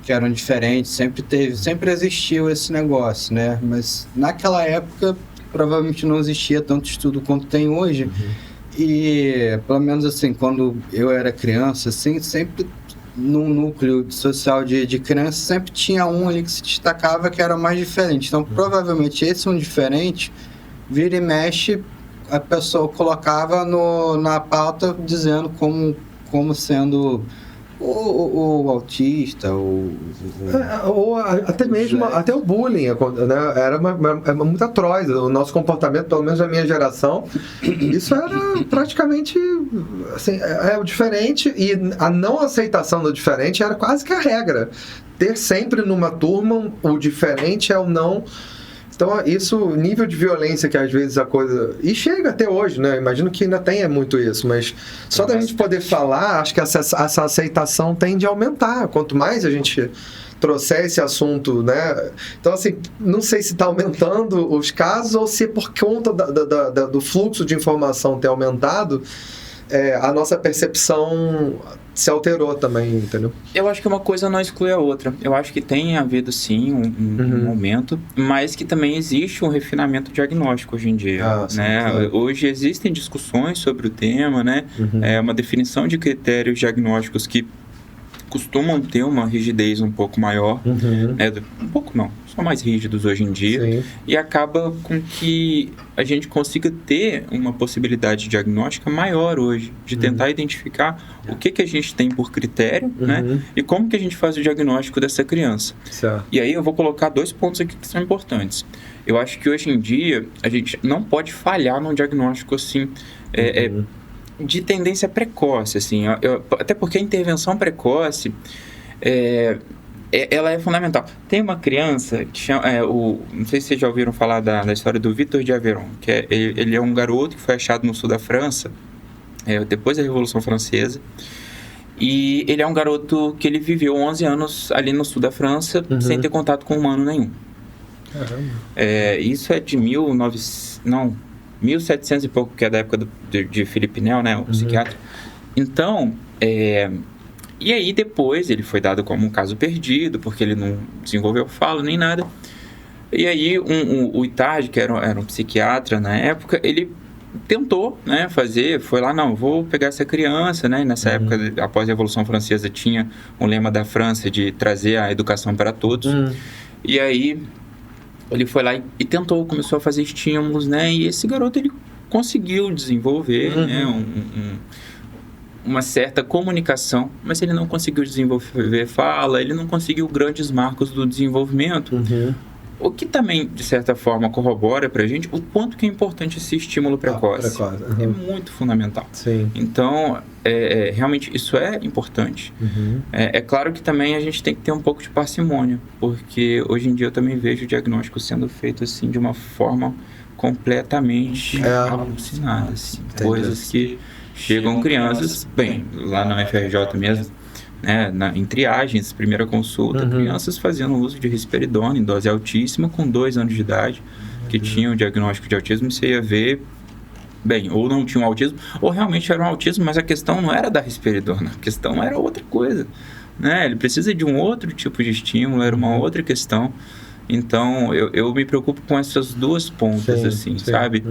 A: eram diferentes, sempre existiu esse negócio, né? Mas naquela época provavelmente não existia tanto estudo quanto tem hoje. E pelo menos assim, quando eu era criança, assim, sempre no núcleo social de criança, sempre tinha um ali que se destacava que era mais diferente. Então provavelmente esse um diferente, vira e mexe, a pessoa colocava na pauta dizendo como sendo o autista,
E: ou até mesmo até o bullying, né? Era muito atroz o nosso comportamento, pelo menos na minha geração. Isso era praticamente assim, o diferente, e a não aceitação do diferente era quase que a regra. Ter sempre numa turma o diferente é o não. Então, o nível de violência que às vezes a coisa... E chega até hoje, né? Imagino que ainda tenha muito isso, mas só da gente poder falar, acho que essa aceitação tende a aumentar. Quanto mais a gente trouxer esse assunto, né? Então, assim, não sei se está aumentando os casos ou se por conta do fluxo de informação ter aumentado, a nossa percepção se alterou também, entendeu?
C: Eu acho que uma coisa não exclui a outra. Eu acho que tem havido, sim, um aumento, mas que também existe um refinamento diagnóstico hoje em dia. Né? Claro. Hoje existem discussões sobre o tema, né? Uma definição de critérios diagnósticos que costumam ter uma rigidez um pouco maior, né? Um pouco não, são mais rígidos hoje em dia. Sim. E acaba com que a gente consiga ter uma possibilidade diagnóstica maior hoje, de tentar identificar o que a gente tem por critério, né? E como que a gente faz o diagnóstico dessa criança. Certo. E aí eu vou colocar 2 pontos aqui que são importantes. Eu acho que hoje em dia a gente não pode falhar num diagnóstico assim, de tendência precoce, assim, até porque a intervenção precoce ela é fundamental. Tem uma criança que chama, não sei se vocês já ouviram falar da história do Victor de Aveyron, que ele é um garoto que foi achado no sul da França, depois da Revolução Francesa, e ele é um garoto que ele viveu 11 anos ali no sul da França, sem ter contato com humano nenhum. Caramba. Isso é de 1700 e pouco, que é da época de Philippe Nel, né, o psiquiatra. Então, E aí depois ele foi dado como um caso perdido, porque ele não desenvolveu fala nem nada. E aí o Itard, que era um psiquiatra na época, ele tentou, né, foi lá, não, vou pegar essa criança, né, e nessa época, após a Revolução Francesa, tinha um lema da França de trazer a educação para todos. E aí ele foi lá e tentou, começou a fazer estímulos, né, e esse garoto, ele conseguiu desenvolver, né, uma certa comunicação, mas ele não conseguiu desenvolver fala, ele não conseguiu grandes marcos do desenvolvimento. O que também, de certa forma, corrobora pra gente o quanto que é importante esse estímulo precoce. É muito fundamental.
E: Sim.
C: Então, realmente, isso é importante. É claro que também a gente tem que ter um pouco de parcimônia, porque hoje em dia eu também vejo o diagnóstico sendo feito assim, de uma forma completamente alucinada. Assim, coisas que chegam crianças, bem, lá na UFRJ mesmo, né, em triagens, primeira consulta, crianças fazendo uso de risperidona em dose altíssima com 2 anos de idade, que tinham o diagnóstico de autismo, e você ia ver, bem, ou não tinham autismo, ou realmente era um autismo, mas a questão não era da risperidona, a questão era outra coisa, né? Ele precisa de um outro tipo de estímulo, era uma outra questão. Então, eu me preocupo com essas duas pontas, assim, sabe?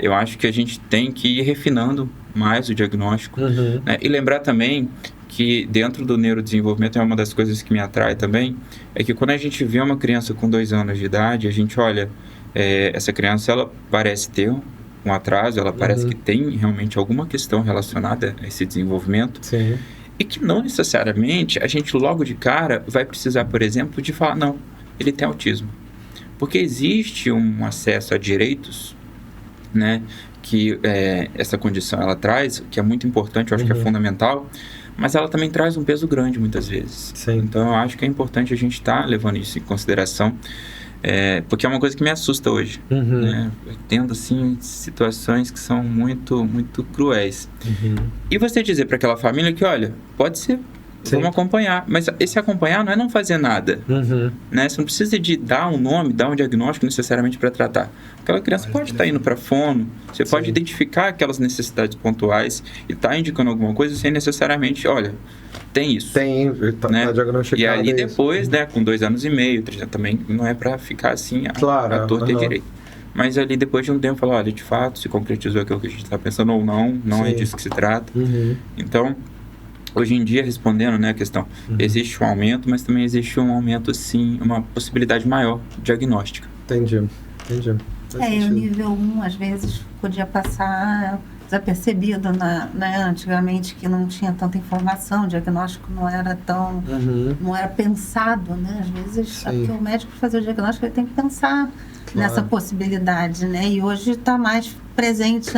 C: Eu acho que a gente tem que ir refinando mais o diagnóstico, né? E lembrar também que dentro do neurodesenvolvimento é uma das coisas que me atrai também, é que quando a gente vê uma criança com 2 anos de idade, a gente olha, essa criança, ela parece ter um atraso, ela parece que tem realmente alguma questão relacionada a esse desenvolvimento, e que não necessariamente a gente logo de cara vai precisar, por exemplo, de falar, não, ele tem autismo. Porque existe um acesso a direitos, né, que essa condição ela traz, que é muito importante, eu acho que é fundamental, mas ela também traz um peso grande muitas vezes. Então eu acho que é importante a gente estar levando isso em consideração, porque é uma coisa que me assusta hoje, né? Tendo assim situações que são muito, muito cruéis. E você dizer para aquela família que, olha, pode ser, vamos acompanhar, mas esse acompanhar não é não fazer nada, né? Você não precisa de dar um nome, dar um diagnóstico necessariamente para tratar. Aquela criança pode estar indo para fono, você pode identificar aquelas necessidades pontuais e estar indicando alguma coisa sem necessariamente, olha, tem isso. Né? E ali depois, né, com 2 anos e meio, 3 anos, também não é para ficar assim, a torta e direito. Mas ali depois de um tempo, falar, olha, de fato, se concretizou aquilo que a gente está pensando ou não é disso que se trata. Então, hoje em dia, respondendo, né, a questão, existe um aumento, mas também existe um aumento, sim, uma possibilidade maior diagnóstica.
E: Entendi.
D: O nível 1, às vezes, podia passar desapercebido, né? Antigamente, que não tinha tanta informação, o diagnóstico não era tão... não era pensado, né? Às vezes, porque o médico, para fazer o diagnóstico, ele tem que pensar nessa possibilidade, né? E hoje está mais presente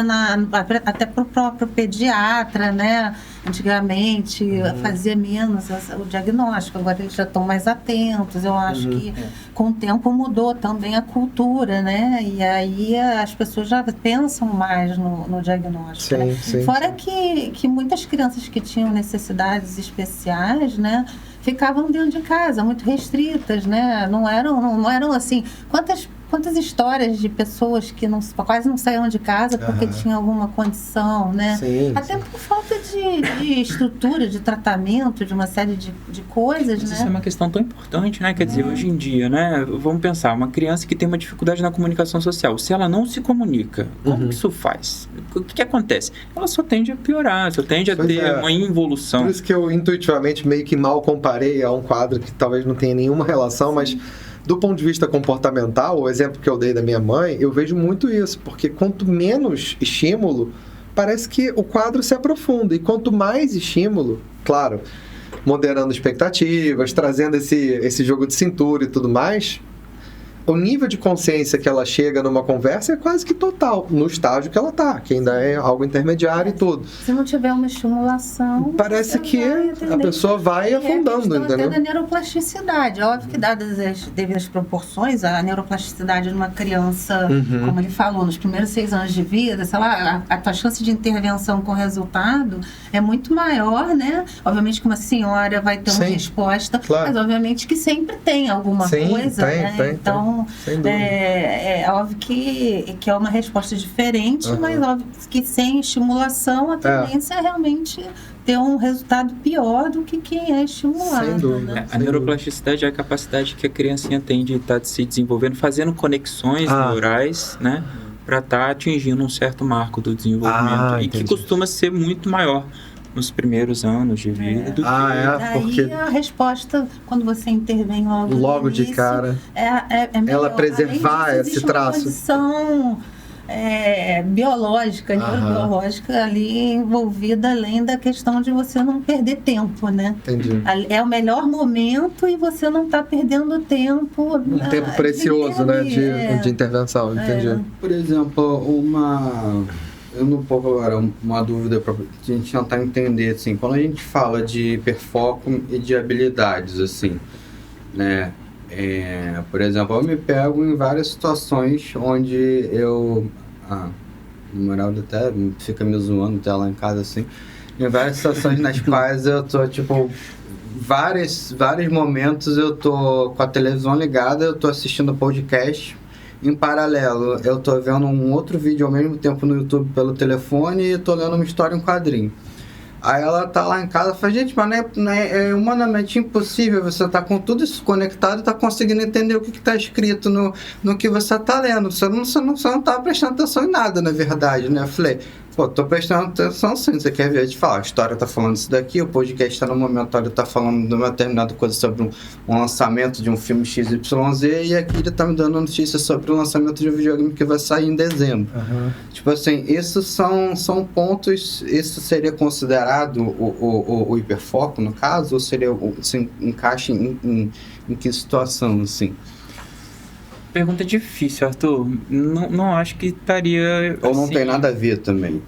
D: até para o próprio pediatra, né? Antigamente fazia menos o diagnóstico, agora eles já estão mais atentos. Eu acho que com o tempo mudou também a cultura, né? E aí as pessoas já pensam mais no diagnóstico. Né? Fora que muitas crianças que tinham necessidades especiais, né? Ficavam dentro de casa, muito restritas, né? Não eram assim... Quantas histórias de pessoas que quase não saíam de casa porque tinham alguma condição, né? Até por falta de estrutura, de tratamento, de uma série de coisas,
C: mas
D: né?
C: Isso é uma questão tão importante, né? Quer dizer, hoje em dia, né? Vamos pensar, uma criança que tem uma dificuldade na comunicação social, se ela não se comunica, como que isso faz? O que acontece? Ela só tende a piorar, só tende a ter uma involução.
E: Por isso que eu intuitivamente meio que mal comparei a um quadro que talvez não tenha nenhuma relação, mas... Do ponto de vista comportamental, o exemplo que eu dei da minha mãe, eu vejo muito isso, porque quanto menos estímulo, parece que o quadro se aprofunda, e quanto mais estímulo, claro, moderando expectativas, trazendo esse jogo de cintura e tudo mais, o nível de consciência que ela chega numa conversa é quase que total, no estágio que ela está, que ainda é algo intermediário e tudo.
D: Se não tiver uma estimulação...
E: Parece que a pessoa vai afundando, entendeu?
D: Até da neuroplasticidade. Óbvio que, dadas as devidas proporções, a neuroplasticidade de uma criança, como ele falou, nos primeiros 6 anos de vida, sei lá, a tua chance de intervenção com resultado é muito maior, né? Obviamente que uma senhora vai ter uma resposta, mas obviamente que sempre tem alguma coisa, né? Então, é óbvio que é uma resposta diferente, mas óbvio que sem estimulação a tendência é realmente ter um resultado pior do que quem é estimulado.
E: Sem dúvida.
D: Né?
C: A neuroplasticidade é a capacidade que a criancinha tem de estar se desenvolvendo, fazendo conexões neurais, né? Para estar atingindo um certo marco do desenvolvimento. E que costuma ser muito maior nos primeiros anos de vida do que...
D: Daí
E: porque
D: a resposta, quando você intervém logo no
E: de
D: início,
E: cara,
D: é melhor.
E: ela preservar
D: Além disso,
E: esse
D: existe
E: traço.
D: uma condição biológica, neurobiológica ali envolvida, além da questão de você não perder tempo, né?
E: Entendi.
D: É o melhor momento e você não está perdendo tempo.
E: Um tempo precioso, né, de intervenção, entendi.
A: Por exemplo, um pouco agora, uma dúvida para a gente tentar entender, assim, quando a gente fala de hiperfoco e de habilidades, assim, né, por exemplo, eu me pego em várias situações onde eu, o Moraldo até fica me zoando até lá em casa, assim, em várias situações nas quais eu tô, tipo, vários momentos eu tô com a televisão ligada, eu tô assistindo podcast. Em paralelo, eu tô vendo um outro vídeo ao mesmo tempo no YouTube pelo telefone e tô lendo uma história em quadrinho. Aí ela tá lá em casa e fala, gente, mas é humanamente impossível você tá com tudo isso conectado e tá conseguindo entender o que tá escrito no que você tá lendo. Você não tá prestando atenção em nada, na verdade, né? Eu falei, pô, tô prestando atenção sim, você quer ver? Eu te falo, a história tá falando isso daqui, o podcast tá no momento, ele tá falando de uma determinada coisa sobre um lançamento de um filme XYZ e aqui ele tá me dando notícia sobre o lançamento de um videogame que vai sair em dezembro. Tipo assim, esses são pontos, isso seria considerado o hiperfoco, no caso, ou seria, se encaixa em que situação, assim?
C: Pergunta difícil, Arthur. Não acho que estaria...
A: Ou não
C: assim,
A: tem nada a ver também?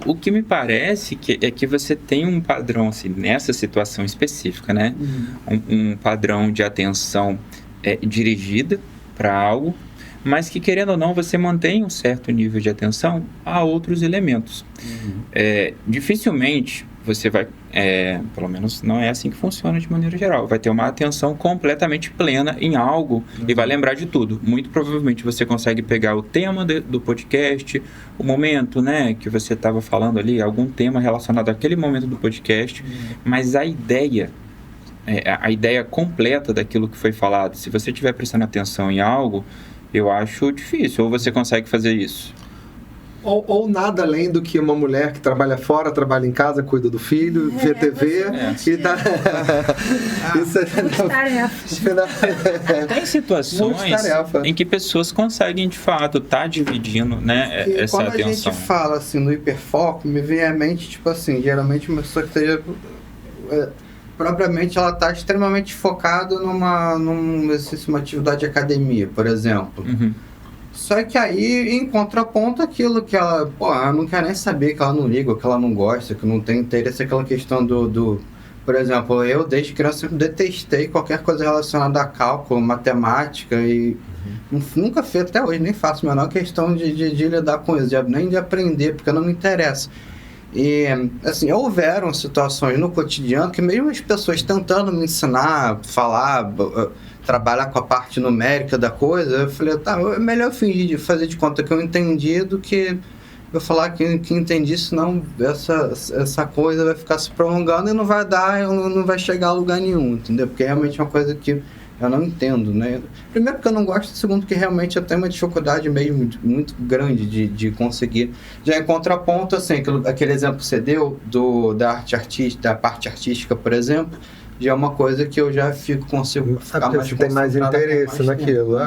C: O que me parece é que você tem um padrão, assim, nessa situação específica, né? Um padrão de atenção dirigida para algo, mas que, querendo ou não, você mantém um certo nível de atenção a outros elementos. Dificilmente você vai, pelo menos não é assim que funciona de maneira geral, vai ter uma atenção completamente plena em algo e vai lembrar de tudo. Muito provavelmente você consegue pegar o tema do podcast, o momento, né, que você estava falando ali, algum tema relacionado àquele momento do podcast, mas a ideia completa daquilo que foi falado, se você estiver prestando atenção em algo, eu acho difícil. Ou você consegue fazer isso?
E: Ou nada além do que uma mulher que trabalha fora, trabalha em casa, cuida do filho, vê TV e dá...
C: Tem situações em que pessoas conseguem, de fato, estar dividindo, né, essa
A: quando
C: atenção.
A: A gente fala assim no hiperfoco, me vem à mente, tipo assim, geralmente uma pessoa que esteja... propriamente ela está extremamente focada num exercício, uma atividade de academia, por exemplo. Só que aí, em contraponto, aquilo que ela, ela não quer nem saber, que ela não liga, que ela não gosta, que não tem interesse, aquela questão por exemplo, eu desde criança sempre detestei qualquer coisa relacionada a cálculo, matemática e nunca fiz, até hoje nem faço a menor questão de lidar com isso, nem de aprender, porque não me interessa. E, assim, houveram situações no cotidiano que mesmo as pessoas tentando me ensinar, falar, trabalhar com a parte numérica da coisa, eu falei, tá, é melhor fingir de fazer de conta que eu entendi do que eu falar que entendi, senão essa coisa vai ficar se prolongando e não vai chegar a lugar nenhum, entendeu? Porque realmente é uma coisa que eu não entendo, né? Primeiro porque eu não gosto, segundo porque realmente eu tenho uma dificuldade mesmo muito grande de conseguir. Já em contraponto, assim, aquele exemplo que você deu da parte artística, por exemplo, já é uma coisa que eu já consigo ficar mais
E: você tem mais interesse naquilo,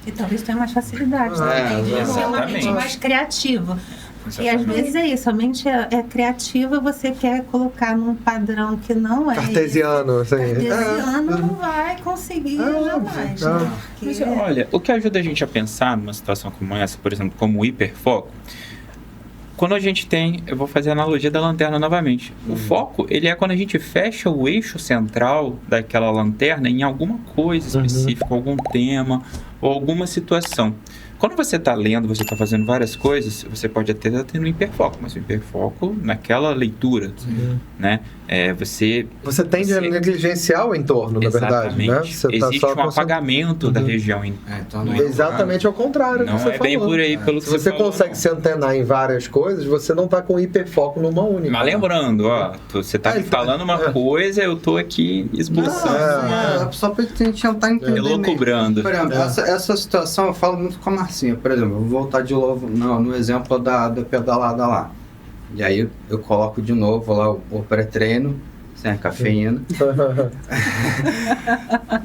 D: E talvez tenha mais facilidade também, de ser uma mente mais criativa. E às vezes é isso, a mente é criativa, você quer colocar num padrão que não é
E: cartesiano,
D: isso. Cartesiano não vai conseguir jamais. Né?
C: Mas olha, o que ajuda a gente a pensar numa situação como essa, por exemplo, como o hiperfoco, quando a gente tem, eu vou fazer a analogia da lanterna novamente. O foco, ele é quando a gente fecha o eixo central daquela lanterna em alguma coisa específica, algum tema, ou alguma situação. Quando você está lendo, você está fazendo várias coisas, você pode até estar tendo um hiperfoco, mas o hiperfoco naquela leitura, né? Você
E: tende a negligenciar o entorno, na verdade, né? Você
C: existe
E: tá só
C: um apagamento da região.
E: Exatamente ao contrário.
C: Não é bem por aí, pelo que
E: você consegue se antenar em várias coisas, você não está com hiperfoco numa única.
C: Mas lembrando, você está me falando uma coisa, eu estou aqui esboçando.
A: Só para a gente tentar entender.
C: Elucubrando.
A: Por exemplo, essa situação eu falo muito com a Marcinha. Por exemplo, eu vou voltar de novo no exemplo da pedalada lá. E aí eu coloco de novo lá o pré-treino, sem a cafeína.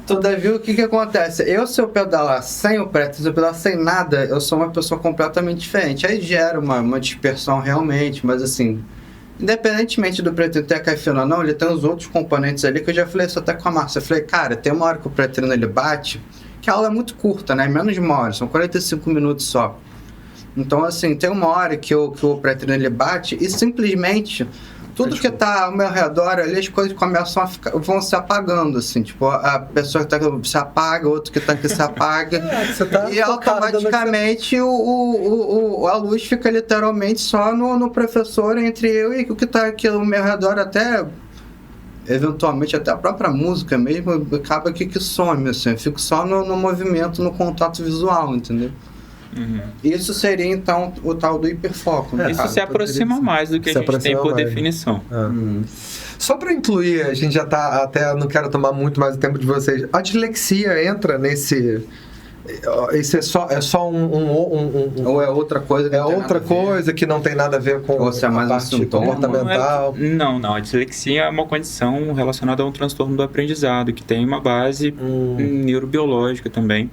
A: Todavia, o que acontece? Se eu pedalar sem o pré-treino, se eu pedalar sem nada, eu sou uma pessoa completamente diferente. Aí gera uma dispersão realmente, mas assim, independentemente do pré-treino ter a cafeína ou não, ele tem os outros componentes ali que eu já falei isso até com a Márcia. Eu falei, cara, tem uma hora que o pré-treino ele bate, que a aula é muito curta, né? Menos de uma hora, são 45 minutos só. Então, assim, tem uma hora que o pré-treino ele bate e simplesmente tudo que tá ao meu redor ali, as coisas começam vão se apagando, assim, tipo, a pessoa que tá aqui se apaga, outro que tá aqui se apaga, e automaticamente a luz fica literalmente só no professor, entre eu e o que tá aqui ao meu redor, até eventualmente até a própria música mesmo, acaba que some, assim, eu fico só no movimento, no contato visual, entendeu? Isso seria então o tal do hiperfoco, né?
C: Isso se aproxima mais do que a gente tem por definição.
E: Só para incluir, a gente já tá, até não quero tomar muito mais o tempo de vocês, a dislexia entra nesse... Isso é só
A: ou é outra coisa
E: que não tem nada a ver com
A: a parte
E: comportamental.
C: Não, a dislexia é uma condição relacionada a um transtorno do aprendizado que tem uma base neurobiológica também.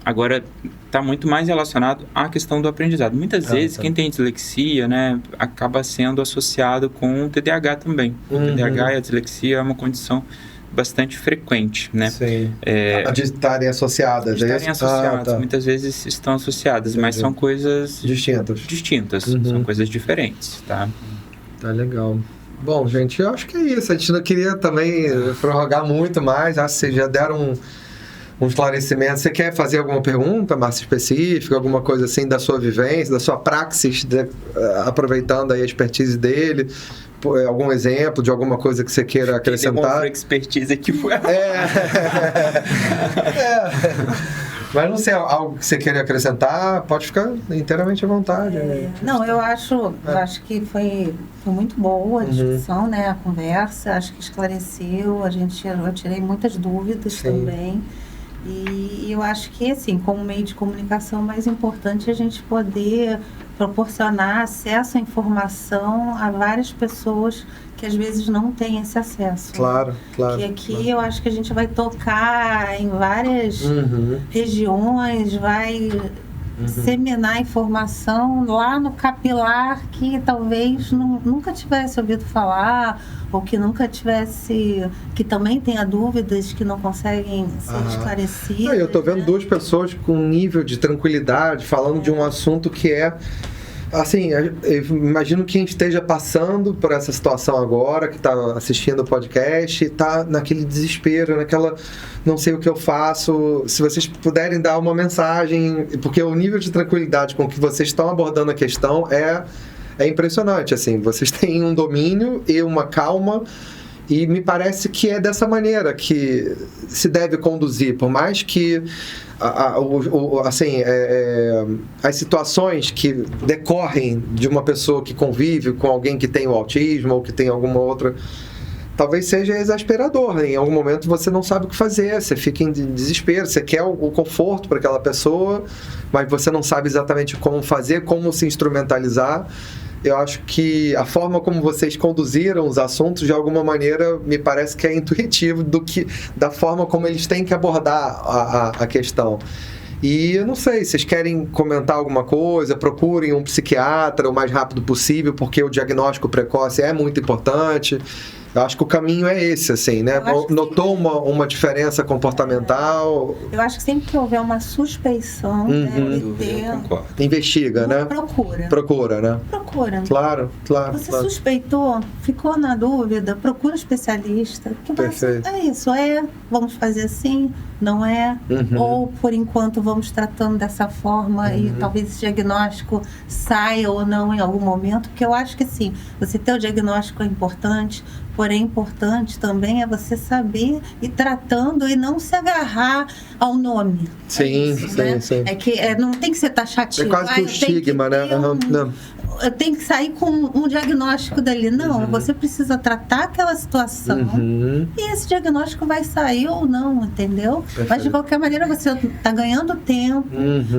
C: Agora está muito mais relacionado à questão do aprendizado. Muitas vezes quem tem dislexia, né, acaba sendo associado com o TDAH também. O TDAH e a dislexia é uma condição bastante frequente, né?
E: Sim. De estarem associadas.
C: Muitas vezes estão associadas, mas são coisas distintas, são coisas diferentes, tá?
E: Tá legal. Bom, gente, eu acho que é isso. A gente não queria também prorrogar muito mais, acho que vocês já deram um esclarecimento. Você quer fazer alguma pergunta, Márcia, específica, alguma coisa assim da sua vivência, da sua praxis, aproveitando aí a expertise dele? Algum exemplo de alguma coisa que você queira acrescentar?
C: Expertise aqui foi.
E: Mas não sei, algo que você queira acrescentar, pode ficar inteiramente à vontade.
D: Não, eu acho que foi muito boa a discussão, né? A conversa, acho que esclareceu, eu tirei muitas dúvidas também. E eu acho que, assim, como meio de comunicação, o mais importante é a gente poder proporcionar acesso à informação a várias pessoas que às vezes não têm esse acesso.
E: Claro.
D: Que aqui eu acho que a gente vai tocar em várias regiões, vai disseminar informação lá no capilar que talvez nunca tivesse ouvido falar, ou que nunca tivesse, que também tenha dúvidas que não conseguem ser esclarecidas.
E: Eu estou vendo duas pessoas com um nível de tranquilidade falando de um assunto que é assim, eu imagino quem esteja passando por essa situação agora, que está assistindo o podcast, está naquele desespero, naquela não sei o que eu faço. Se vocês puderem dar uma mensagem, porque o nível de tranquilidade com que vocês estão abordando a questão é impressionante, assim, vocês têm um domínio e uma calma, e me parece que é dessa maneira que se deve conduzir, por mais que as situações que decorrem de uma pessoa que convive com alguém que tem o autismo ou que tem alguma outra, talvez seja exasperador, né? Em algum momento você não sabe o que fazer, você fica em desespero, você quer o conforto para aquela pessoa, mas você não sabe exatamente como fazer, como se instrumentalizar. Eu acho que a forma como vocês conduziram os assuntos, de alguma maneira, me parece que é intuitivo da forma como eles têm que abordar a questão. E eu não sei, vocês querem comentar alguma coisa, procurem um psiquiatra o mais rápido possível, porque o diagnóstico precoce é muito importante. Eu acho que o caminho é esse, assim, né? Notou uma diferença comportamental?
D: Eu acho que sempre que houver uma suspeição,
E: investiga, né? Procura, né? Claro.
D: Você suspeitou, ficou na dúvida, procura um especialista.
E: Perfeito.
D: É isso, vamos fazer assim, não é? Ou, por enquanto, vamos tratando dessa forma e talvez esse diagnóstico saia ou não em algum momento, porque eu acho que, sim, você ter o diagnóstico é importante, porém importante também é você saber ir tratando e não se agarrar ao nome.
E: Sim.
D: É que não tem que ser taxativo.
E: É quase que um estigma, né?
D: Eu tenho que sair com um diagnóstico dali. Não, você precisa tratar aquela situação e esse diagnóstico vai sair ou não, entendeu?
E: Perfeito.
D: Mas de qualquer maneira você está ganhando tempo,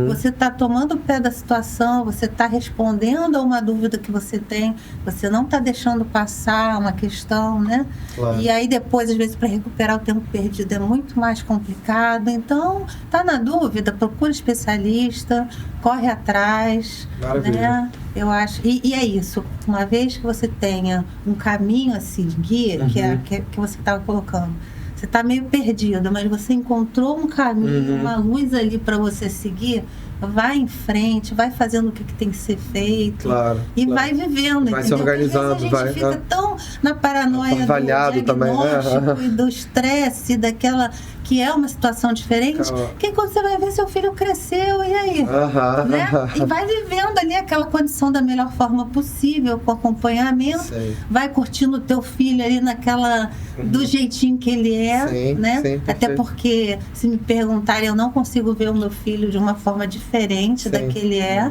D: você está tomando o pé da situação, você está respondendo a uma dúvida que você tem, você não está deixando passar uma questão, né?
E: Claro.
D: E aí depois, às vezes, para recuperar o tempo perdido é muito mais complicado. Então, tá na dúvida, procura especialista, corre atrás.
E: Maravilha.
D: Né? Eu acho. E é isso. Uma vez que você tenha um caminho a seguir, que você estava colocando, você está meio perdido, mas você encontrou um caminho, uma luz ali para você seguir, vai em frente, vai fazendo o que tem que ser feito e vai vivendo,
E: vai se organizando,
D: às vezes a gente fica tão na paranoia do diagnóstico e do estresse, daquela que é uma situação diferente, que quando você vai ver, seu filho cresceu, e aí? Né? E vai vivendo ali aquela condição da melhor forma possível, com acompanhamento, vai curtindo o teu filho ali naquela, do jeitinho que ele é, né? Até porque, se me perguntarem, eu não consigo ver o meu filho de uma forma diferente da que ele é.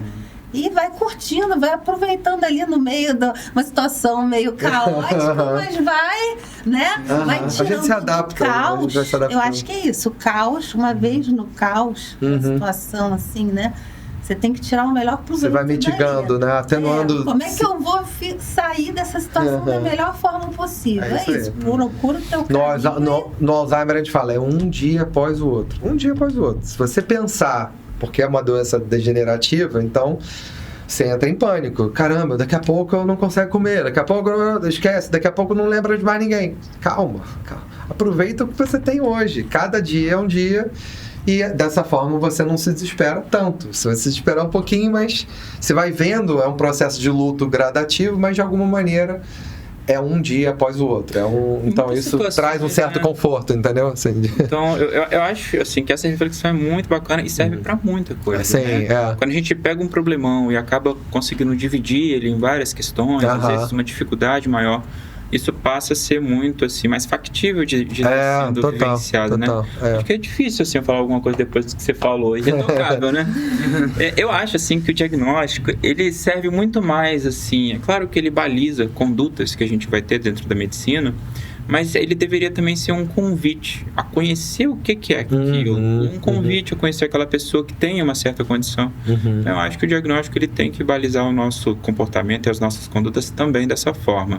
D: E vai curtindo, vai aproveitando ali no meio de uma situação meio caótica, mas vai, né? Vai tirando.
E: A gente se adapta.
D: Caos. Eu acho que é isso. O caos, uma vez no caos, uma situação assim, né? Você tem que tirar o melhor proveito.
E: Você vai mitigando, né? Atenuando.
D: Como é que eu vou sair dessa situação da melhor forma possível? É isso. Procura o teu caminho.
E: No Alzheimer a gente fala, é um dia após o outro. Um dia após o outro. Se você pensar, porque é uma doença degenerativa, então você entra em pânico. Caramba, daqui a pouco eu não consigo comer, daqui a pouco esquece, daqui a pouco não lembra de mais ninguém. Calma. Aproveita o que você tem hoje. Cada dia é um dia e dessa forma você não se desespera tanto. Você vai se desesperar um pouquinho, mas você vai vendo, é um processo de luto gradativo, mas de alguma maneira é um dia após o outro. Então isso traz um certo conforto, entendeu? Assim.
C: Então eu acho assim, que essa reflexão é muito bacana e serve para muita coisa.
E: Sim,
C: né? Quando a gente pega um problemão e acaba conseguindo dividir ele em várias questões, às vezes uma dificuldade maior, isso passa a ser muito assim, mais factível de estar sendo vivenciado, né? Acho que é difícil assim, falar alguma coisa depois do que você falou, irretocável, né? Eu acho assim que o diagnóstico, ele serve muito mais assim, é claro que ele baliza condutas que a gente vai ter dentro da medicina, mas ele deveria também ser um convite a conhecer o que é aquilo, um convite a conhecer aquela pessoa que tem uma certa condição. Eu acho que o diagnóstico ele tem que balizar o nosso comportamento e as nossas condutas também dessa forma.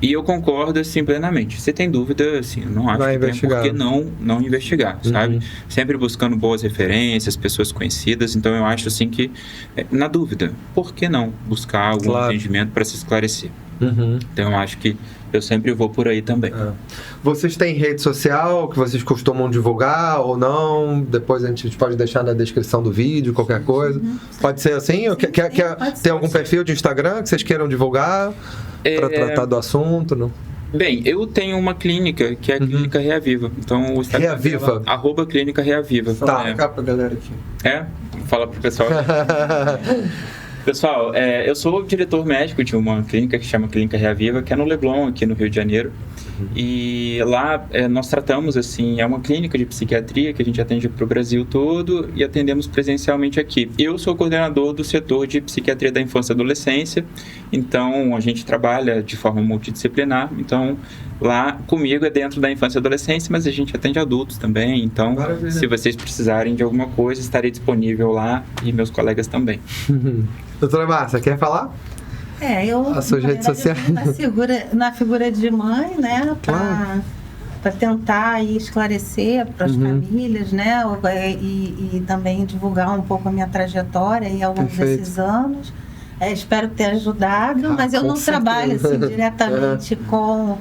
C: E eu concordo, assim, plenamente. Se tem dúvida, assim, eu não acho que tem por que não investigar, sabe? Sempre buscando boas referências, pessoas conhecidas. Então, eu acho, assim, que, na dúvida, por que não buscar algum entendimento para se esclarecer? Então, eu acho que eu sempre vou por aí também.
E: Vocês têm rede social que vocês costumam divulgar ou não? Depois a gente pode deixar na descrição do vídeo, qualquer coisa. Pode ser assim? Tem algum perfil de Instagram que vocês queiram divulgar para tratar do assunto? Não?
C: Bem, eu tenho uma clínica que é a Clínica Reaviva. Então, o Instagram
E: Reaviva.
C: @ Clínica Reaviva.
E: Tá, cá pra galera aqui.
C: Fala pro pessoal. Pessoal, eu sou o diretor médico de uma clínica que chama Clínica Reaviva, que é no Leblon, aqui no Rio de Janeiro. E lá nós tratamos, assim, é uma clínica de psiquiatria que a gente atende para o Brasil todo e atendemos presencialmente aqui. Eu sou coordenador do setor de psiquiatria da infância e adolescência, então a gente trabalha de forma multidisciplinar. Então, lá comigo é dentro da infância e adolescência, mas a gente atende adultos também. Então, se vocês precisarem de alguma coisa, estarei disponível lá e meus colegas também.
E: Doutora Márcia, quer falar?
D: As
E: suas redes sociais.
D: Na figura de mãe, né? Para tentar aí esclarecer para as famílias, né? E também divulgar um pouco a minha trajetória e ao longo desses anos. Espero ter ajudado, mas eu não trabalho assim, diretamente com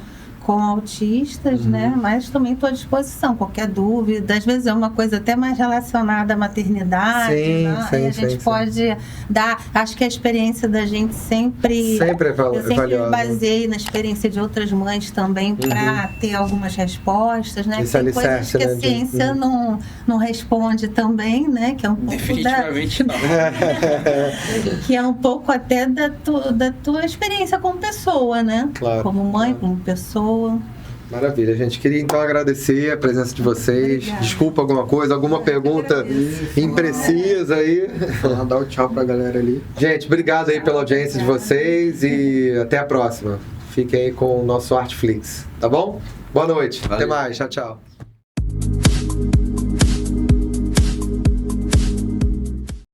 D: com autistas, né? Mas também estou à disposição, qualquer dúvida. Às vezes é uma coisa até mais relacionada à maternidade, né? Aí a gente pode dar... Acho que a experiência da gente sempre
E: é
D: eu sempre
E: valiosa.
D: baseei na experiência de outras mães também para ter algumas respostas, né?
E: Esse
D: Tem coisas
E: alicerce,
D: que
E: né,
D: a ciência não responde também, né? Que é um pouco
C: Definitivamente não.
D: que é um pouco até da tua experiência como pessoa, né?
E: Claro,
D: Como mãe,
E: claro.
D: como pessoa.
E: Maravilha, gente. Queria então agradecer a presença de vocês.
D: Obrigada.
E: Desculpa alguma coisa, alguma pergunta imprecisa aí.
A: Dar o tchau pra galera ali.
E: Gente, obrigado aí pela audiência de vocês e até a próxima. Fiquem aí com o nosso Artflix, tá bom? Boa noite.
A: Valeu.
E: Até mais. Tchau, tchau.